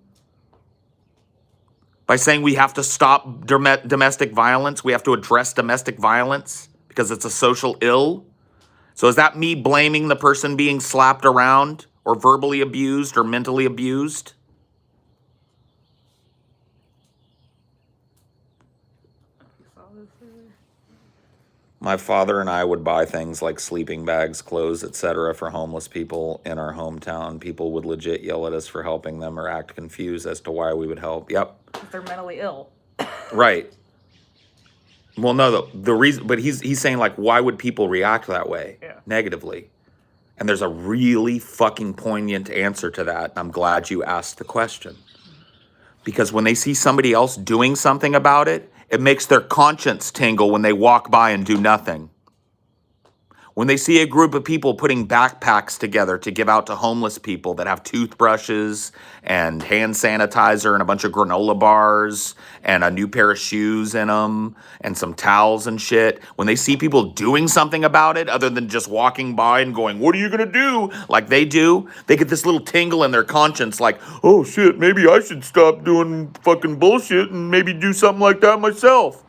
By saying we have to stop domestic violence, we have to address domestic violence because it's a social ill? So is that me blaming the person being slapped around or verbally abused or mentally abused? My father and I would buy things like sleeping bags, clothes, etc. for homeless people in our hometown. People would legit yell at us for helping them or act confused as to why we would help. Yep. If they're mentally ill. Right. Well, no, the reason, but he's saying, like, why would people react that way? Yeah. Negatively? And there's a really fucking poignant answer to that. I'm glad you asked the question. Because when they see somebody else doing something about it, it makes their conscience tingle when they walk by and do nothing. When they see a group of people putting backpacks together to give out to homeless people that have toothbrushes and hand sanitizer and a bunch of granola bars and a new pair of shoes in them and some towels and shit, when they see people doing something about it other than just walking by and going, what are you going to do? Like they do, they get this little tingle in their conscience like, oh shit, maybe I should stop doing fucking bullshit and maybe do something like that myself.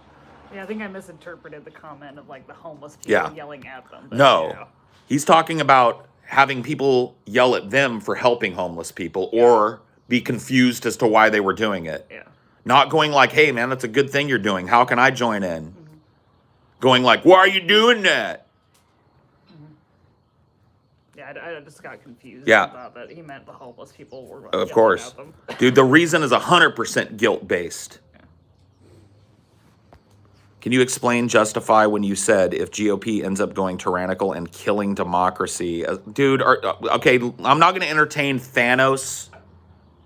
Yeah, I think I misinterpreted the comment of like the homeless people yelling at them. No, yeah. He's talking about having people yell at them for helping homeless people or be confused as to why they were doing it. Yeah. Not going like, hey man, that's a good thing you're doing. How can I join in? Mm-hmm. Going like, why are you doing that? Mm-hmm. Yeah, I just got confused. Yeah. I thought that he meant the homeless people were of course. At them. Dude, the reason is 100% guilt-based. Can you explain, justify when you said if GOP ends up going tyrannical and killing democracy? Dude, okay, I'm not going to entertain Thanos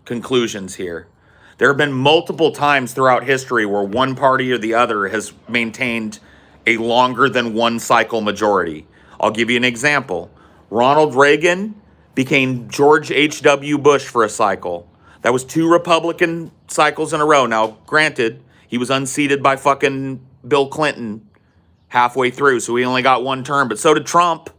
conclusions here. There have been multiple times throughout history where one party or the other has maintained a longer than one cycle majority. I'll give you an example. Ronald Reagan became George H.W. Bush for a cycle. That was 2 Republican cycles in a row. Now, granted, he was unseated by fucking Bill Clinton halfway through, so he only got 1 term, but so did Trump.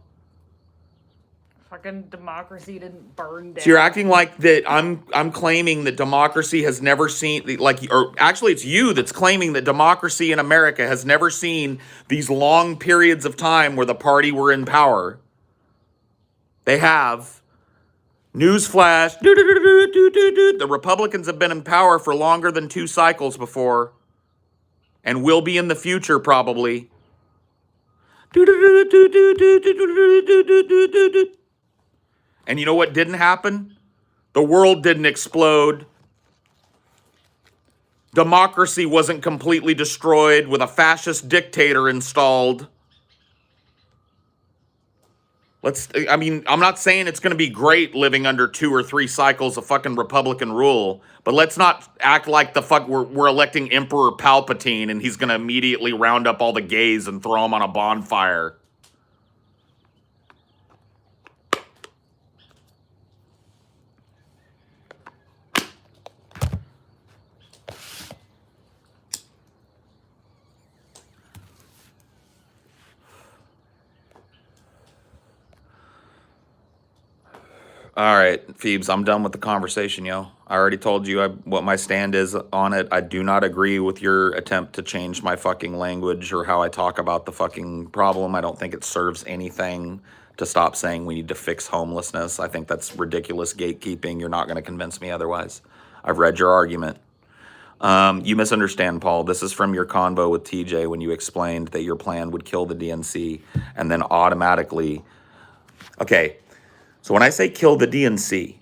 Fucking democracy didn't burn down. So you're acting like that I'm claiming that democracy has never seen, like, or actually it's you that's claiming that democracy in America has never seen these long periods of time where the party were in power. They have. Newsflash. The Republicans have been in power for longer than 2 cycles before. And will be in the future, probably. And you know what didn't happen? The world didn't explode. Democracy wasn't completely destroyed with a fascist dictator installed. I'm not saying it's going to be great living under 2 or 3 cycles of fucking Republican rule, but let's not act like the fuck we're electing Emperor Palpatine and he's going to immediately round up all the gays and throw them on a bonfire. All right, Phoebes, I'm done with the conversation, yo. I already told you what my stand is on it. I do not agree with your attempt to change my fucking language or how I talk about the fucking problem. I don't think it serves anything to stop saying we need to fix homelessness. I think that's ridiculous gatekeeping. You're not going to convince me otherwise. I've read your argument. You misunderstand, Paul. This is from your convo with TJ when you explained that your plan would kill the DNC and then automatically. Okay, so when I say kill the DNC,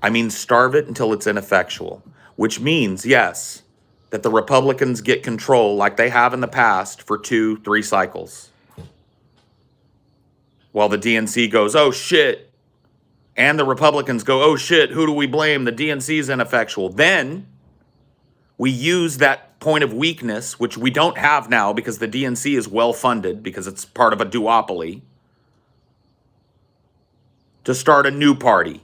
I mean starve it until it's ineffectual, which means, yes, that the Republicans get control like they have in the past for 2-3 cycles. While the DNC goes, oh shit, and the Republicans go, oh shit, who do we blame? The DNC is ineffectual. Then we use that point of weakness, which we don't have now because the DNC is well funded because it's part of a duopoly, to start a new party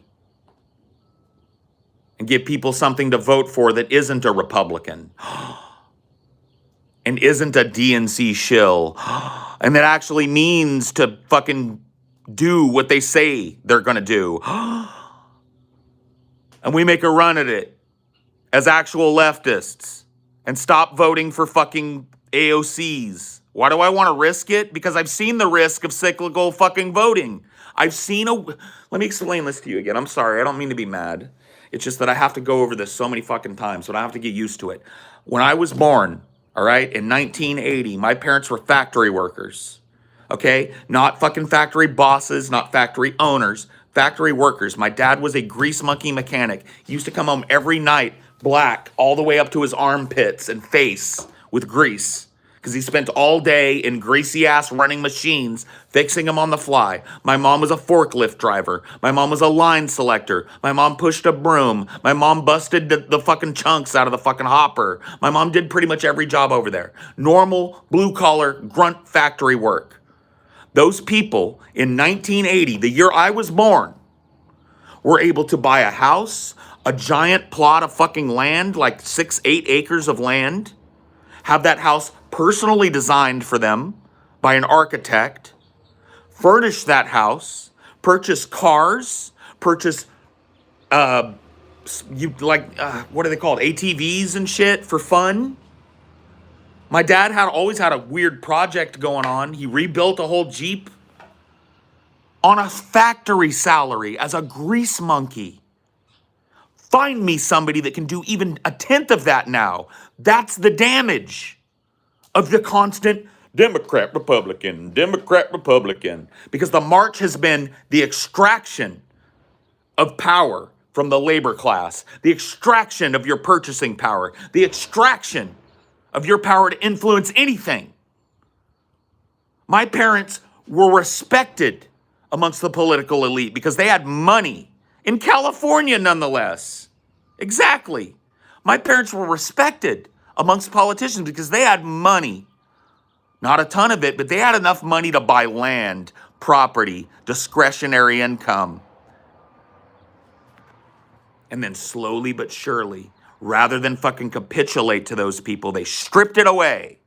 and give people something to vote for that isn't a Republican and isn't a DNC shill and that actually means to fucking do what they say they're going to do. And we make a run at it as actual leftists and stop voting for fucking AOCs. Why do I want to risk it? Because I've seen the risk of cyclical fucking voting. Let me explain this to you again. I'm sorry. I don't mean to be mad. It's just that I have to go over this so many fucking times, so I have to get used to it. When I was born, all right, in 1980, my parents were factory workers, okay? Not fucking factory bosses, not factory owners, factory workers. My dad was a grease monkey mechanic. He used to come home every night, black, all the way up to his armpits and face with grease, because he spent all day in greasy ass running machines, fixing them on the fly. My mom was a forklift driver. My mom was a line selector. My mom pushed a broom. My mom busted the fucking chunks out of the fucking hopper. My mom did pretty much every job over there. Normal, blue collar, grunt factory work. Those people in 1980, the year I was born, were able to buy a house, a giant plot of fucking land, like 6-8 acres of land, have that house personally designed for them by an architect, furnish that house, purchase cars, purchase what are they called, ATVs and shit for fun. My dad always had a weird project going on. He rebuilt a whole Jeep on a factory salary as a grease monkey. Find me somebody that can do even a tenth of that now. That's the damage of the constant Democrat, Republican, Democrat, Republican. Because the march has been the extraction of power from the labor class, the extraction of your purchasing power, the extraction of your power to influence anything. My parents were respected amongst the political elite because they had money. In California, nonetheless. Exactly. My parents were respected amongst politicians because they had money. Not a ton of it, but they had enough money to buy land, property, discretionary income. And then slowly but surely, rather than fucking capitulate to those people, they stripped it away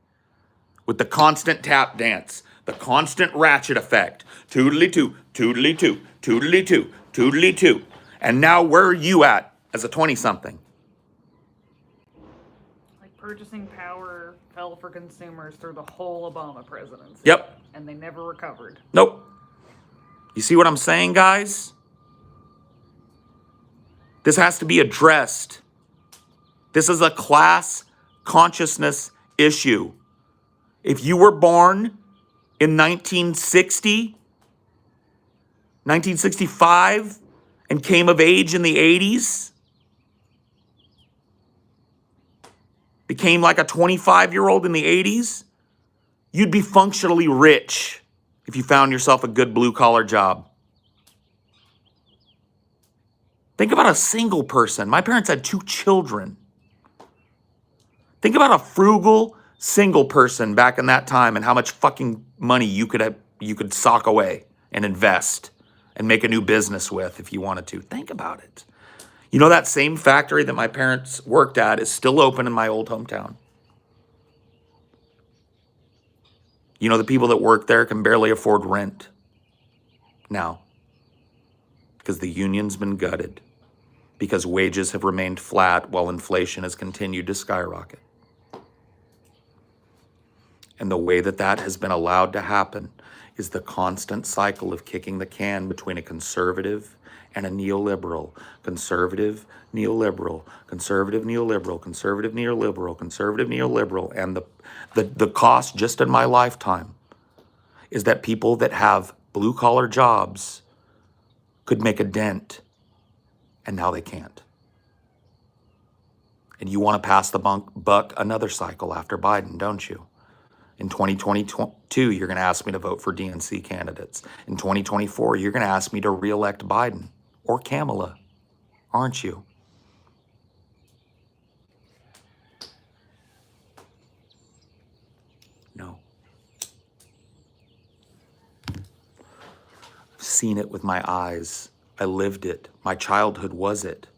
with the constant tap dance, the constant ratchet effect. Toodly-two, toodly-two, toodly-two, toodly-two. And now where are you at as a 20-something? Like purchasing power fell for consumers through the whole Obama presidency. Yep. And they never recovered. Nope. You see what I'm saying, guys? This has to be addressed. This is a class consciousness issue. If you were born in 1960, 1965, and came of age in the 80s, became like a 25-year-old in the 80s, you'd be functionally rich if you found yourself a good blue-collar job. Think about a single person. My parents had 2 children. Think about a frugal single person back in that time and how much fucking money you could sock away and invest and make a new business with if you wanted to. Think about it. You know, that same factory that my parents worked at is still open in my old hometown. You know, the people that work there can barely afford rent now. because the union's been gutted, because wages have remained flat while inflation has continued to skyrocket. And the way that that has been allowed to happen is the constant cycle of kicking the can between a conservative and a neoliberal. Conservative, neoliberal, conservative, neoliberal, conservative, neoliberal, conservative, neoliberal. And the cost just in my lifetime is that people that have blue collar jobs could make a dent, and now they can't. And you want to pass the buck another cycle after Biden, don't you? In 2022, you're going to ask me to vote for DNC candidates. In 2024, you're going to ask me to reelect Biden or Kamala, aren't you? No. I've seen it with my eyes. I lived it. My childhood was it.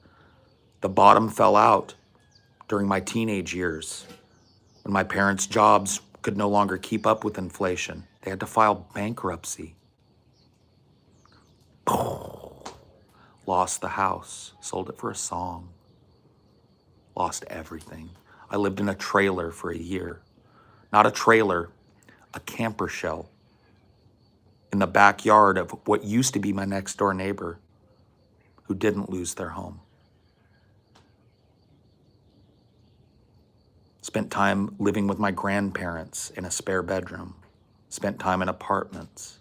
The bottom fell out during my teenage years when my parents' jobs could no longer keep up with inflation. They had to file bankruptcy. Lost the house, sold it for a song. Lost everything. I lived in a trailer for a year. Not a trailer, a camper shell in the backyard of what used to be my next door neighbor who didn't lose their home. Spent time living with my grandparents in a spare bedroom. Spent time in apartments.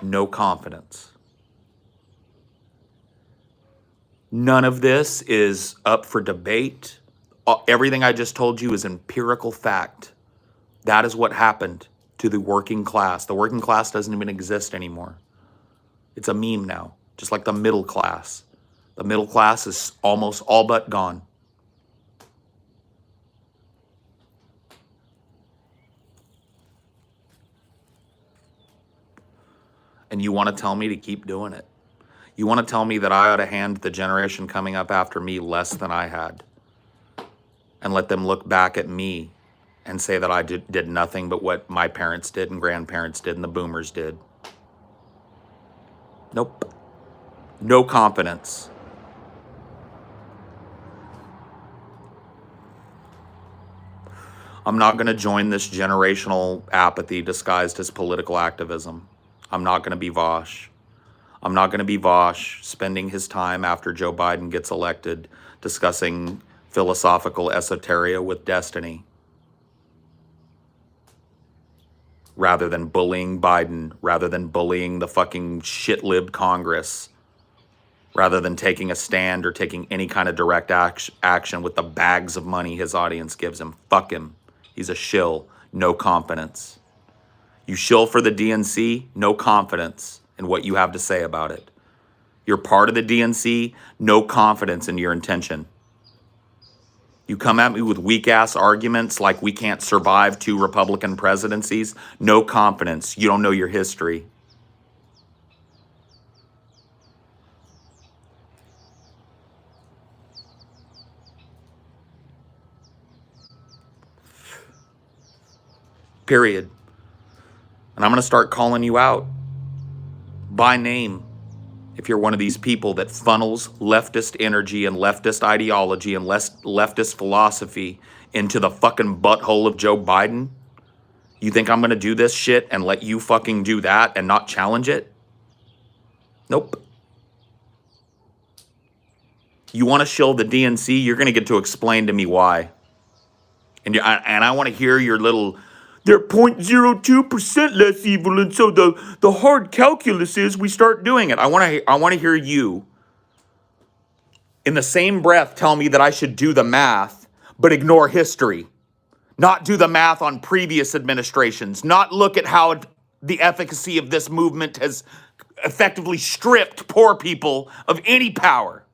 No confidence. None of this is up for debate. Everything I just told you is empirical fact. That is what happened to the working class. The working class doesn't even exist anymore. It's a meme now, just like the middle class. The middle class is almost all but gone. And you want to tell me to keep doing it. You want to tell me that I ought to hand the generation coming up after me less than I had and let them look back at me and say that I did nothing but what my parents did and grandparents did and the boomers did. Nope. No confidence. I'm not going to join this generational apathy disguised as political activism. I'm not going to be Vosh. I'm not going to be Vosh spending his time after Joe Biden gets elected discussing philosophical esoteria with Destiny, rather than bullying Biden, rather than bullying the fucking shit-libbed Congress, rather than taking a stand or taking any kind of direct action with the bags of money his audience gives him. Fuck him. He's a shill. No confidence. You shill for the DNC, no confidence in what you have to say about it. You're part of the DNC, no confidence in your intention. You come at me with weak-ass arguments like we can't survive 2 Republican presidencies, no confidence. You don't know your history. Period. And I'm going to start calling you out by name if you're one of these people that funnels leftist energy and leftist ideology and leftist philosophy into the fucking butthole of Joe Biden. You think I'm going to do this shit and let you fucking do that and not challenge it? Nope. You want to shill the DNC, you're going to get to explain to me why. And I want to hear your little, they're 0.02% less evil, and so the hard calculus is we start doing it. I want to hear you in the same breath tell me that I should do the math, but ignore history. Not do the math on previous administrations. Not look at how the efficacy of this movement has effectively stripped poor people of any power.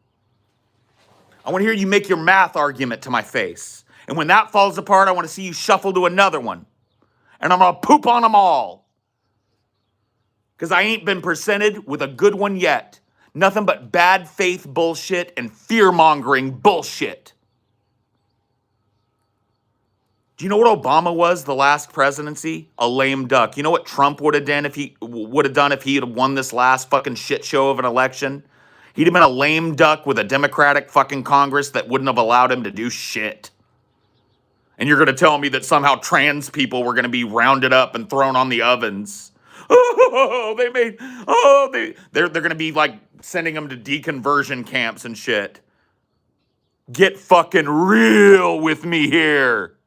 I want to hear you make your math argument to my face. And when that falls apart, I want to see you shuffle to another one. And I'm going to poop on them all. Because I ain't been presented with a good one yet. Nothing but bad faith bullshit and fear-mongering bullshit. Do you know what Obama was the last presidency? A lame duck. You know what Trump would have done if he had won this last fucking shit show of an election? He'd have been a lame duck with a Democratic fucking Congress that wouldn't have allowed him to do shit. And you're going to tell me that somehow trans people were going to be rounded up and thrown on the ovens. Oh, they're going to be like sending them to deconversion camps and shit. Get fucking real with me here.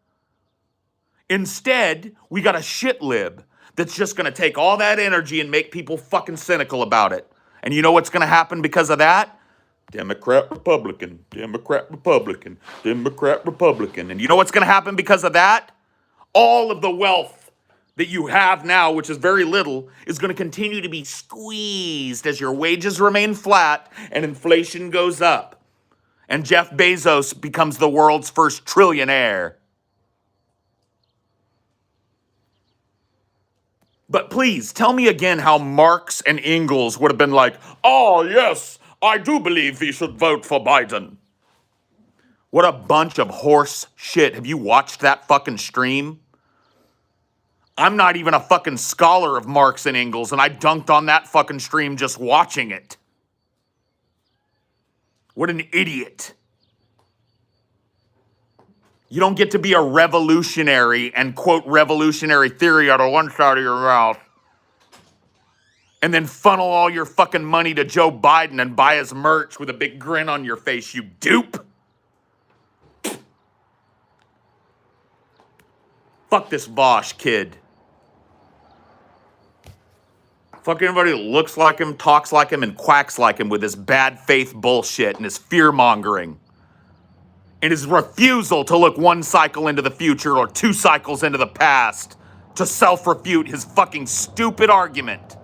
Instead, we got a shit lib that's just going to take all that energy and make people fucking cynical about it. And you know what's going to happen because of that? Democrat, Republican, Democrat, Republican, Democrat, Republican. And you know what's going to happen because of that? All of the wealth that you have now, which is very little, is going to continue to be squeezed as your wages remain flat and inflation goes up. And Jeff Bezos becomes the world's first trillionaire. But please, tell me again how Marx and Engels would have been like, oh, yes, I do believe we should vote for Biden. What a bunch of horse shit. Have you watched that fucking stream? I'm not even a fucking scholar of Marx and Engels, and I dunked on that fucking stream just watching it. What an idiot. You don't get to be a revolutionary and quote revolutionary theory out of one side of your mouth and then funnel all your fucking money to Joe Biden and buy his merch with a big grin on your face, you dupe. Fuck this Vosh kid. Fuck anybody that looks like him, talks like him, and quacks like him with his bad faith bullshit and his fear mongering. And his refusal to look one cycle into the future or 2 cycles into the past to self-refute his fucking stupid argument.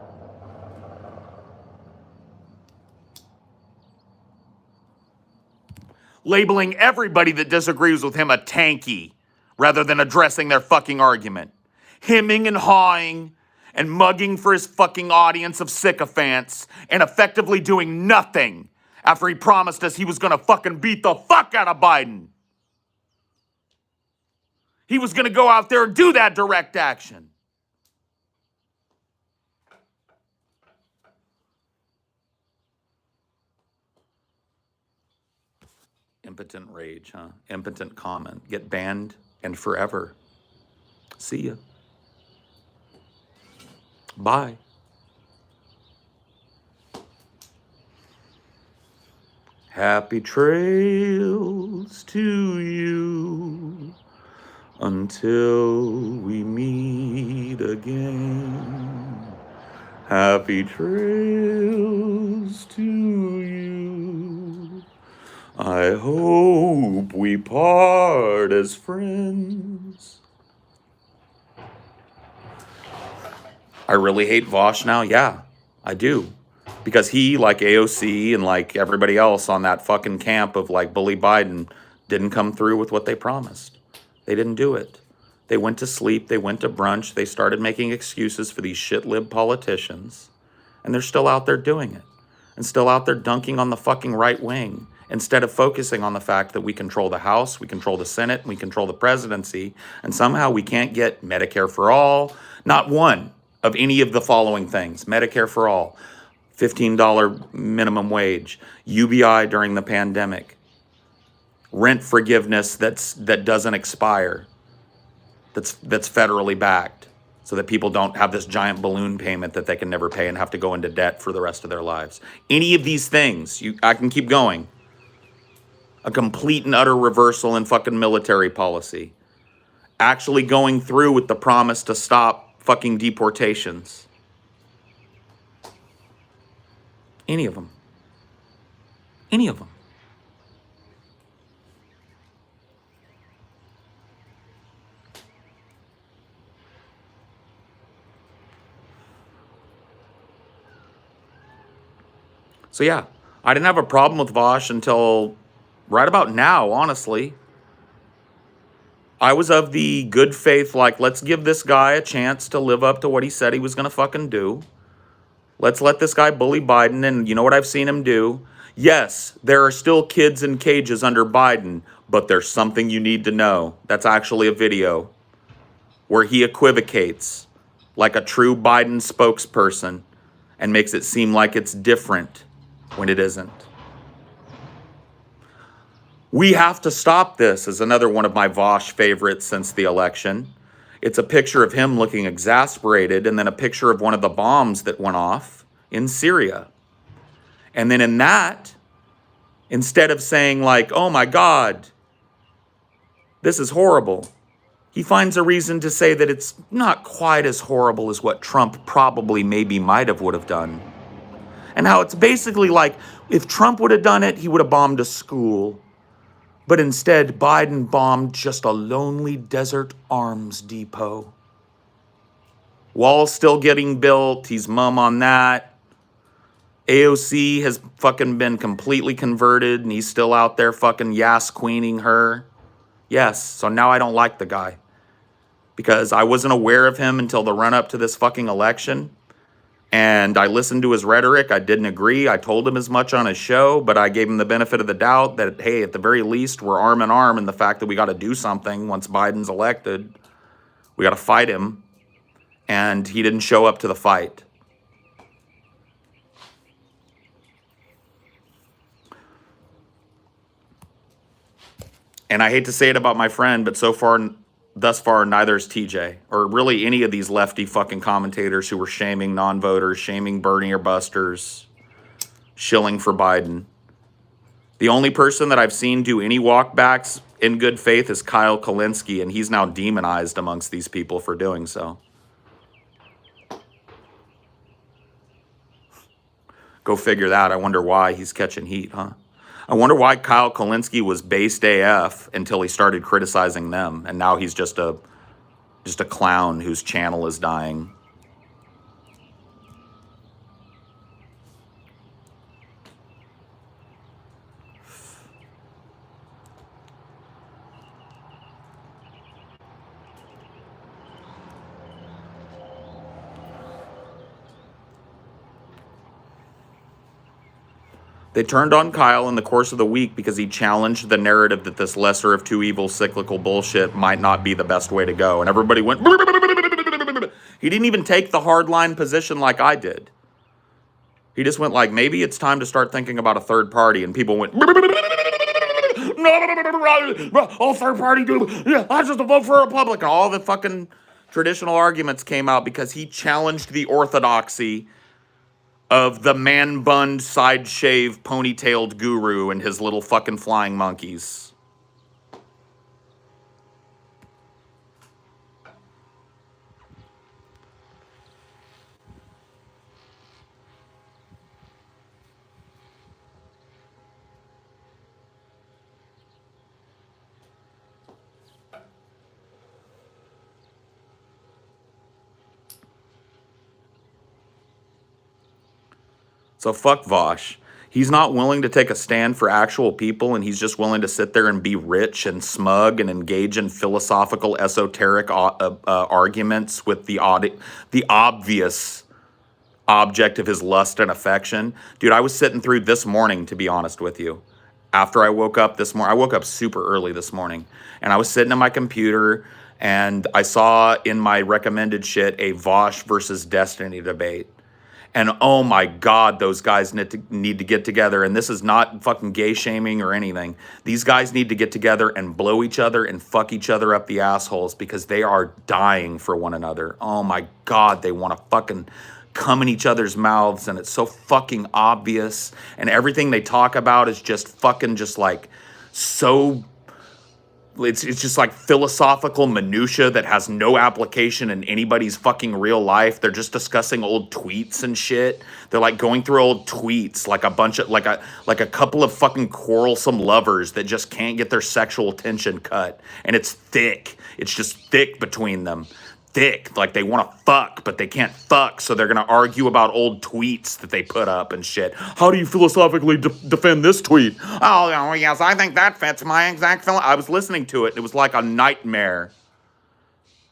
Labeling everybody that disagrees with him a tanky rather than addressing their fucking argument. Hemming and hawing and mugging for his fucking audience of sycophants and effectively doing nothing after he promised us he was gonna fucking beat the fuck out of Biden. He was gonna go out there and do that direct action. Impotent rage, huh? Impotent comment. Get banned and forever. See ya. Bye. Happy trails to you until we meet again. Happy trails to you. I hope we part as friends. I really hate Vosh now? Yeah, I do. Because he, like AOC and like everybody else on that fucking camp of like bully Biden, didn't come through with what they promised. They didn't do it. They went to sleep, they went to brunch, they started making excuses for these shit-lib politicians, and they're still out there doing it. And still out there dunking on the fucking right wing, instead of focusing on the fact that we control the House, we control the Senate, and we control the presidency, and somehow we can't get Medicare for all, not one of any of the following things. Medicare for all, $15 minimum wage, UBI during the pandemic, rent forgiveness that doesn't expire, that's federally backed, so that people don't have this giant balloon payment that they can never pay and have to go into debt for the rest of their lives. Any of these things, I can keep going. A complete and utter reversal in fucking military policy. Actually going through with the promise to stop fucking deportations. Any of them. Any of them. So yeah, I didn't have a problem with Vosh until right about now, honestly. I was of the good faith, like, let's give this guy a chance to live up to what he said he was going to fucking do. Let's let this guy bully Biden, and you know what I've seen him do? Yes, there are still kids in cages under Biden, but there's something you need to know. That's actually a video where he equivocates like a true Biden spokesperson and makes it seem like it's different when it isn't. We have to stop this is another one of my Vosh favorites since the election. It's a picture of him looking exasperated and then a picture of one of the bombs that went off in Syria. And then in that, instead of saying like, oh my God, this is horrible, he finds a reason to say that it's not quite as horrible as what Trump probably maybe might have would have done. And how it's basically like, if Trump would have done it, he would have bombed a school. But instead, Biden bombed just a lonely desert arms depot. Wall's still getting built. He's mum on that. AOC has fucking been completely converted, and he's still out there fucking yas queening her. Yes, so now I don't like the guy. Because I wasn't aware of him until the run-up to this fucking election. And I listened to his rhetoric. I didn't agree. I told him as much on his show, but I gave him the benefit of the doubt that, hey, at the very least, we're arm in arm in the fact that we got to do something once Biden's elected. We got to fight him. And he didn't show up to the fight. And I hate to say it about my friend, but thus far, neither is TJ, or really any of these lefty fucking commentators who were shaming non-voters, shaming Bernie or busters, shilling for Biden. The only person that I've seen do any walkbacks in good faith is Kyle Kalinske, and he's now demonized amongst these people for doing so. Go figure that. I wonder why he's catching heat, huh? I wonder why Kyle Kalinske was based AF until he started criticizing them, and now he's just a clown whose channel is dying. They turned on Kyle in the course of the week because he challenged the narrative that this lesser of two evils cyclical bullshit might not be the best way to go. And everybody went, he didn't even take the hardline position like I did. He just went like, maybe it's time to start thinking about a third party. And people went, all third party, yeah, I just vote for a Republican. All the fucking traditional arguments came out because he challenged the orthodoxy of the man-bunned, side-shaved, ponytailed guru and his little fucking flying monkeys. So fuck Vosh. He's not willing to take a stand for actual people, and he's just willing to sit there and be rich and smug and engage in philosophical, esoteric arguments with the obvious object of his lust and affection. Dude, I was sitting through this morning, to be honest with you. After I woke up this morning, I woke up super early this morning, and I was sitting at my computer, and I saw in my recommended shit a Vosh versus Destiny debate. And oh my God, those guys need to get together. And this is not fucking gay shaming or anything. These guys need to get together and blow each other and fuck each other up the assholes because they are dying for one another. Oh my God, they want to fucking come in each other's mouths, and it's so fucking obvious. And everything they talk about is just fucking just like so... It's just like philosophical minutia that has no application in anybody's fucking real life. They're just discussing old tweets and shit. They're like going through old tweets like a bunch of like a couple of fucking quarrelsome lovers that just can't get their sexual tension cut. And it's thick. It's just thick between them. Thick, like they want to fuck, but they can't fuck, so they're gonna argue about old tweets that they put up and shit. How do you philosophically defend this tweet? Oh, yes, I think that fits my exact I was listening to it, and it was like a nightmare.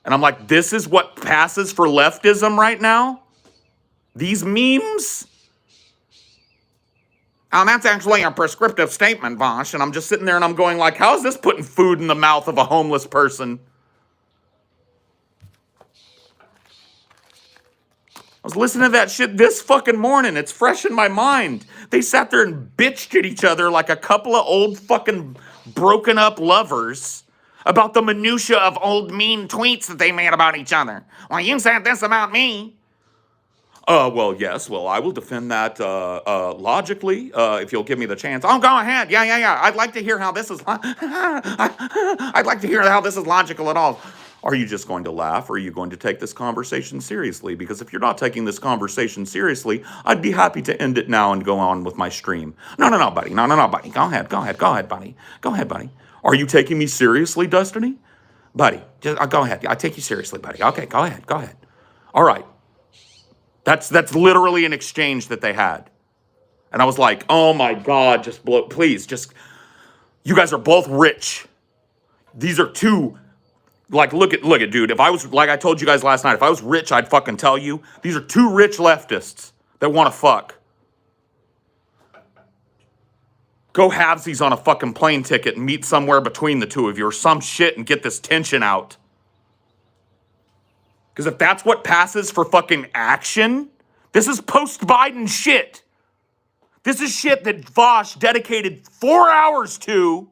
And I'm like, this is what passes for leftism right now? These memes? That's actually a prescriptive statement, Vosh. And I'm just sitting there and I'm going like, how is this putting food in the mouth of a homeless person? I was listening to that shit this fucking morning. It's fresh in my mind. They sat there and bitched at each other like a couple of old fucking broken up lovers about the minutia of old mean tweets that they made about each other. Well, you said this about me. Well, yes. Well, I will defend that logically if you'll give me the chance. Oh, go ahead. Yeah. I'd like to hear how this is. I'd like to hear how this is logical at all. Are you just going to laugh, or are you going to take this conversation seriously? Because if you're not taking this conversation seriously, I'd be happy to end it now and go on with my stream. No, buddy. No, buddy. Go ahead, buddy. Go ahead, buddy. Are you taking me seriously, Destiny? Buddy, just go ahead. I take you seriously, buddy. Okay, go ahead. All right. That's literally an exchange that they had. And I was like, oh my God, please, you guys are both rich. These are two, like, look at, dude, if I was, like I told you guys last night, if I was rich, I'd fucking tell you, these are two rich leftists that want to fuck. Go halvesies on a fucking plane ticket and meet somewhere between the two of you or some shit and get this tension out. Because if that's what passes for fucking action, this is post-Biden shit. This is shit that Vosh dedicated 4 hours to.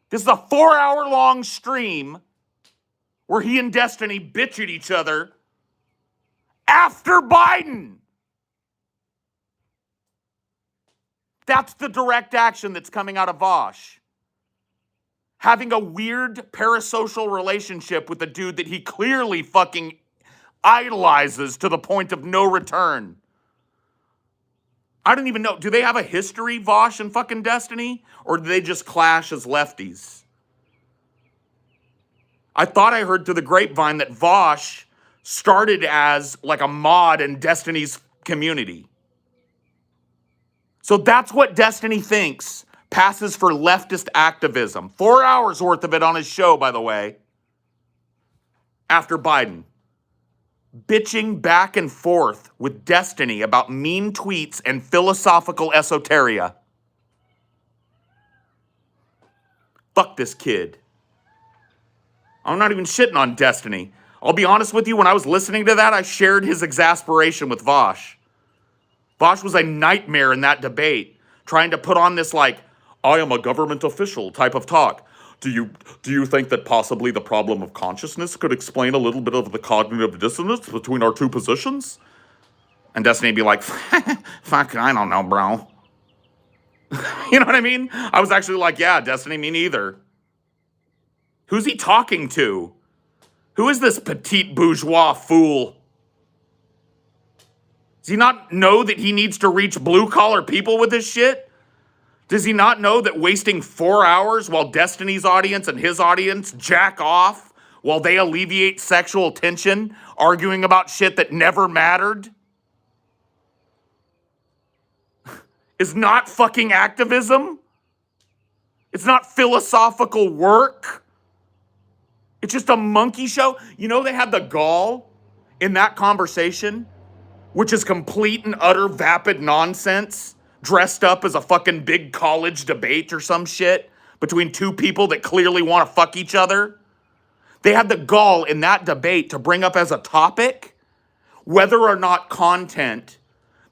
This is a 4-hour-long stream where he and Destiny bitch at each other after Biden. That's the direct action that's coming out of Vosh. Having a weird parasocial relationship with a dude that he clearly fucking idolizes to the point of no return. I don't even know. Do they have a history, Vosh and fucking Destiny? Or do they just clash as lefties? I thought I heard through the grapevine that Vosh started as like a mod in Destiny's community. So that's what Destiny thinks passes for leftist activism. 4 hours worth of it on his show, by the way, after Biden. Bitching back and forth with Destiny about mean tweets and philosophical esoteria. Fuck this kid. I'm not even shitting on Destiny. I'll be honest with you, when I was listening to that, I shared his exasperation with Vosh. Vosh was a nightmare in that debate, trying to put on this like, I am a government official type of talk. Do you think that possibly the problem of consciousness could explain a little bit of the cognitive dissonance between our two positions? And Destiny would be like, fuck, I don't know, bro. You know what I mean? I was actually like, yeah, Destiny, me neither. Who's he talking to? Who is this petite bourgeois fool? Does he not know that he needs to reach blue-collar people with this shit? Does he not know that wasting 4 hours while Destiny's audience and his audience jack off while they alleviate sexual tension, arguing about shit that never mattered, is not fucking activism? It's not philosophical work. It's just a monkey show. You know, they had the gall in that conversation, which is complete and utter vapid nonsense, dressed up as a fucking big college debate or some shit between two people that clearly want to fuck each other. They had the gall in that debate to bring up as a topic whether or not content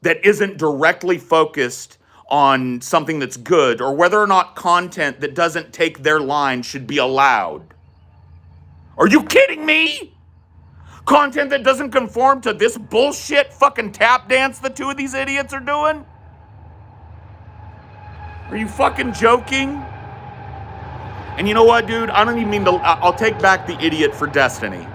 that isn't directly focused on something that's good, or whether or not content that doesn't take their line should be allowed. Are you kidding me? Content that doesn't conform to this bullshit fucking tap dance the two of these idiots are doing? Are you fucking joking? And you know what, dude? I don't even mean to... I'll take back the idiot for Destiny.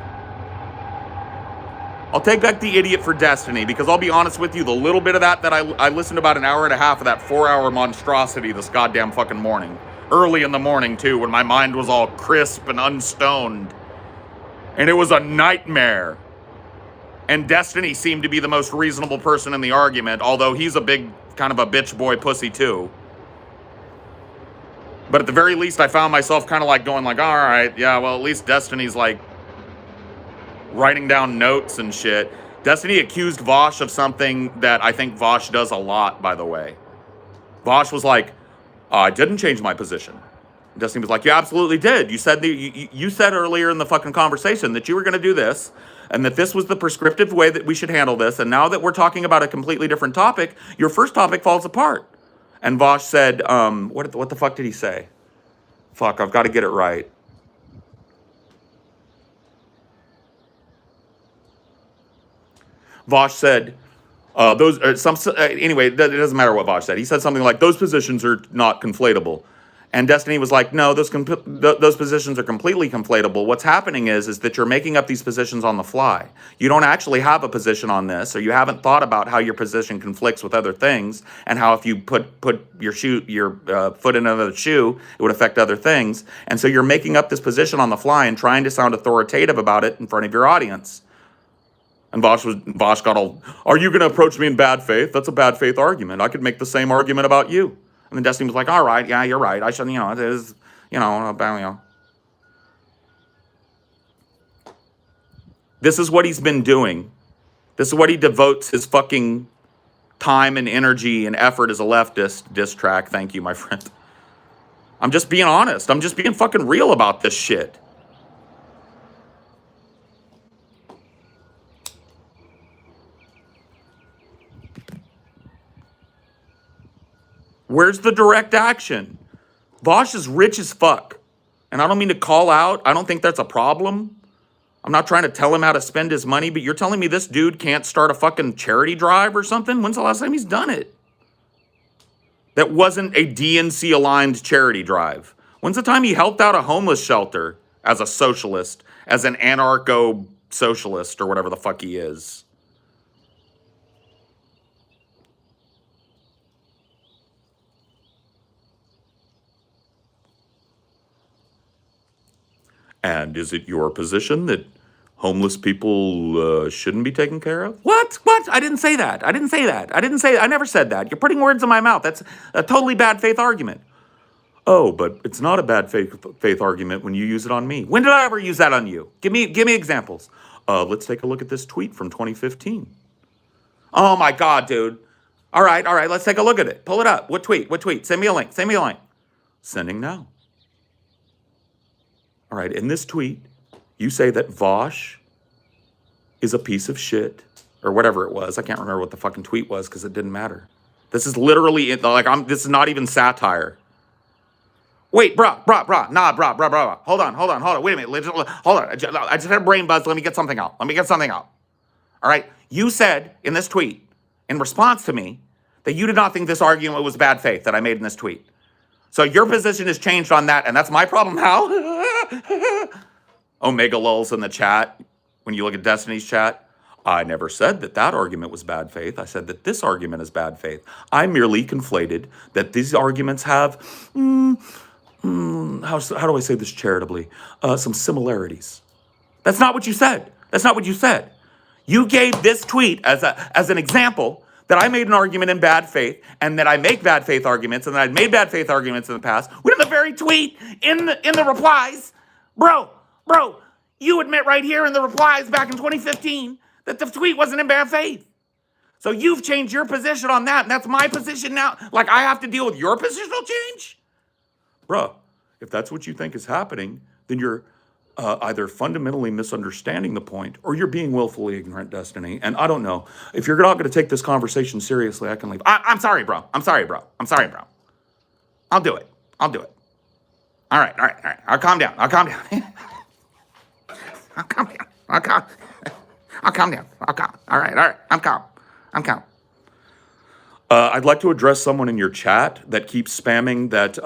I'll take back the idiot for Destiny, because I'll be honest with you, the little bit of that I listened to about an hour and a half of that 4-hour monstrosity this goddamn fucking morning. Early in the morning, too, when my mind was all crisp and unstoned. And it was a nightmare. And Destiny seemed to be the most reasonable person in the argument, although he's a big kind of a bitch boy pussy, too. But at the very least, I found myself kind of like going like, all right, yeah, well, at least Destiny's like writing down notes and shit. Destiny accused Vosh of something that I think Vosh does a lot, by the way. Vosh was like, I didn't change my position. Destiny was like, you absolutely did. You said you said earlier in the fucking conversation that you were going to do this and that this was the prescriptive way that we should handle this. And now that we're talking about a completely different topic, your first topic falls apart. And Vosh said, what the fuck did he say? Fuck, I've got to get it right. Vosh said, anyway, it doesn't matter what Vosh said. He said something like, those positions are not conflatable. And Destiny was like, no, those positions are completely conflatable. What's happening is that you're making up these positions on the fly. You don't actually have a position on this, or you haven't thought about how your position conflicts with other things, and how if you put your foot in another shoe, it would affect other things. And so you're making up this position on the fly and trying to sound authoritative about it in front of your audience. And Vosh got all, are you going to approach me in bad faith? That's a bad faith argument. I could make the same argument about you. And then Destiny was like, all right, yeah, you're right. I should, it is, This is what he's been doing. This is what he devotes his fucking time and energy and effort as a leftist diss track. Thank you, my friend. I'm just being honest. I'm just being fucking real about this shit. Where's the direct action? Vosh is rich as fuck. And I don't mean to call out. I don't think that's a problem. I'm not trying to tell him how to spend his money, but you're telling me this dude can't start a fucking charity drive or something? When's the last time he's done it? That wasn't a DNC-aligned charity drive. When's the time he helped out a homeless shelter as a socialist, as an anarcho-socialist, or whatever the fuck he is? And is it your position that homeless people shouldn't be taken care of? What? I didn't say that. I never said that. You're putting words in my mouth. That's a totally bad faith argument. Oh, but it's not a bad faith argument when you use it on me. When did I ever use that on you? Give me examples. Let's take a look at this tweet from 2015. Oh my God, dude. All right. Let's take a look at it. Pull it up. What tweet? Send me a link. Sending now. All right, in this tweet, you say that Vosh is a piece of shit, or whatever it was. I can't remember what the fucking tweet was because it didn't matter. This is literally, this is not even satire. Wait, brah. Hold on. Wait a minute. Hold on. I just had a brain buzz. Let me get something out. All right, you said in this tweet, in response to me, that you did not think this argument was bad faith that I made in this tweet. So your position has changed on that, and that's my problem now? Omega lulls in the chat. When you look at Destiny's chat, I never said that argument was bad faith. I said that this argument is bad faith. I merely conflated that these arguments have, how do I say this charitably? Some similarities. That's not what you said. You gave this tweet as an example that I made an argument in bad faith, and that I make bad faith arguments, and that I've made bad faith arguments in the past. When in the very tweet, in the replies, bro, you admit right here in the replies back in 2015 that the tweet wasn't in bad faith. So you've changed your position on that, and that's my position now. Like I have to deal with your positional change? Bro, if that's what you think is happening, then you're either fundamentally misunderstanding the point, or you're being willfully ignorant, Destiny. And I don't know. If you're not going to take this conversation seriously, I can leave. I'm sorry, bro. I'll do it. All right. I'll calm down. I'll calm down. All right. I'm calm. I'd like to address someone in your chat that keeps spamming that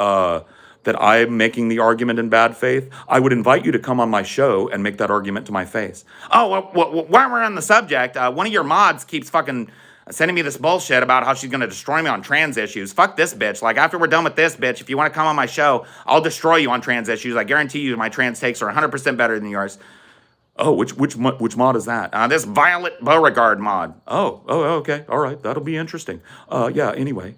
I'm making the argument in bad faith. I would invite you to come on my show and make that argument to my face. Oh, well, while we're on the subject, one of your mods keeps fucking sending me this bullshit about how she's going to destroy me on trans issues. Fuck this bitch. Like, after we're done with this bitch, if you want to come on my show, I'll destroy you on trans issues. I guarantee you my trans takes are 100% better than yours. Oh, which mod is that? This Violet Beauregard mod. Oh, okay. All right. That'll be interesting. Yeah, anyway.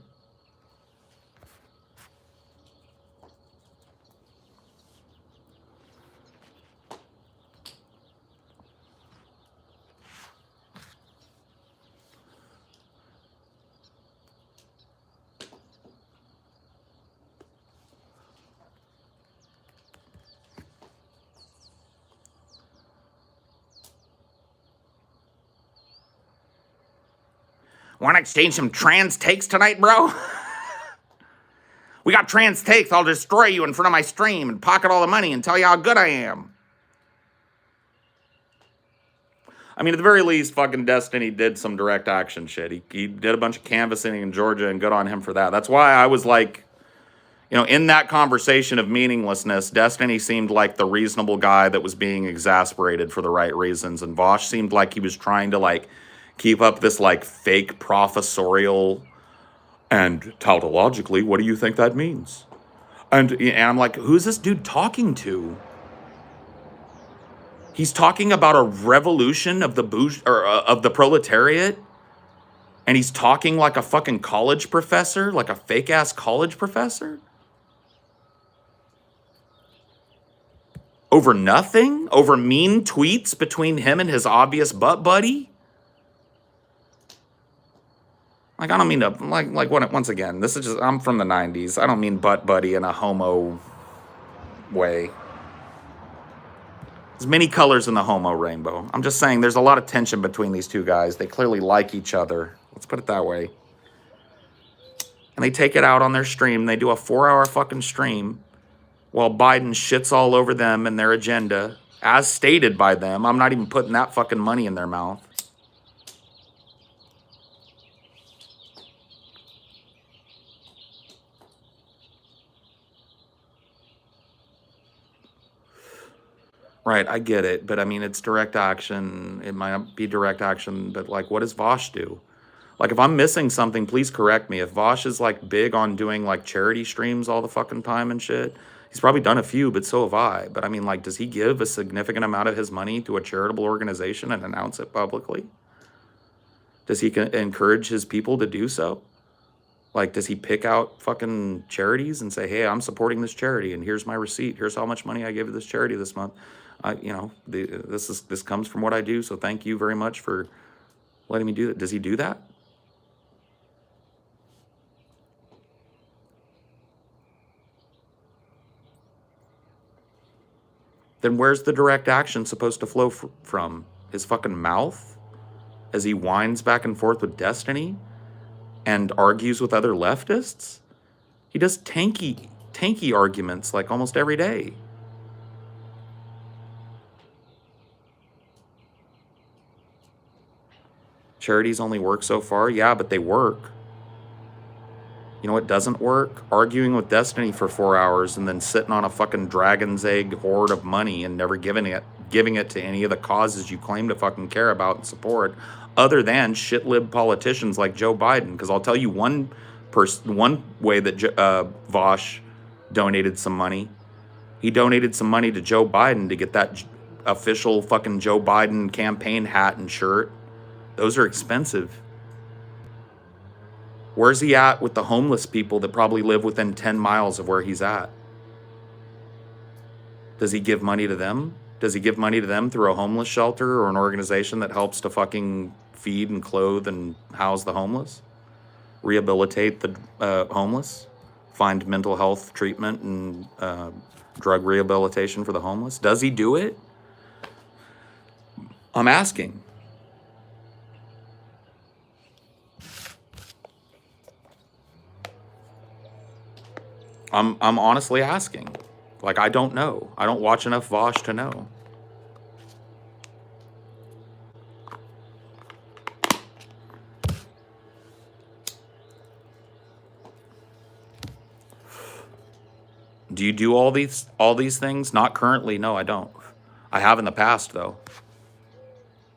Want to exchange some trans takes tonight, bro? We got trans takes. I'll destroy you in front of my stream and pocket all the money and tell you how good I am. I mean, at the very least, fucking Destiny did some direct action shit. He did a bunch of canvassing in Georgia, and good on him for that. That's why I was like, you know, in that conversation of meaninglessness, Destiny seemed like the reasonable guy that was being exasperated for the right reasons, and Vosh seemed like he was trying to, like, keep up this, like, fake professorial, and tautologically, what do you think that means? And I'm like, who's this dude talking to? He's talking about a revolution of the of the proletariat, and he's talking like a fucking college professor, like a fake ass college professor. Over nothing? Over mean tweets between him and his obvious butt buddy? Like, I don't mean to, once again, this is just, I'm from the 90s. I don't mean butt buddy in a homo way. There's many colors in the homo rainbow. I'm just saying there's a lot of tension between these two guys. They clearly like each other. Let's put it that way. And they take it out on their stream. They do a 4-hour fucking stream while Biden shits all over them and their agenda, as stated by them. I'm not even putting that fucking money in their mouth. Right, I get it, but I mean, it's direct action. It might not be direct action, but like, what does Vosh do? Like, if I'm missing something, please correct me. If Vosh is like big on doing like charity streams all the fucking time and shit, he's probably done a few, but so have I. But I mean, like, does he give a significant amount of his money to a charitable organization and announce it publicly? Does he encourage his people to do so? Like, does he pick out fucking charities and say, hey, I'm supporting this charity, and here's my receipt. Here's how much money I gave to this charity this month. You know, this comes from what I do, so thank you very much for letting me do that. Does he do that? Then where's the direct action supposed to flow from? His fucking mouth? As he whines back and forth with Destiny and argues with other leftists? He does tanky arguments like almost every day. Charities only work so far. Yeah, but they work. You know what doesn't work? Arguing with Destiny for 4 hours and then sitting on a fucking dragon's egg hoard of money and never giving it to any of the causes you claim to fucking care about and support, other than shit-lib politicians like Joe Biden. Because I'll tell you one way that Vosh donated some money. He donated some money to Joe Biden to get that official fucking Joe Biden campaign hat and shirt. Those are expensive. Where's he at with the homeless people that probably live within 10 miles of where he's at? Does he give money to them? Does he give money to them through a homeless shelter or an organization that helps to fucking feed and clothe and house the homeless? Rehabilitate the homeless? Find mental health treatment and drug rehabilitation for the homeless? Does he do it? I'm asking. I'm honestly asking. Like, I don't know. I don't watch enough Vosh to know. Do you do all these things? Not currently. No, I don't. I have in the past, though.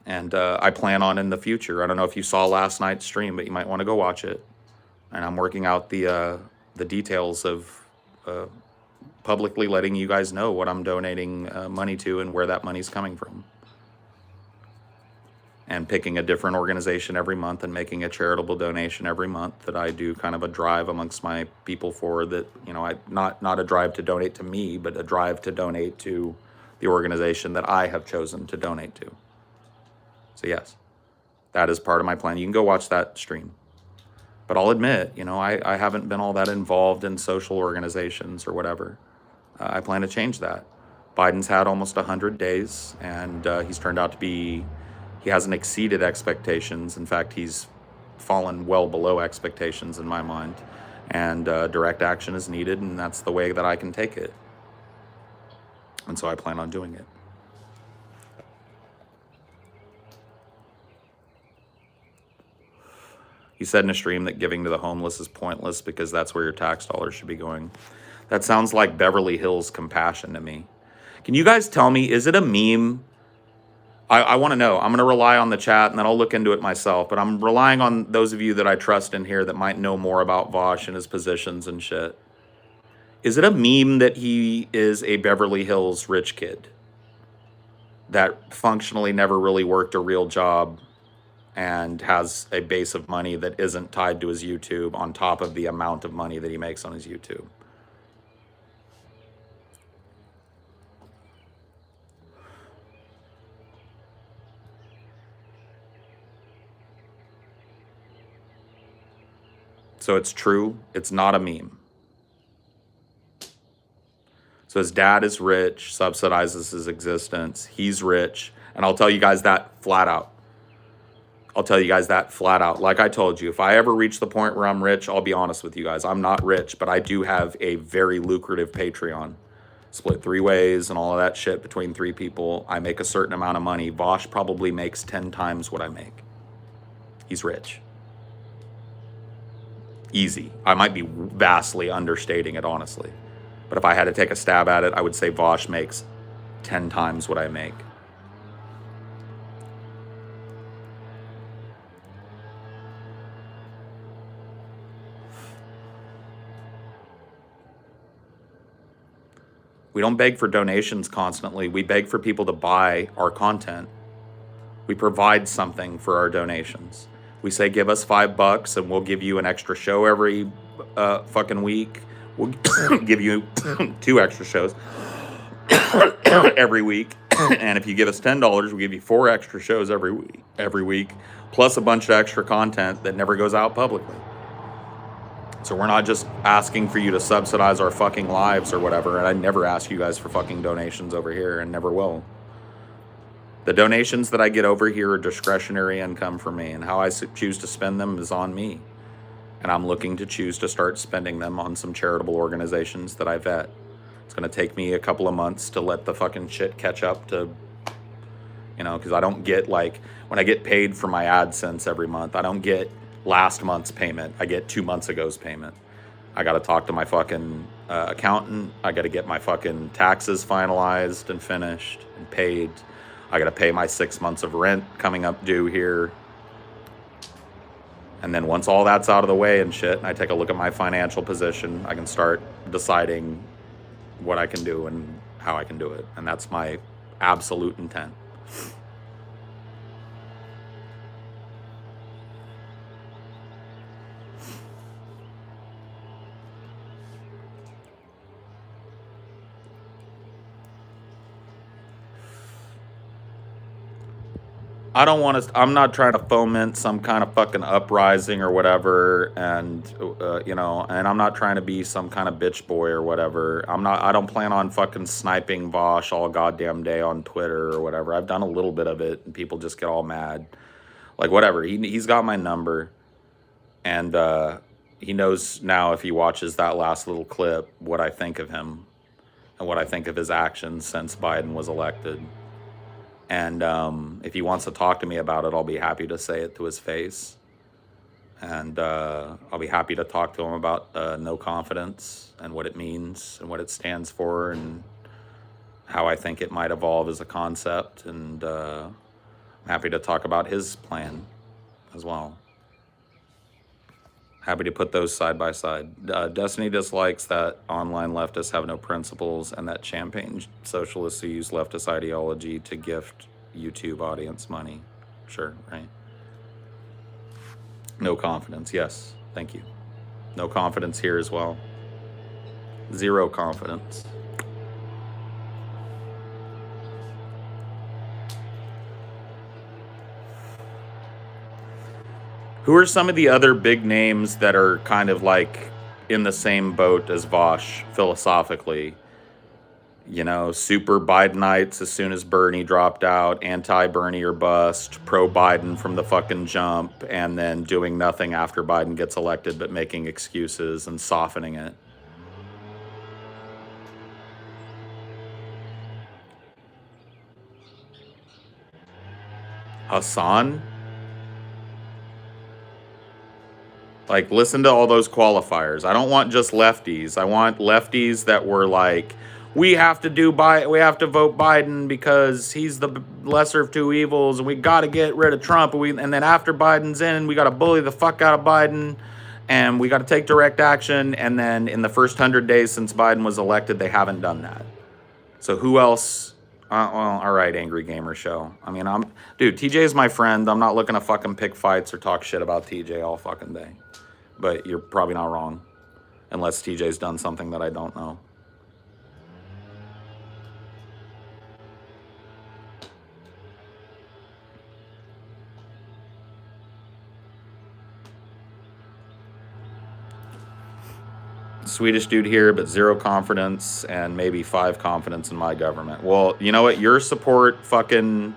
And I plan on in the future. I don't know if you saw last night's stream, but you might want to go watch it. And I'm working out the details of publicly letting you guys know what I'm donating money to and where that money's coming from. And picking a different organization every month and making a charitable donation every month that I do kind of a drive amongst my people for that, you know, not a drive to donate to me, but a drive to donate to the organization that I have chosen to donate to. So yes, that is part of my plan. You can go watch that stream. But I'll admit, you know, I haven't been all that involved in social organizations or whatever. I plan to change that. Biden's had almost 100 days, and he's turned out to be, he hasn't exceeded expectations. In fact, he's fallen well below expectations in my mind. And direct action is needed, and that's the way that I can take it. And so I plan on doing it. He said in a stream that giving to the homeless is pointless because that's where your tax dollars should be going. That sounds like Beverly Hills compassion to me. Can you guys tell me, is it a meme? I want to know. I'm going to rely on the chat and then I'll look into it myself. But I'm relying on those of you that I trust in here that might know more about Vosh and his positions and shit. Is it a meme that he is a Beverly Hills rich kid that functionally never really worked a real job and has a base of money that isn't tied to his YouTube on top of the amount of money that he makes on his YouTube? So it's true. It's not a meme. So his dad is rich, subsidizes his existence. He's rich. And I'll tell you guys that flat out. I'll tell you guys that flat out. Like I told you, if I ever reach the point where I'm rich, I'll be honest with you guys. I'm not rich, but I do have a very lucrative Patreon. Split 3 ways and all of that shit between 3 people. I make a certain amount of money. Vosh probably makes 10 times what I make. He's rich. Easy. I might be vastly understating it, honestly. But if I had to take a stab at it, I would say Vosh makes 10 times what I make. We don't beg for donations constantly. We beg for people to buy our content. We provide something for our donations. We say, give us $5 and we'll give you an extra show every fucking week. We'll give you 2 extra shows every week. And if you give us $10, we'll give you 4 extra shows every week, plus a bunch of extra content that never goes out publicly. So we're not just asking for you to subsidize our fucking lives or whatever. And I never ask you guys for fucking donations over here and never will. The donations that I get over here are discretionary income for me, and how I choose to spend them is on me. And I'm looking to choose to start spending them on some charitable organizations that I vet. It's going to take me a couple of months to let the fucking shit catch up to, because I don't get, like, when I get paid for my AdSense every month, I don't get last month's payment. I get 2 months ago's payment. I got to talk to my fucking accountant. I got to get my fucking taxes finalized and finished and paid. I got to pay my 6 months of rent coming up due here. And then once all that's out of the way and shit, and I take a look at my financial position, I can start deciding what I can do and how I can do it. And that's my absolute intent. I'm not trying to foment some kind of fucking uprising or whatever. And, and I'm not trying to be some kind of bitch boy or whatever. I don't plan on fucking sniping Vosh all goddamn day on Twitter or whatever. I've done a little bit of it and people just get all mad. Like, whatever. He's got my number. And he knows now, if he watches that last little clip, what I think of him and what I think of his actions since Biden was elected. And if he wants to talk to me about it, I'll be happy to say it to his face. And I'll be happy to talk to him about no confidence and what it means and what it stands for and how I think it might evolve as a concept. And I'm happy to talk about his plan as well. Happy to put those side by side. Destiny dislikes that online leftists have no principles and that champagne socialists who use leftist ideology to gift YouTube audience money. Sure, right? No confidence. Yes, thank you. No confidence here as well. Zero confidence. Who are some of the other big names that are kind of like in the same boat as Vosh philosophically? You know, super Bidenites as soon as Bernie dropped out, anti-Bernie or bust, pro-Biden from the fucking jump, and then doing nothing after Biden gets elected but making excuses and softening it. Hassan? Like, listen to all those qualifiers. I don't want just lefties. I want lefties that were like, we have to vote Biden because he's the lesser of two evils, and we got to get rid of Trump. And then after Biden's in, we got to bully the fuck out of Biden, and we got to take direct action. And then in the first 100 days since Biden was elected, they haven't done that. So who else? Well, all right, Angry Gamer Show. I mean, dude, TJ is my friend. I'm not looking to fucking pick fights or talk shit about TJ all fucking day. But you're probably not wrong, unless TJ's done something that I don't know. Swedish dude here, but 0 confidence and maybe 5 confidence in my government. Well, you know what? Your support fucking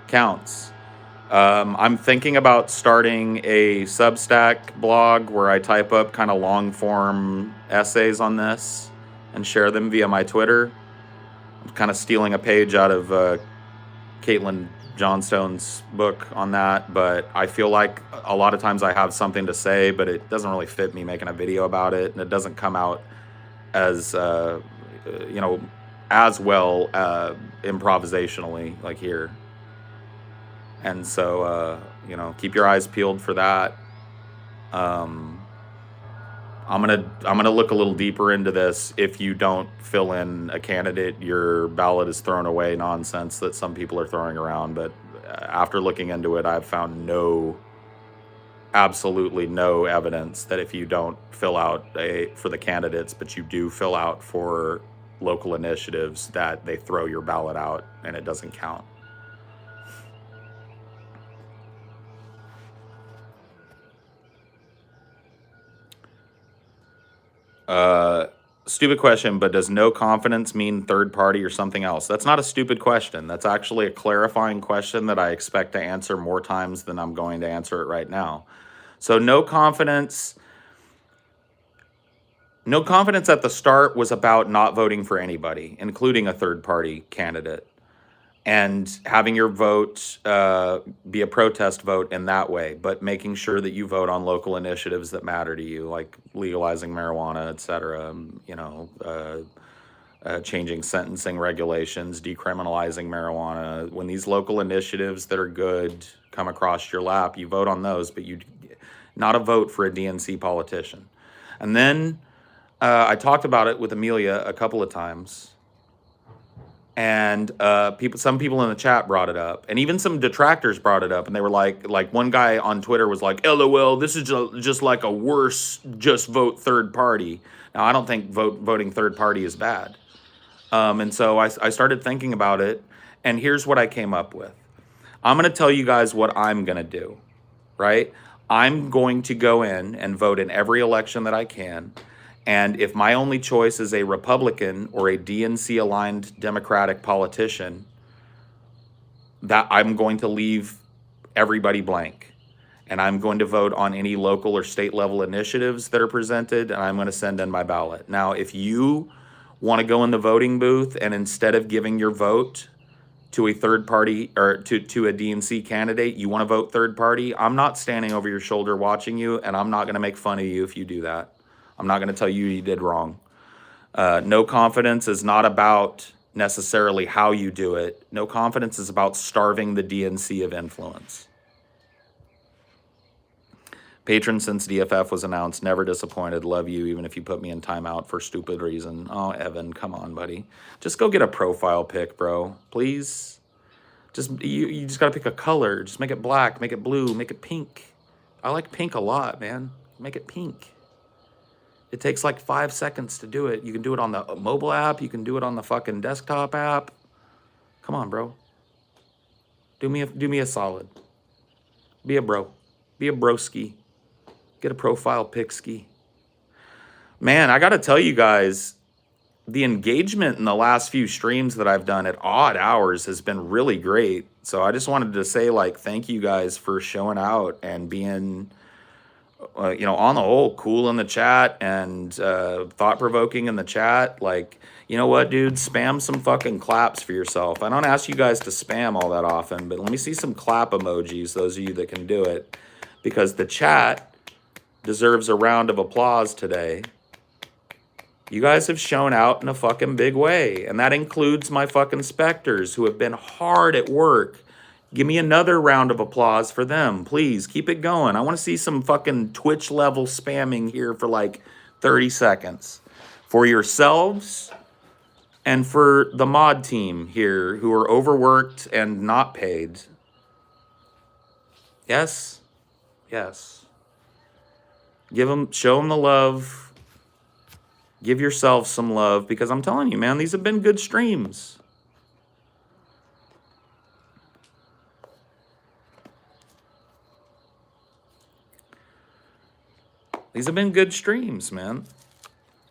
counts. I'm thinking about starting a Substack blog where I type up kind of long form essays on this and share them via my Twitter. I'm kind of stealing a page out of Caitlin Johnstone's book on that, but I feel like a lot of times I have something to say, but it doesn't really fit me making a video about it, and it doesn't come out as as well improvisationally like here. And so keep your eyes peeled for that. I'm gonna look a little deeper into this. If you don't fill in a candidate, your ballot is thrown away nonsense that some people are throwing around. But after looking into it, I've found absolutely no evidence that if you don't fill out for the candidates, but you do fill out for local initiatives, that they throw your ballot out and it doesn't count. Stupid question, but does no confidence mean third party or something else? That's not a stupid question. That's actually a clarifying question that I expect to answer more times than I'm going to answer it right now. So no confidence at the start was about not voting for anybody, including a third party candidate, and having your vote be a protest vote in that way, but making sure that you vote on local initiatives that matter to you, like legalizing marijuana, et cetera, changing sentencing regulations, decriminalizing marijuana. When these local initiatives that are good come across your lap, you vote on those, but not a vote for a DNC politician. And then I talked about it with Amelia a couple of times. And some people in the chat brought it up, and even some detractors brought it up, and they were like one guy on Twitter was like, "LOL, this is just like a worse just vote third party." Now, I don't think voting third party is bad, and so I started thinking about it, and here's what I came up with. I'm going to tell you guys what I'm going to do, right? I'm going to go in and vote in every election that I can. And if my only choice is a Republican or a DNC-aligned Democratic politician, that I'm going to leave everybody blank. And I'm going to vote on any local or state level initiatives that are presented, and I'm going to send in my ballot. Now, if you want to go in the voting booth and instead of giving your vote to a third party or to a DNC candidate, you want to vote third party, I'm not standing over your shoulder watching you, and I'm not going to make fun of you if you do that. I'm not going to tell you did wrong. No confidence is not about necessarily how you do it. No confidence is about starving the DNC of influence. Patron since DFF was announced, never disappointed, love you even if you put me in timeout for stupid reason. Oh, Evan, come on, buddy. Just go get a profile pic, bro. Please. You just got to pick a color. Just make it black, make it blue, make it pink. I like pink a lot, man. Make it pink. It takes like 5 seconds to do it. You can do it on the mobile app. You can do it on the fucking desktop app. Come on, bro. Do me a solid. Be a bro. Be a broski. Get a profile pic ski. Man, I got to tell you guys, the engagement in the last few streams that I've done at odd hours has been really great. So I just wanted to say, like, thank you guys for showing out and being, you know, on the whole, cool in the chat and thought-provoking in the chat. Like, you know what, dude? Spam some fucking claps for yourself. I don't ask you guys to spam all that often, but let me see some clap emojis, those of you that can do it, because the chat deserves a round of applause today. You guys have shown out in a fucking big way, and that includes my fucking specters who have been hard at work. Give me another round of applause for them. Please, keep it going. I want to see some fucking Twitch level spamming here for like 30 seconds. For yourselves and for the mod team here who are overworked and not paid. Yes? Yes. Show them the love. Give yourself some love, because I'm telling you, man, these have been good streams. These have been good streams, man.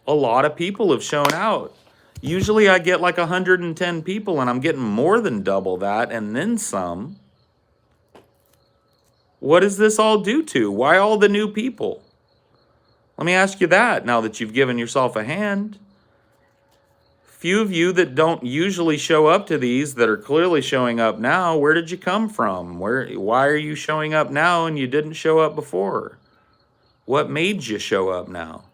A lot of people have shown out. Usually I get like 110 people, and I'm getting more than double that and then some. What is this all due to? Why all the new people? Let me ask you that now that you've given yourself a hand. Few of you that don't usually show up to these that are clearly showing up now, where did you come from? Why are you showing up now and you didn't show up before? What made you show up now?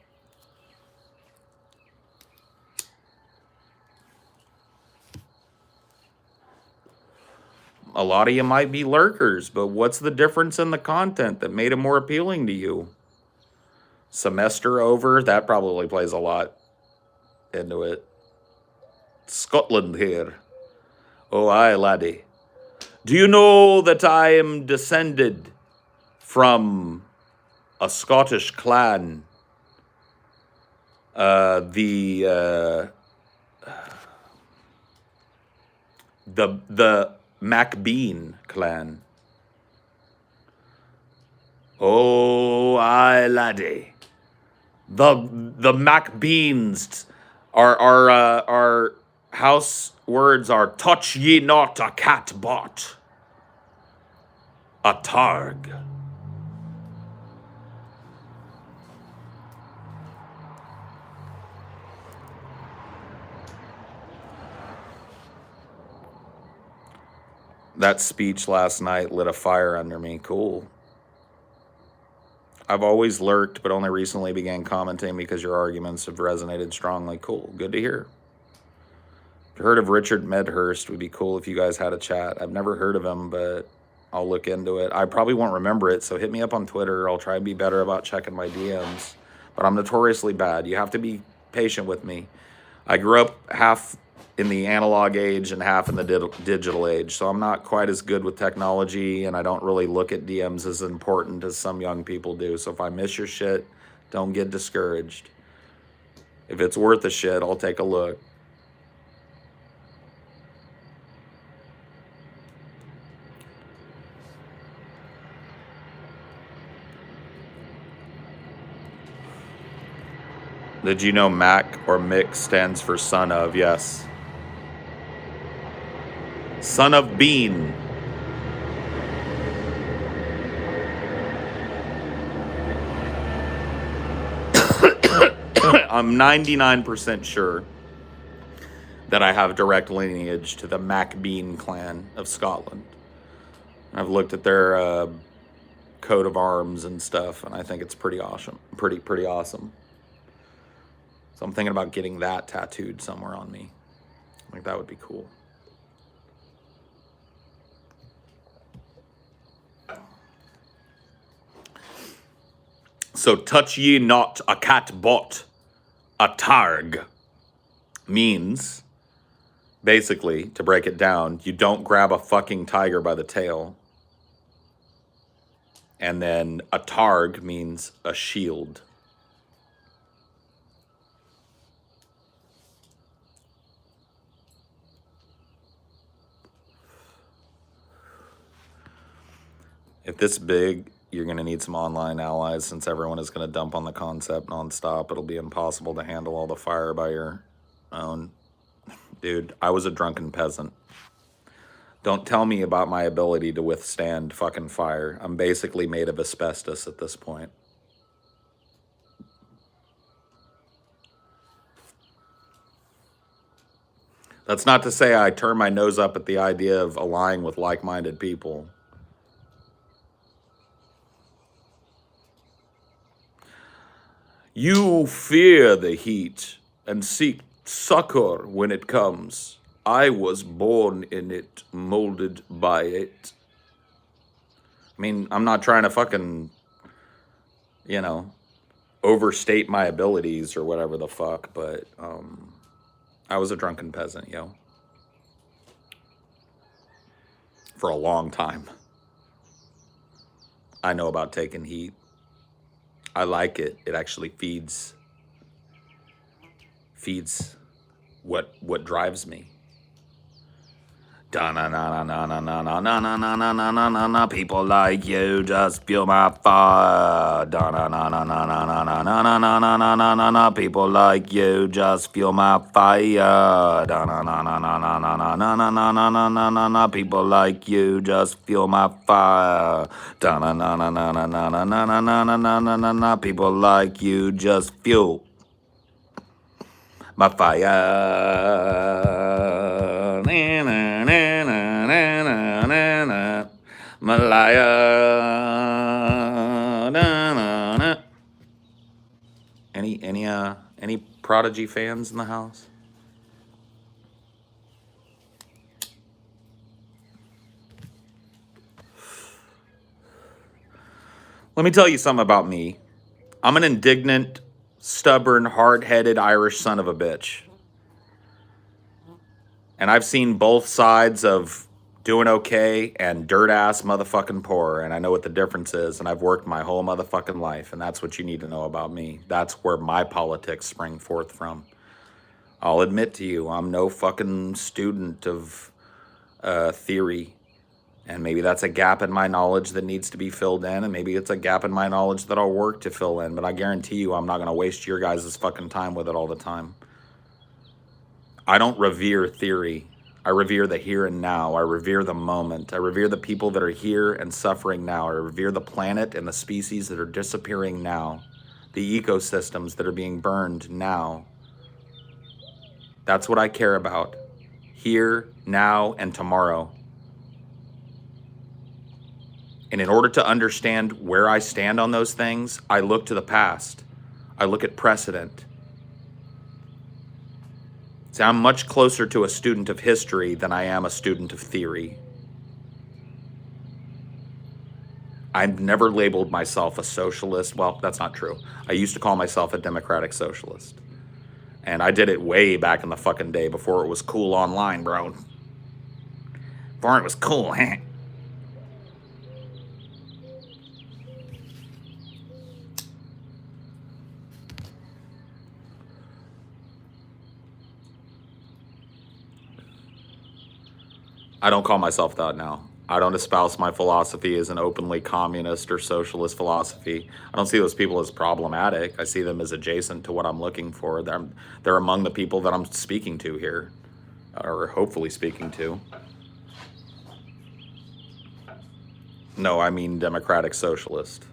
A lot of you might be lurkers, but what's the difference in the content that made it more appealing to you? Semester over, that probably plays a lot into it. Scotland here. Oh, aye, laddie. Do you know that I am descended from a Scottish clan? The MacBean clan. Oh, aye, laddie. The MacBeans, our house words are touch ye not a cat bot, a targ. That speech last night lit a fire under me. Cool. I've always lurked, but only recently began commenting because your arguments have resonated strongly. Cool. Good to hear. Heard of Richard Medhurst. Would be cool if you guys had a chat. I've never heard of him, but I'll look into it. I probably won't remember it, so hit me up on Twitter. I'll try and be better about checking my DMs. But I'm notoriously bad. You have to be patient with me. I grew up half in the analog age and half in the digital age, so I'm not quite as good with technology, and I don't really look at DMs as important as some young people do. So if I miss your shit, don't get discouraged. If it's worth a shit, I'll take a look. Did you know Mac or Mick stands for son of? Yes. Son of Bean. I'm 99% sure that I have direct lineage to the MacBean clan of Scotland. I've looked at their coat of arms and stuff, and I think it's pretty awesome. Pretty awesome. So I'm thinking about getting that tattooed somewhere on me. Like, that would be cool. So, touch ye not a cat bot, a targ, means, basically, to break it down, you don't grab a fucking tiger by the tail. And then a targ means a shield. If this big, you're going to need some online allies, since everyone is going to dump on the concept nonstop. It'll be impossible to handle all the fire by your Dude, I was a drunken peasant. Don't tell me about my ability to withstand fucking fire. I'm basically made of asbestos at this point. That's not to say I turn my nose up at the idea of allying with like-minded people. You fear the heat and seek succor when it comes. I was born in it, molded by it. I mean, I'm not trying to fucking, overstate my abilities or whatever the fuck, but I was a drunken peasant, yo. For a long time. I know about taking heat. I like it. It actually feeds what drives me. Da-na-na-na-na-na-na-na-na-na-na-na-na. People like you just fuel my fire. Da-na-na-na-na-na-na-na-na-na-na-na. People like you just fuel my fire. Da-na-na-na-na-na-na-na-na-na-na-na. People like you just fuel my fire. Da-na-na-na-na-na-na-na-na-na-na-na. People like you just fuel my fire. Malaya. Any Prodigy fans in the house? Let me tell you something about me. I'm an indignant, stubborn, hard-headed Irish son of a bitch. And I've seen both sides of doing okay and dirt-ass motherfucking poor, and I know what the difference is, and I've worked my whole motherfucking life, and that's what you need to know about me. That's where my politics spring forth from. I'll admit to you, I'm no fucking student of theory, and maybe that's a gap in my knowledge that needs to be filled in, and maybe it's a gap in my knowledge that I'll work to fill in, but I guarantee you I'm not going to waste your guys' fucking time with it all the time. I don't revere theory. I revere the here and now. I revere the moment. I revere the people that are here and suffering now. I revere the planet and the species that are disappearing now. The ecosystems that are being burned now. That's what I care about. Here, now, and tomorrow. And in order to understand where I stand on those things, I look to the past. I look at precedent. See, I'm much closer to a student of history than I am a student of theory. I've never labeled myself a socialist. Well, that's not true. I used to call myself a democratic socialist. And I did it way back in the fucking day before it was cool online, bro. Before it was cool, huh? I don't call myself that now. I don't espouse my philosophy as an openly communist or socialist philosophy. I don't see those people as problematic. I see them as adjacent to what I'm looking for. They're among the people that I'm speaking to here, or hopefully speaking to. No, I mean democratic socialist.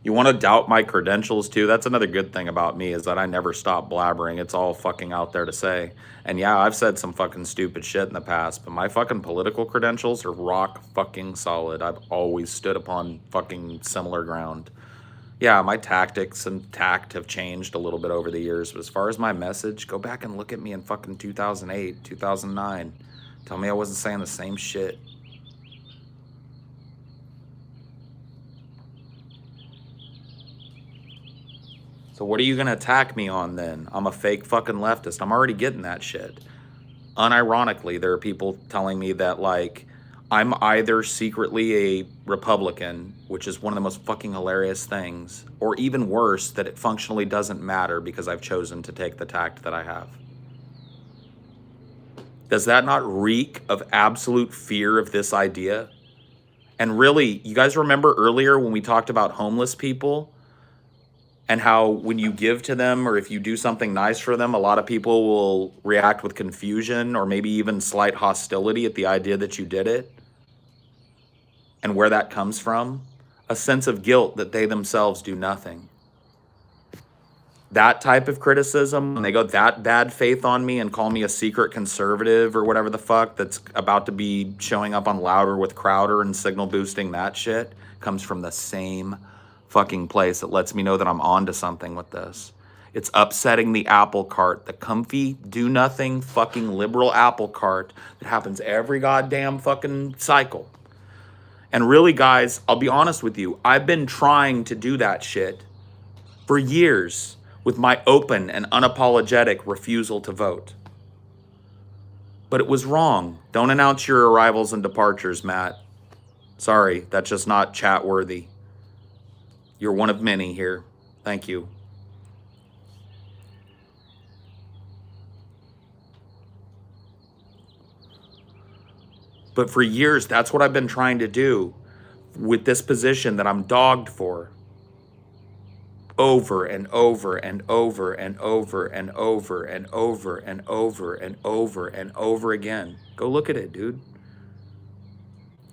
You want to doubt my credentials too? That's another good thing about me is that I never stop blabbering. It's all fucking out there to say. And yeah, I've said some fucking stupid shit in the past, but my fucking political credentials are rock fucking solid. I've always stood upon fucking similar ground. Yeah, my tactics and tact have changed a little bit over the years, but as far as my message, go back and look at me in fucking 2008, 2009. Tell me I wasn't saying the same shit. So what are you gonna attack me on then? I'm a fake fucking leftist. I'm already getting that shit. Unironically, there are people telling me that, like, I'm either secretly a Republican, which is one of the most fucking hilarious things, or even worse, that it functionally doesn't matter because I've chosen to take the tact that I have. Does that not reek of absolute fear of this idea? And really, you guys remember earlier when we talked about homeless people and how when you give to them or if you do something nice for them, a lot of people will react with confusion or maybe even slight hostility at the idea that you did it? And where that comes from? A sense of guilt that they themselves do nothing. That type of criticism, when they go that bad faith on me and call me a secret conservative or whatever the fuck that's about to be showing up on Louder with Crowder and signal boosting that shit, comes from the same fucking place that lets me know that I'm onto something with this. It's upsetting the apple cart, the comfy, do nothing fucking liberal apple cart that happens every goddamn fucking cycle. And really, guys, I'll be honest with you, I've been trying to do that shit for years with my open and unapologetic refusal to vote. But it was wrong. Don't announce your arrivals and departures, Matt. Sorry, that's just not chat worthy. You're one of many here. Thank you. But for years, that's what I've been trying to do with this position that I'm dogged for. Over and over and over and over and over and over and over and over and over again. Go look at it, dude.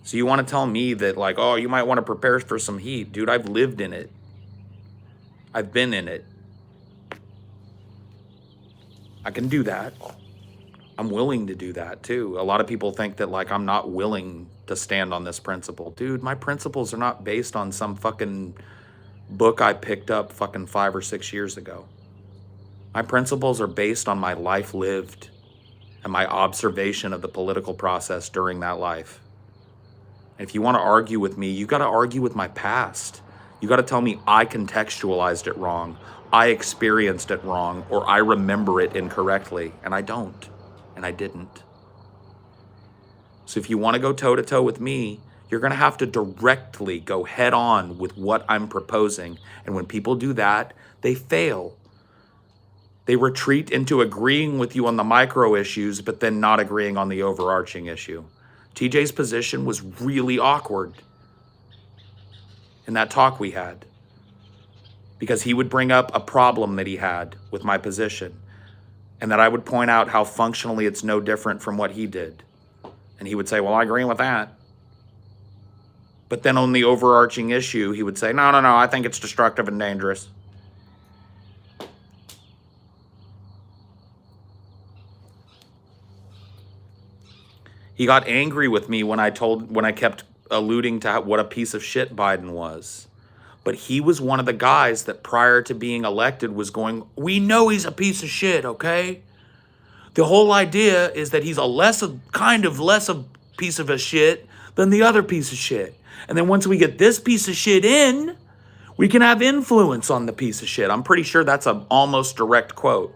So you want to tell me that, like, oh, you might want to prepare for some heat. Dude, I've lived in it. I've been in it. I can do that. I'm willing to do that too. A lot of people think that, like, I'm not willing to stand on this principle. Dude, my principles are not based on some fucking book I picked up fucking 5 or 6 years ago. My principles are based on my life lived and my observation of the political process during that life. And if you want to argue with me, you got to argue with my past. You got to tell me I contextualized it wrong, I experienced it wrong, or I remember it incorrectly. And I don't. And I didn't. So if you want to go toe to toe with me, you're going to have to directly go head on with what I'm proposing. And when people do that, they fail. They retreat into agreeing with you on the micro issues, but then not agreeing on the overarching issue. TJ's position was really awkward in that talk we had, because he would bring up a problem that he had with my position, and that I would point out how functionally it's no different from what he did. And he would say, well, I agree with that. But then on the overarching issue, he would say, no, I think it's destructive and dangerous. He got angry with me when I kept alluding to what a piece of shit Biden was. But he was one of the guys that prior to being elected was going, we know he's a piece of shit, okay? The whole idea is that he's kind of less a piece of a shit than the other piece of shit. And then once we get this piece of shit in, we can have influence on the piece of shit. I'm pretty sure that's an almost direct quote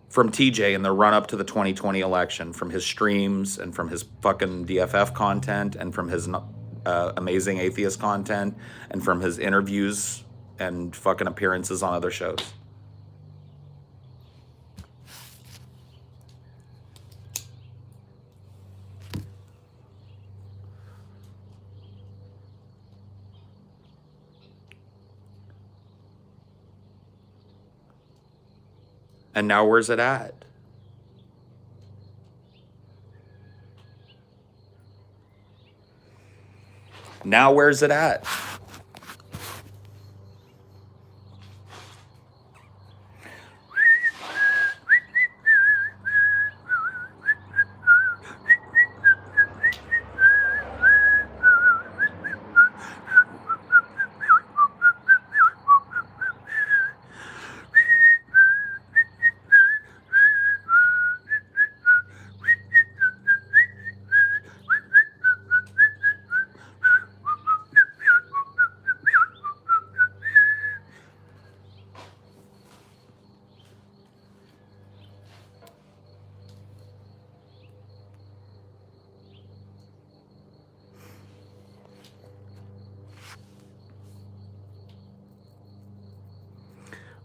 from TJ in the run up to the 2020 election, from his streams and from his fucking DFF content and from his amazing atheist content and from his interviews and fucking appearances on other shows. And now where's it at? Now where's it at?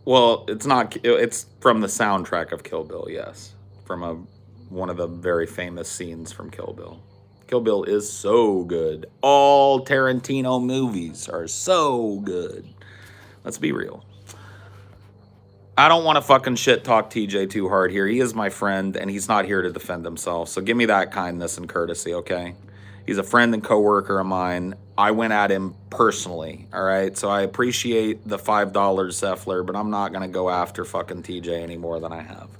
Well, it's not. It's from the soundtrack of Kill Bill. Yes, from one of the very famous scenes from Kill Bill. Kill Bill is so good. All Tarantino movies are so good. Let's be real. I don't want to fucking shit talk TJ too hard here. He is my friend, and he's not here to defend himself. So give me that kindness and courtesy, okay? He's a friend and coworker of mine. I went at him personally, all right? So I appreciate the $5, Zeffler, but I'm not going to go after fucking TJ any more than I have.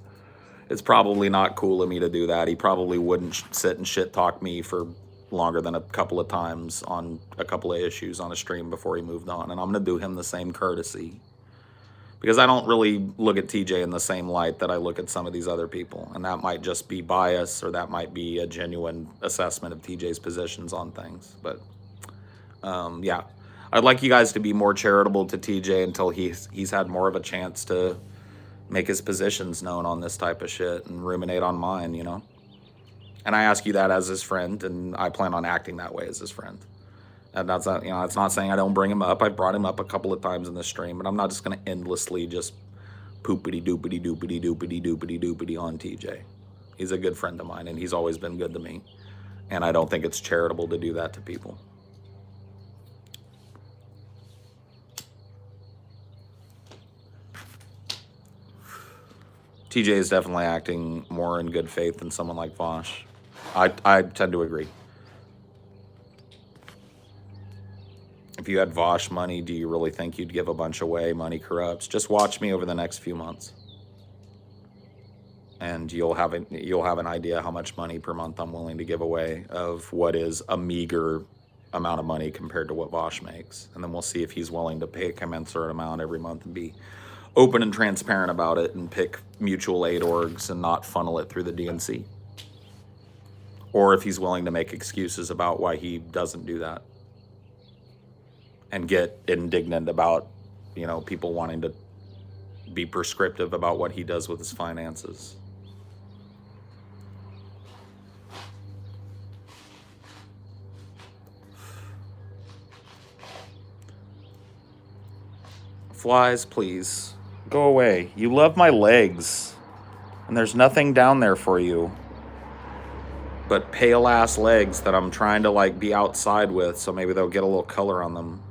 It's probably not cool of me to do that. He probably wouldn't sit and shit talk me for longer than a couple of times on a couple of issues on a stream before he moved on. And I'm going to do him the same courtesy. Because I don't really look at TJ in the same light that I look at some of these other people. And that might just be bias, or that might be a genuine assessment of TJ's positions on things. But yeah, I'd like you guys to be more charitable to TJ until he's had more of a chance to make his positions known on this type of shit and ruminate on mine, you know? And I ask you that as his friend, and I plan on acting that way as his friend. And that's not, you know, that's not saying I don't bring him up. I've brought him up a couple of times in the stream, but I'm not just going to endlessly just poopity doopity doopity doopity doopity doopity on TJ. He's a good friend of mine, and he's always been good to me. And I don't think it's charitable to do that to people. TJ is definitely acting more in good faith than someone like Vosh. I tend to agree. If you had Vosh money, do you really think you'd give a bunch away? Money corrupts. Just watch me over the next few months, and you'll have an idea how much money per month I'm willing to give away of what is a meager amount of money compared to what Vosh makes. And then we'll see if he's willing to pay a commensurate amount every month and be open and transparent about it and pick mutual aid orgs and not funnel it through the DNC. Or if he's willing to make excuses about why he doesn't do that and get indignant about, you know, people wanting to be prescriptive about what he does with his finances. Flies, please. Go away. You love my legs. And there's nothing down there for you but pale ass legs that I'm trying to like be outside with, so maybe they'll get a little color on them.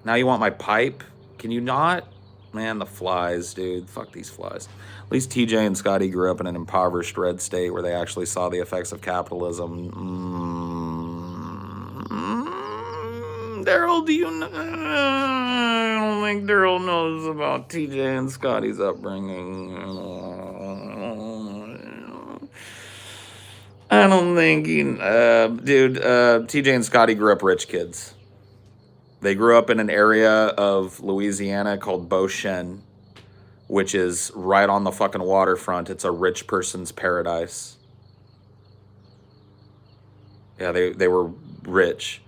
Now you want my pipe? Can you not? Man, the flies, dude. Fuck these flies. At least TJ and Scotty grew up in an impoverished red state where they actually saw the effects of capitalism. Daryl, do you know? I don't think Daryl knows about TJ and Scotty's upbringing. I don't think he... TJ and Scotty grew up rich kids. They grew up in an area of Louisiana called Beauchene, which is right on the fucking waterfront. It's a rich person's paradise. Yeah, they were rich.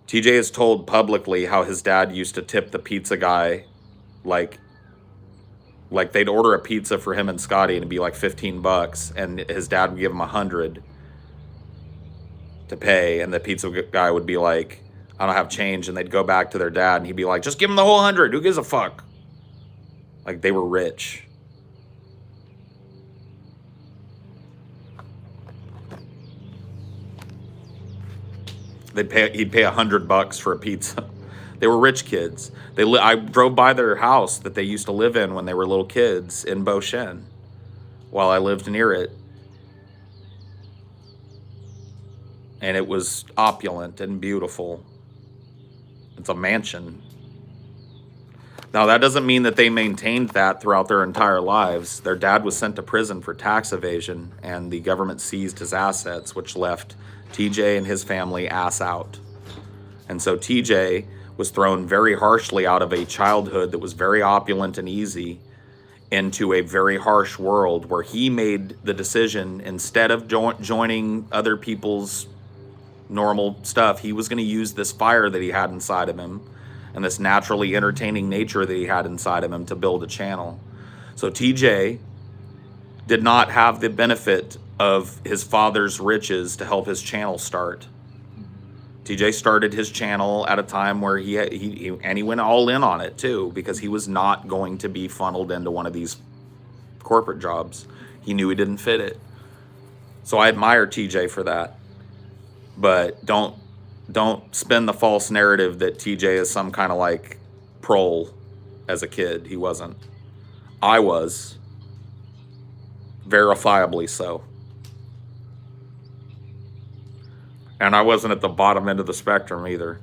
TJ has told publicly how his dad used to tip the pizza guy, like they'd order a pizza for him and Scotty and it'd be like $15, and his dad would give him $100 to pay, and the pizza guy would be like, I don't have change, and they'd go back to their dad and he'd be like, just give him the whole 100. Who gives a fuck? Like, they were rich. He'd pay $100 for a pizza. They were rich kids. I drove by their house that they used to live in when they were little kids in Beauchene while I lived near it. And it was opulent and beautiful. It's a mansion. Now, that doesn't mean that they maintained that throughout their entire lives. Their dad was sent to prison for tax evasion, and the government seized his assets, which left TJ and his family ass out. And so TJ was thrown very harshly out of a childhood that was very opulent and easy into a very harsh world where he made the decision, instead of joining other people's normal stuff, he was going to use this fire that he had inside of him and this naturally entertaining nature that he had inside of him to build a channel. So TJ did not have the benefit of his father's riches to help his channel start. TJ started his channel at a time where he went all in on it too, because he was not going to be funneled into one of these corporate jobs. He knew he didn't fit it. So I admire TJ for that. But don't spin the false narrative that TJ is some kind of like prole as a kid. He wasn't. I was. Verifiably so. And I wasn't at the bottom end of the spectrum either.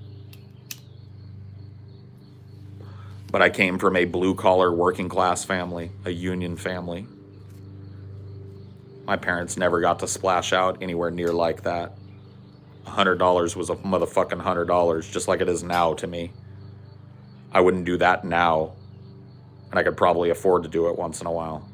But I came from a blue-collar working class family, a union family. My parents never got to splash out anywhere near like that. $100 was a motherfucking $100, just like it is now to me. I wouldn't do that now, and I could probably afford to do it once in a while.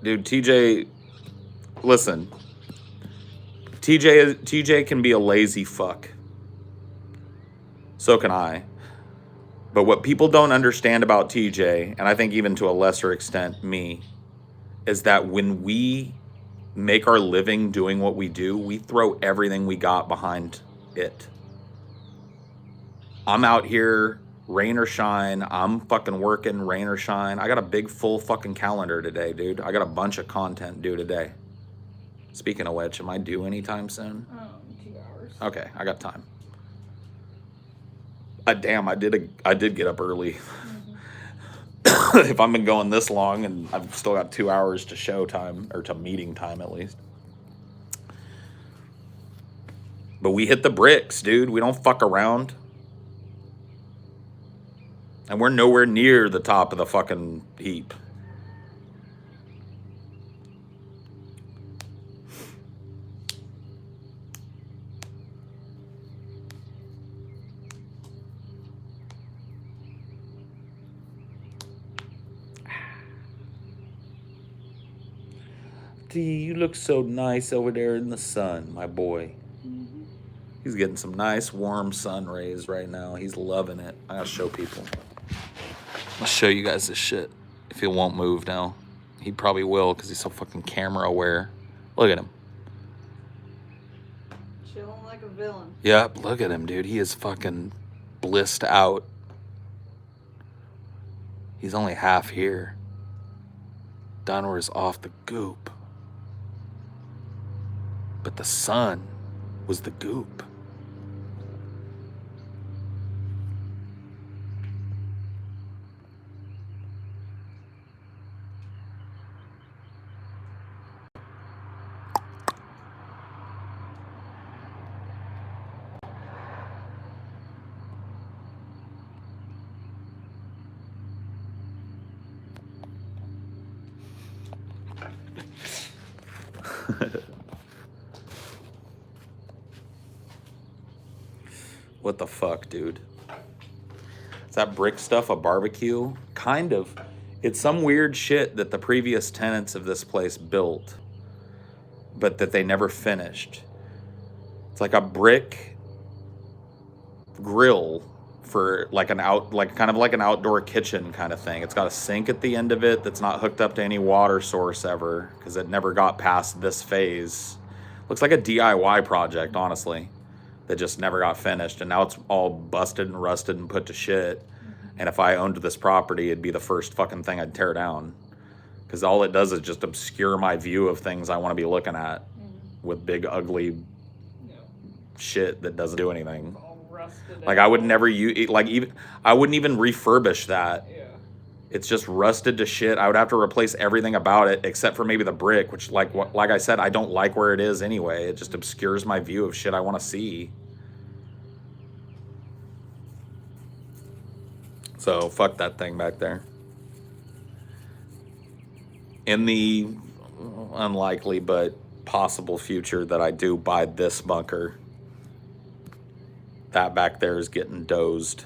Dude, TJ, listen. TJ can be a lazy fuck. So can I. But what people don't understand about TJ, and I think even to a lesser extent me, is that when we make our living doing what we do, we throw everything we got behind it. I'm out here, rain or shine. I'm fucking working, rain or shine. I got a big full fucking calendar today, dude. I got a bunch of content due today. Speaking of which, am I due anytime soon? 2 hours. Okay, I got time. Damn, I did get up early. If I've been going this long and I've still got 2 hours to show time, or to meeting time at least. But we hit the bricks, dude. We don't fuck around. And we're nowhere near the top of the fucking heap. D, you look so nice over there in the sun, my boy. Mm-hmm. He's getting some nice warm sun rays right now. He's loving it. I gotta show people. I'll show you guys this shit. If he won't move now. He probably will because he's so fucking camera aware. Look at him. Chilling like a villain. Yep, look at him, dude. He is fucking blissed out. He's only half here. Dunwar's off the goop. But the sun was the goop. What the fuck, dude? Is that brick stuff a barbecue? Kind of. It's some weird shit that the previous tenants of this place built, but that they never finished. It's like a brick grill for like kind of like an outdoor kitchen kind of thing. It's got a sink at the end of it that's not hooked up to any water source ever because it never got past this phase. Looks like a DIY project, honestly, that just never got finished, and now it's all busted and rusted and put to shit. And if I owned this property, it'd be the first fucking thing I'd tear down, because all it does is just obscure my view of things I want to be looking at with big ugly shit that doesn't do anything. Like I would never use, I wouldn't even refurbish that. Yeah. It's just rusted to shit. I would have to replace everything about it except for maybe the brick, which like I said, I don't like where it is anyway. It just obscures my view of shit I want to see. So fuck that thing back there. In the unlikely but possible future that I do buy this bunker, that back there is getting dozed.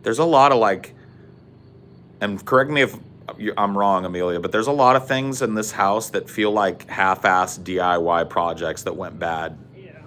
There's a lot of like, and correct me if I'm wrong, Amelia, but there's a lot of things in this house that feel like half-assed DIY projects that went bad. Yeah.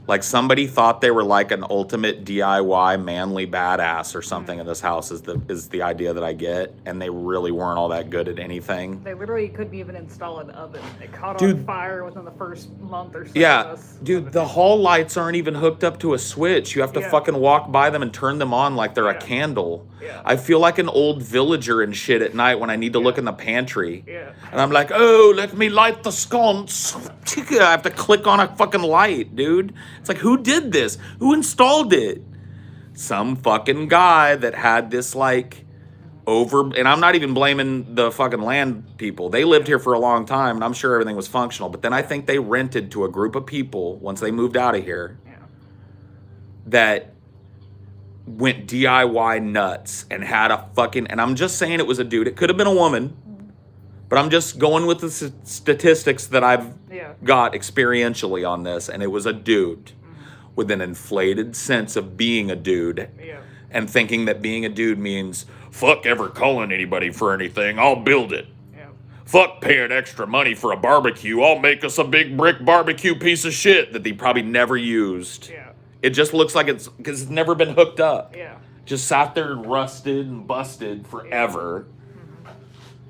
Like somebody thought they were like an ultimate DIY manly badass or something in this house is the idea that I get, and they really weren't all that good at anything. They literally couldn't even install an oven. It caught on Dude. fire within the first month or so. Yeah, of us dude, living the here. hall lights aren't even hooked up to a switch. You have to Yeah. fucking walk by them and turn them on like they're a Yeah. candle. Yeah. I feel like an old villager and shit at night when I need to look in the pantry. Yeah. And I'm like, oh, let me light the sconce. I have to click on a fucking light, dude. It's like, who did this? Who installed it? Some fucking guy that had this like and I'm not even blaming the fucking land people. They lived here for a long time and I'm sure everything was functional. But then I think they rented to a group of people once they moved out of here Yeah. that went DIY nuts and had a fucking, and I'm just saying it was a dude. It could have been a woman, but I'm just going with the statistics that I've Yeah. got experientially on this. And it was a dude with an inflated sense of being a dude Yeah. and thinking that being a dude means fuck ever calling anybody for anything. I'll build it. Yeah. Fuck paying extra money for a barbecue. I'll make us a big brick barbecue piece of shit that he probably never used. Yeah. It just looks like it's because it's never been hooked up. Yeah. Just sat there and rusted and busted forever.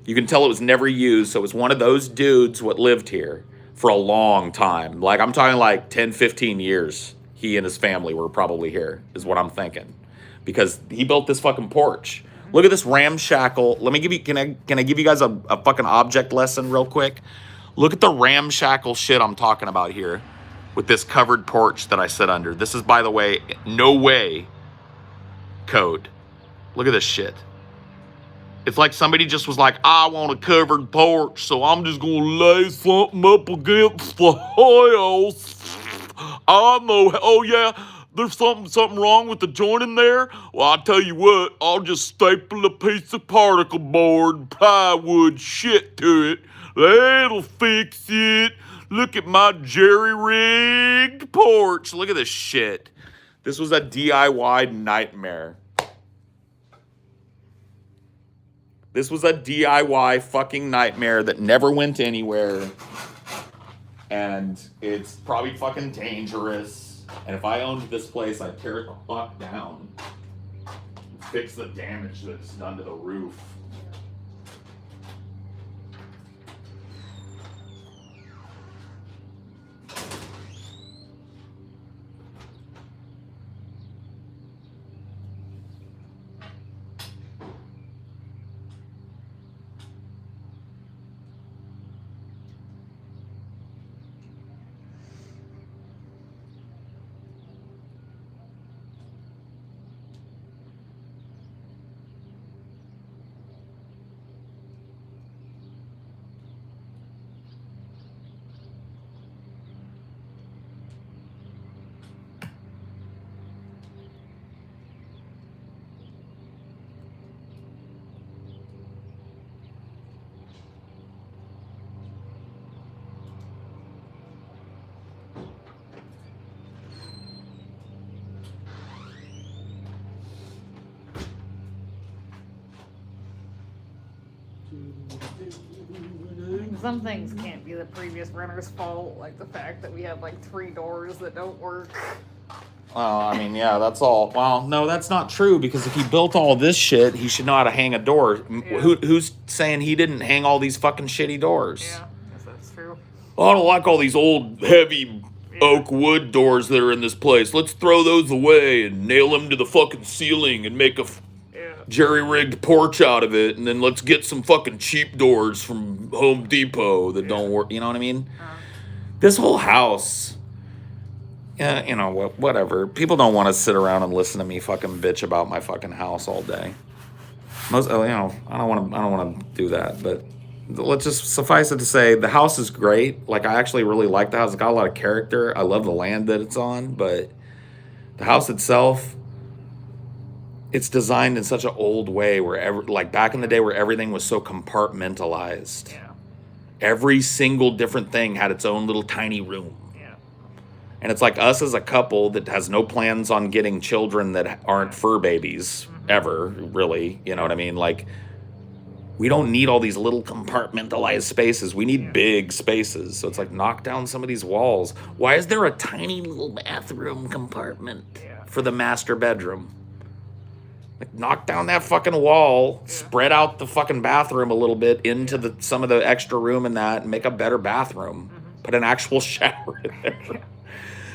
You can tell it was never used. So it was one of those dudes what lived here for a long time. Like I'm talking like 10, 15 years. He and his family were probably here is what I'm thinking. Because he built this fucking porch. Look at this ramshackle. Let me give you, can I give you guys a fucking object lesson real quick? Look at the ramshackle shit I'm talking about here with this covered porch that I sit under. This is, by the way, no way code. Look at this shit. It's like somebody just was like, I want a covered porch, so I'm just gonna lay something up against the house. I know, oh yeah, there's something wrong with the joint in there. Well, I'll tell you what, I'll just staple a piece of particle board, plywood shit to it. That'll fix it. Look at my jerry-rigged porch. Look at this shit. This was a DIY nightmare. This was a DIY fucking nightmare that never went anywhere. And it's probably fucking dangerous. And if I owned this place, I'd tear it the fuck down. Fix the damage that's done to the roof. Some things can't be the previous renter's fault, like the fact that we have like 3 doors that don't work. Well, I mean, yeah, that's all. Well, no, that's not true because if he built all this shit, he should know how to hang a door. Yeah. Who's saying he didn't hang all these fucking shitty doors? Yeah, I guess that's true. I don't like all these old, heavy oak wood doors that are in this place. Let's throw those away and nail them to the fucking ceiling and make a jerry-rigged porch out of it. And then let's get some fucking cheap doors from Home Depot that don't work. You know what I mean? This whole house, yeah, you know, whatever. People don't want to sit around and listen to me fucking bitch about my fucking house all day. Most, you know, I don't want to do that, but let's just suffice it to say the house is great. Like, I actually really like the house. It's got a lot of character. I love the land that it's on, but the house itself, it's designed in such an old way like back in the day where everything was so compartmentalized. Yeah. Every single different thing had its own little tiny room. Yeah. And it's like us as a couple that has no plans on getting children that aren't fur babies ever, really. You know what I mean? Like, We don't need all these little compartmentalized spaces. We need Yeah. big spaces. So it's like knock down some of these walls. Why is there a tiny little bathroom compartment Yeah. for the master bedroom? Like knock down that fucking wall, Yeah. spread out the fucking bathroom a little bit into the some of the extra room in that, and make a better bathroom. Put an actual shower in there. Yeah.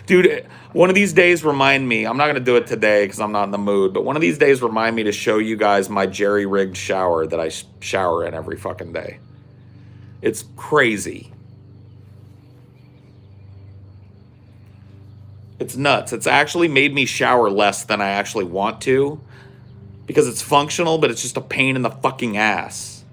Dude, one of these days remind me, I'm not going to do it today because I'm not in the mood, but one of these days remind me to show you guys my jerry-rigged shower that I shower in every fucking day. It's crazy. It's nuts. It's actually made me shower less than I actually want to because it's functional, but it's just a pain in the fucking ass.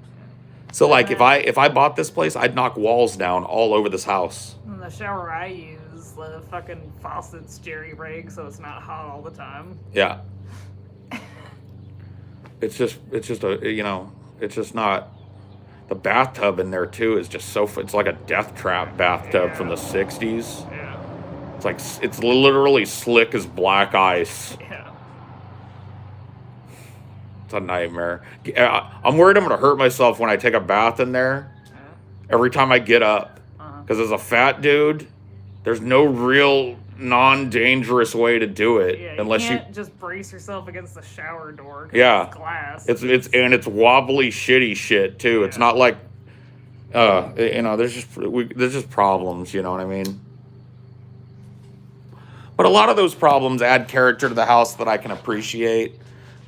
So like if I bought this place, I'd knock walls down all over this house. And the shower I use, the fucking faucet's jerry-rigged, so it's not hot all the time. Yeah. It's just it's just not. The bathtub in there too is just so. It's like a death trap bathtub from the '60s. Yeah. It's like it's literally slick as black ice. Yeah. It's a nightmare. I'm worried I'm gonna hurt myself when I take a bath in there. Every time I get up, because as a fat dude, there's no real non-dangerous way to do it unless you can't just brace yourself against the shower door. Yeah. It's glass. It's wobbly shitty shit too. It's not like there's just problems, you know what I mean? But a lot of those problems add character to the house that I can appreciate.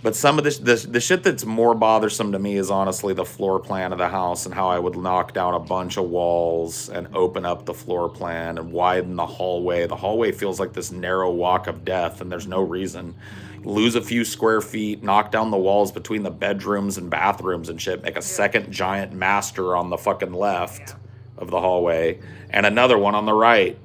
But some of the shit that's more bothersome to me is honestly the floor plan of the house and how I would knock down a bunch of walls and open up the floor plan and widen the hallway. The hallway feels like this narrow walk of death, and there's no reason. Lose a few square feet, knock down the walls between the bedrooms and bathrooms and shit, make a second giant master on the fucking left of the hallway and another one on the right.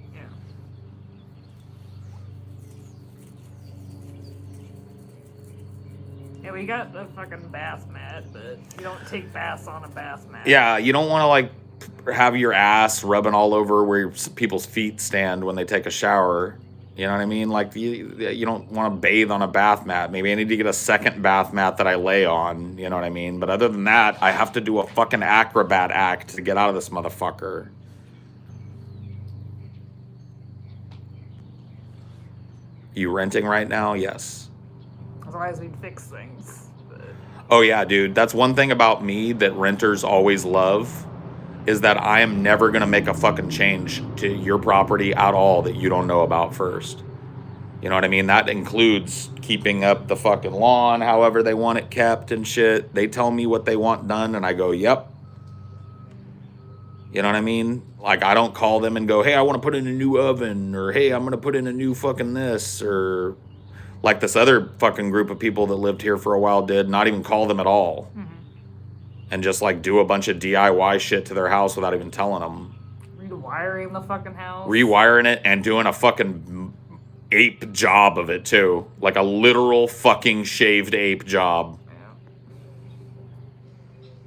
Yeah, we got a fucking bath mat, but you don't take baths on a bath mat. Yeah, you don't want to like have your ass rubbing all over where people's feet stand when they take a shower. You know what I mean? Like you don't want to bathe on a bath mat. Maybe I need to get a second bath mat that I lay on. You know what I mean? But other than that, I have to do a fucking acrobat act to get out of this motherfucker. You renting right now? Yes. Otherwise, we'd fix things. But... Oh, yeah, dude. That's one thing about me that renters always love is that I am never going to make a fucking change to your property at all that you don't know about first. You know what I mean? That includes keeping up the fucking lawn however they want it kept and shit. They tell me what they want done, and I go, yep. You know what I mean? Like, I don't call them and go, hey, I want to put in a new oven, or hey, I'm going to put in a new fucking this, or... like this other fucking group of people that lived here for a while did, not even call them at all. And just like do a bunch of DIY shit to their house without even telling them. Rewiring the fucking house. Rewiring it and doing a fucking ape job of it too. Like a literal fucking shaved ape job.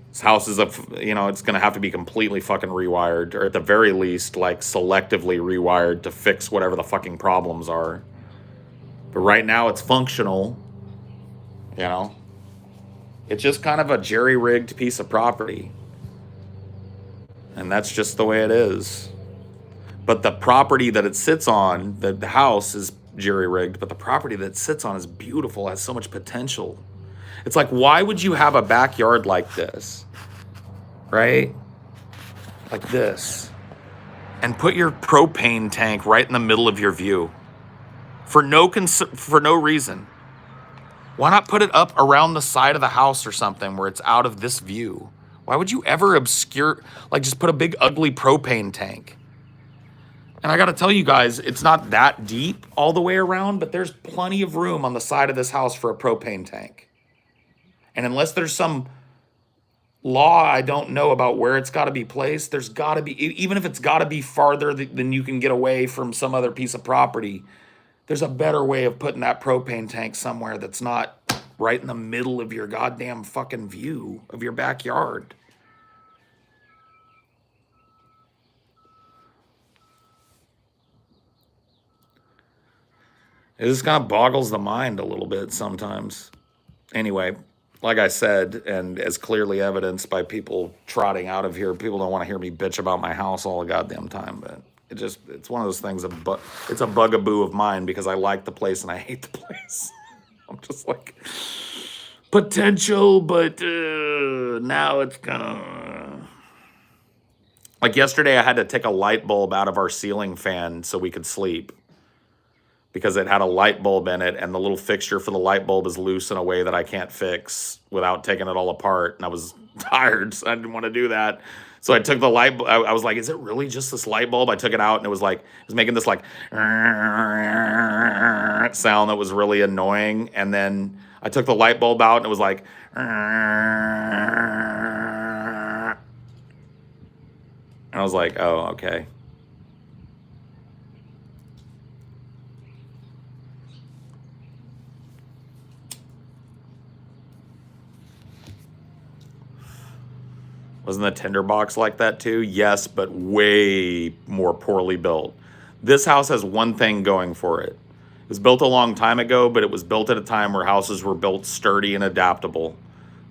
This house is it's going to have to be completely fucking rewired, or at the very least, like selectively rewired to fix whatever the fucking problems are. But right now it's functional, you know. It's just kind of a jerry-rigged piece of property. And that's just the way it is. But the property that it sits on, the house is jerry-rigged, but the property that it sits on is beautiful, has so much potential. It's like, why would you have a backyard like this, right? Like this. And put your propane tank right in the middle of your view? For no reason. Why not put it up around the side of the house or something where it's out of this view? Why would you ever just put a big ugly propane tank? And I got to tell you guys, it's not that deep all the way around, but there's plenty of room on the side of this house for a propane tank. And unless there's some law I don't know about where it's got to be placed, there's got to be, even if it's got to be farther than you can get away from some other piece of property, there's a better way of putting that propane tank somewhere that's not right in the middle of your goddamn fucking view of your backyard. It just kind of boggles the mind a little bit sometimes. Anyway, like I said, and as clearly evidenced by people trotting out of here, people don't want to hear me bitch about my house all the goddamn time, but it's one of those things, it's a bugaboo of mine because I like the place and I hate the place. I'm just like, potential, but now it's gonna. Like yesterday, I had to take a light bulb out of our ceiling fan so we could sleep because it had a light bulb in it, and the little fixture for the light bulb is loose in a way that I can't fix without taking it all apart. And I was tired, so I didn't want to do that. So I took the light bulb. I was like, is it really just this light bulb? I took it out, and it was making this like sound that was really annoying. And then I took the light bulb out, and it was like, and I was like, oh, okay. Wasn't the tinderbox like that too? Yes, but way more poorly built. This house has one thing going for it. It was built a long time ago, but it was built at a time where houses were built sturdy and adaptable.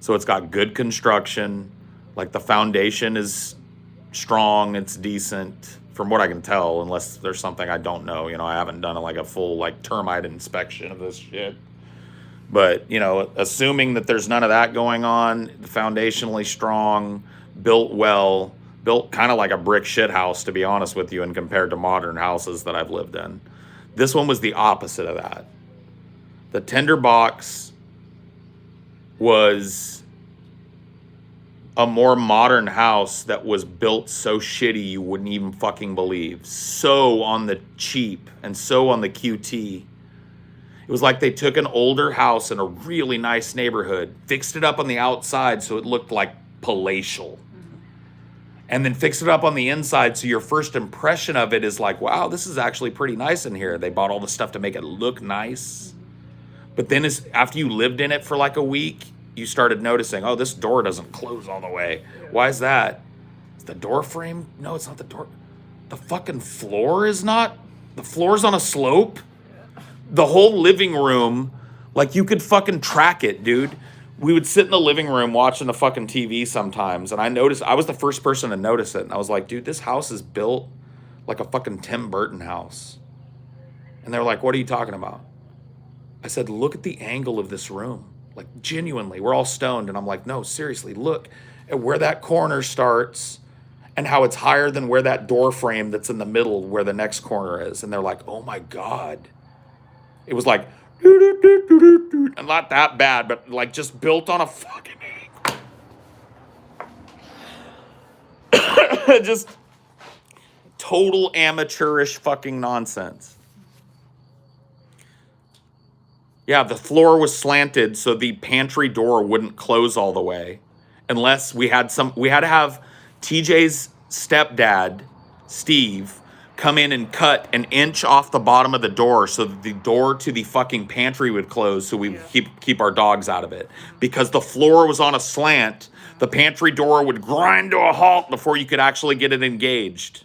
So it's got good construction. Like the foundation is strong, it's decent from what I can tell, unless there's something I don't know. You know, I haven't done like a full like termite inspection of this shit. But, you know, assuming that there's none of that going on, foundationally strong, built well, built kind of like a brick shit house, to be honest with you, and compared to modern houses that I've lived in. This one was the opposite of that. The tinderbox was a more modern house that was built so shitty you wouldn't even fucking believe. So on the cheap and so on the QT. It was like they took an older house in a really nice neighborhood, fixed it up on the outside so it looked like palatial, and then fixed it up on the inside so your first impression of it is like, wow, this is actually pretty nice in here. They bought all the stuff to make it look nice. But then after you lived in it for like a week, you started noticing, oh, this door doesn't close all the way. Why is that? Is the door frame? No, it's not the door. The fucking floor is not. The floor's on a slope. The whole living room, like you could fucking track it, dude. We would sit in the living room watching the fucking TV sometimes, and I was the first person to notice it, and I was like, dude, this house is built like a fucking Tim Burton house. And they're like, what are you talking about? I said, look at the angle of this room. Like, genuinely, we're all stoned, and I'm like, no, seriously, look at where that corner starts and how it's higher than where that door frame that's in the middle where the next corner is. And they're like, oh my God. It was like, and not that bad, but like just built on a fucking angle. Just total amateurish fucking nonsense. Yeah, the floor was slanted so the pantry door wouldn't close all the way. Unless we had to have TJ's stepdad, Steve, come in and cut an inch off the bottom of the door so that the door to the fucking pantry would close so we would keep our dogs out of it. Because the floor was on a slant, the pantry door would grind to a halt before you could actually get it engaged.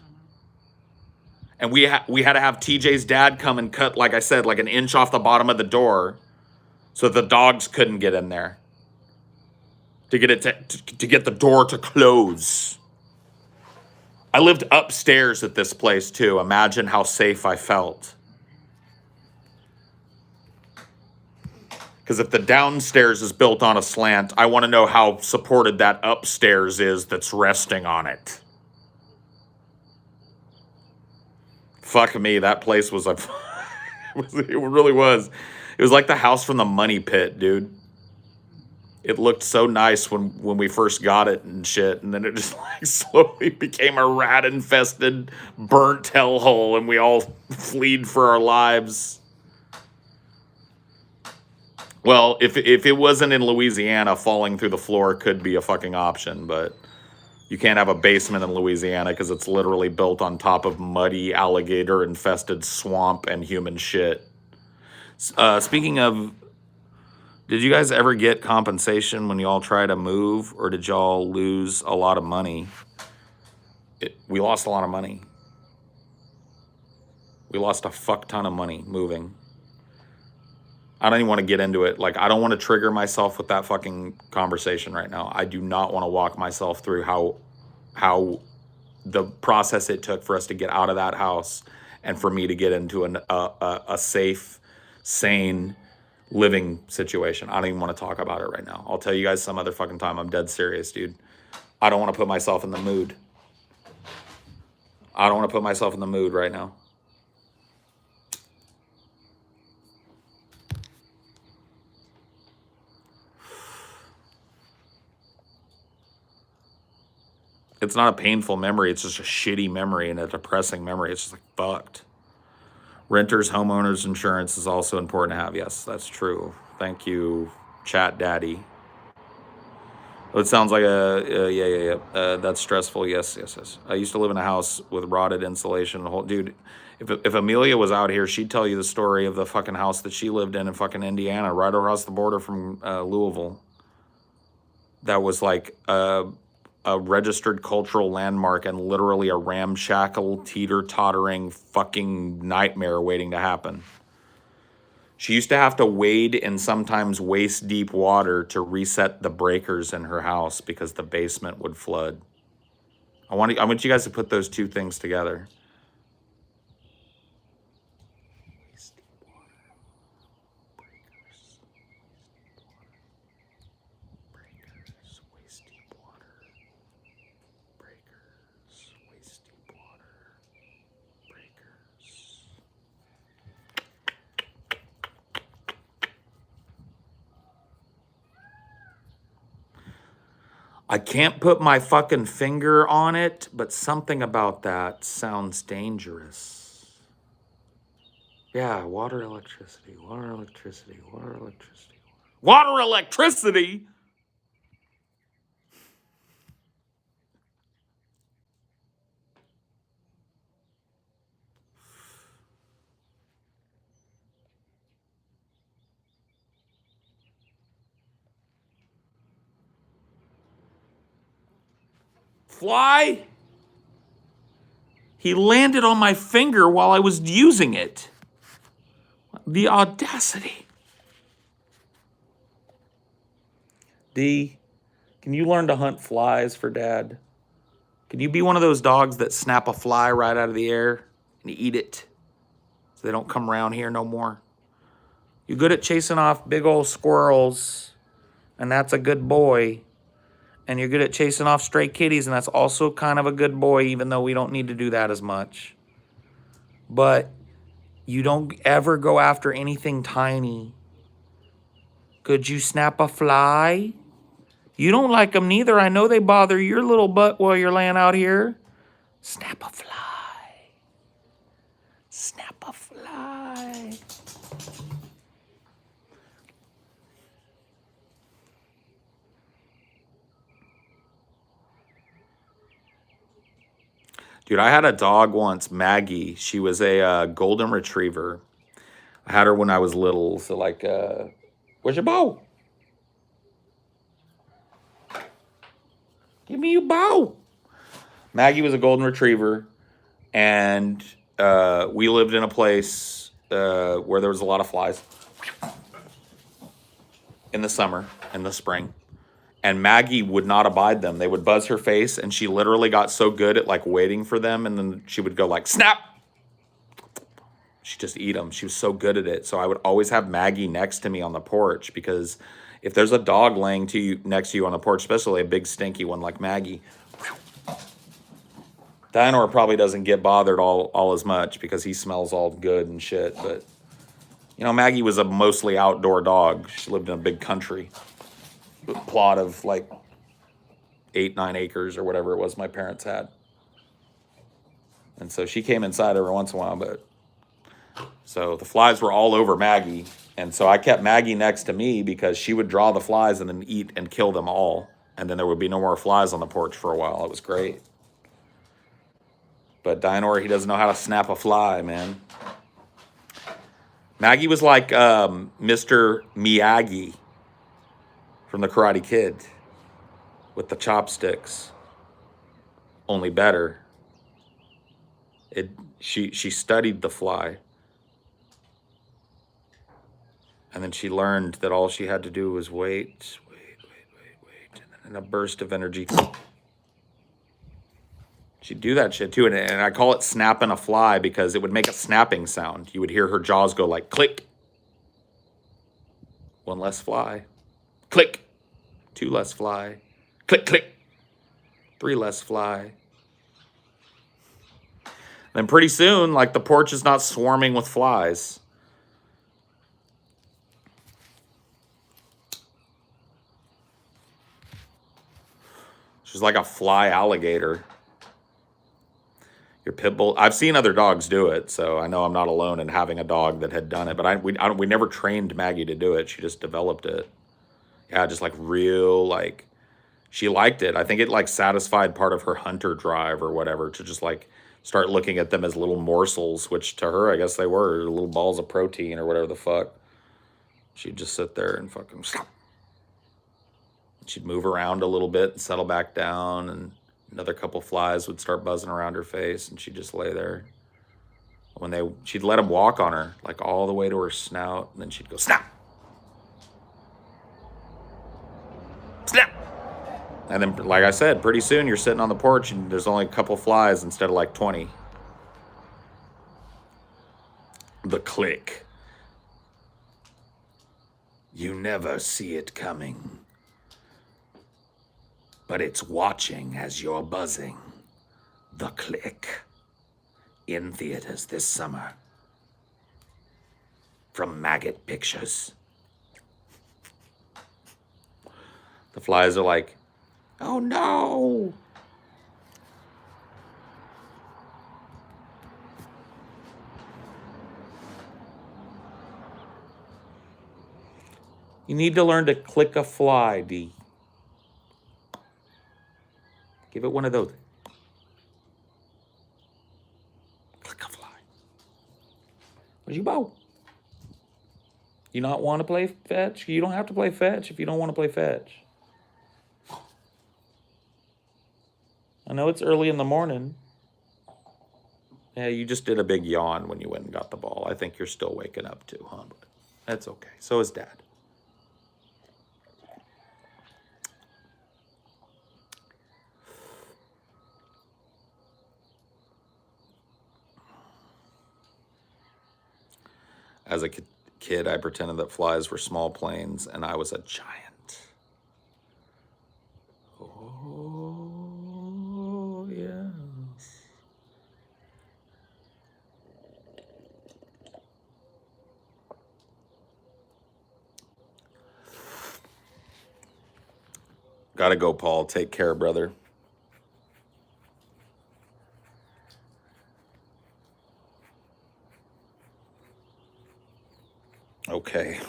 And we had to have TJ's dad come and cut, like I said, like an inch off the bottom of the door so the dogs couldn't get in there to get it to get the door to close. I lived upstairs at this place too. Imagine how safe I felt. Because if the downstairs is built on a slant, I want to know how supported that upstairs is that's resting on it. Fuck me, that place was it really was. It was like the house from the Money Pit, dude. It looked so nice when we first got it and shit, and then it just like slowly became a rat-infested, burnt hellhole, and we all fled for our lives. Well, if it wasn't in Louisiana, falling through the floor could be a fucking option, but you can't have a basement in Louisiana because it's literally built on top of muddy, alligator-infested swamp and human shit. Speaking of, did you guys ever get compensation when y'all try to move, or did y'all lose a lot of money? We lost a lot of money. We lost a fuck ton of money moving. I don't even want to get into it. Like, I don't want to trigger myself with that fucking conversation right now. I do not want to walk myself through how the process it took for us to get out of that house and for me to get into a safe, sane living situation. I don't even want to talk about it right now. I'll tell you guys some other fucking time. I'm dead serious, dude. I don't want to put myself in the mood. I don't want to put myself in the mood right now. It's not a painful memory. It's just a shitty memory and a depressing memory. It's just like fucked. Renters, homeowners insurance is also important to have. Yes, that's true. Thank you, Chat Daddy. Oh, it sounds like yeah. That's stressful. Yes. I used to live in a house with rotted insulation. The whole dude. If Amelia was out here, she'd tell you the story of the fucking house that she lived in fucking Indiana, right across the border from Louisville. That was like a registered cultural landmark and literally a ramshackle, teeter-tottering fucking nightmare waiting to happen. She used to have to wade in sometimes waist-deep water to reset the breakers in her house because the basement would flood. I want you guys to put those two things together. I can't put my fucking finger on it, but something about that sounds dangerous. Yeah, water, electricity, water, electricity, water, electricity. Water, electricity? Fly? He landed on my finger while I was using it. The audacity. D, can you learn to hunt flies for Dad? Can you be one of those dogs that snap a fly right out of the air and eat it so they don't come around here no more? You good at chasing off big old squirrels, and that's a good boy. And you're good at chasing off stray kitties, and that's also kind of a good boy, even though we don't need to do that as much. But you don't ever go after anything tiny. Could you snap a fly? You don't like them neither. I know they bother your little butt while you're laying out here. Snap a fly. Snap a fly. Dude, I had a dog once, Maggie. She was a golden retriever. I had her when I was little. So like, where's your bow? Give me your bow. Maggie was a golden retriever. And we lived in a place where there was a lot of flies in the summer, in the spring. And Maggie would not abide them. They would buzz her face, and she literally got so good at like waiting for them, and then she would go like, snap! She'd just eat them. She was so good at it. So I would always have Maggie next to me on the porch, because if there's a dog laying next to you on the porch, especially a big stinky one like Maggie, Dinor probably doesn't get bothered all as much because he smells all good and shit. But, you know, Maggie was a mostly outdoor dog. She lived in a big country plot of like 8-9 acres or whatever it was my parents had. And so she came inside every once in a while, but so the flies were all over Maggie. And so I kept Maggie next to me because she would draw the flies and then eat and kill them all. And then there would be no more flies on the porch for a while. It was great. But Dinor, he doesn't know how to snap a fly, man. Maggie was like Mr. Miyagi from The Karate Kid with the chopsticks, only better. She studied the fly. And then she learned that all she had to do was wait. And then in a burst of energy, she'd do that shit too. And I call it snapping a fly because it would make a snapping sound. You would hear her jaws go like click. One less fly. Click. Two less fly. Click, click. Three less fly. Then pretty soon, like the porch is not swarming with flies. She's like a fly alligator. Your pit bull. I've seen other dogs do it, so I know I'm not alone in having a dog that had done it. But we never trained Maggie to do it. She just developed it. Yeah, just like real, like, she liked it. I think it like satisfied part of her hunter drive or whatever to just like start looking at them as little morsels, which to her, I guess they were little balls of protein or whatever the fuck. She'd just sit there and fucking stop. She'd move around a little bit and settle back down, and another couple flies would start buzzing around her face, and she'd just lay there. She'd let them walk on her, like all the way to her snout, and then she'd go, snap! Snap! And then, like I said, pretty soon you're sitting on the porch and there's only a couple flies instead of like 20. The click. You never see it coming, but it's watching as you're buzzing. The Click. In theaters this summer. From Maggot Pictures. The flies are like, oh no! You need to learn to click a fly, D. Give it one of those. Click a fly. Where'd you go? You not want to play fetch? You don't have to play fetch if you don't want to play fetch. I know it's early in the morning. Yeah, you just did a big yawn when you went and got the ball. I think you're still waking up too, huh? But that's okay. So is Dad. As a kid, I pretended that flies were small planes and I was a giant. Oh, yes. Gotta go, Paul. Take care, brother. Okay,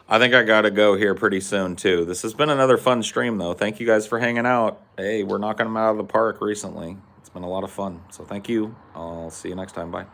I think I gotta go here pretty soon too. This has been another fun stream though. Thank you guys for hanging out. Hey, we're knocking them out of the park recently. It's been a lot of fun. So thank you. I'll see you next time. Bye.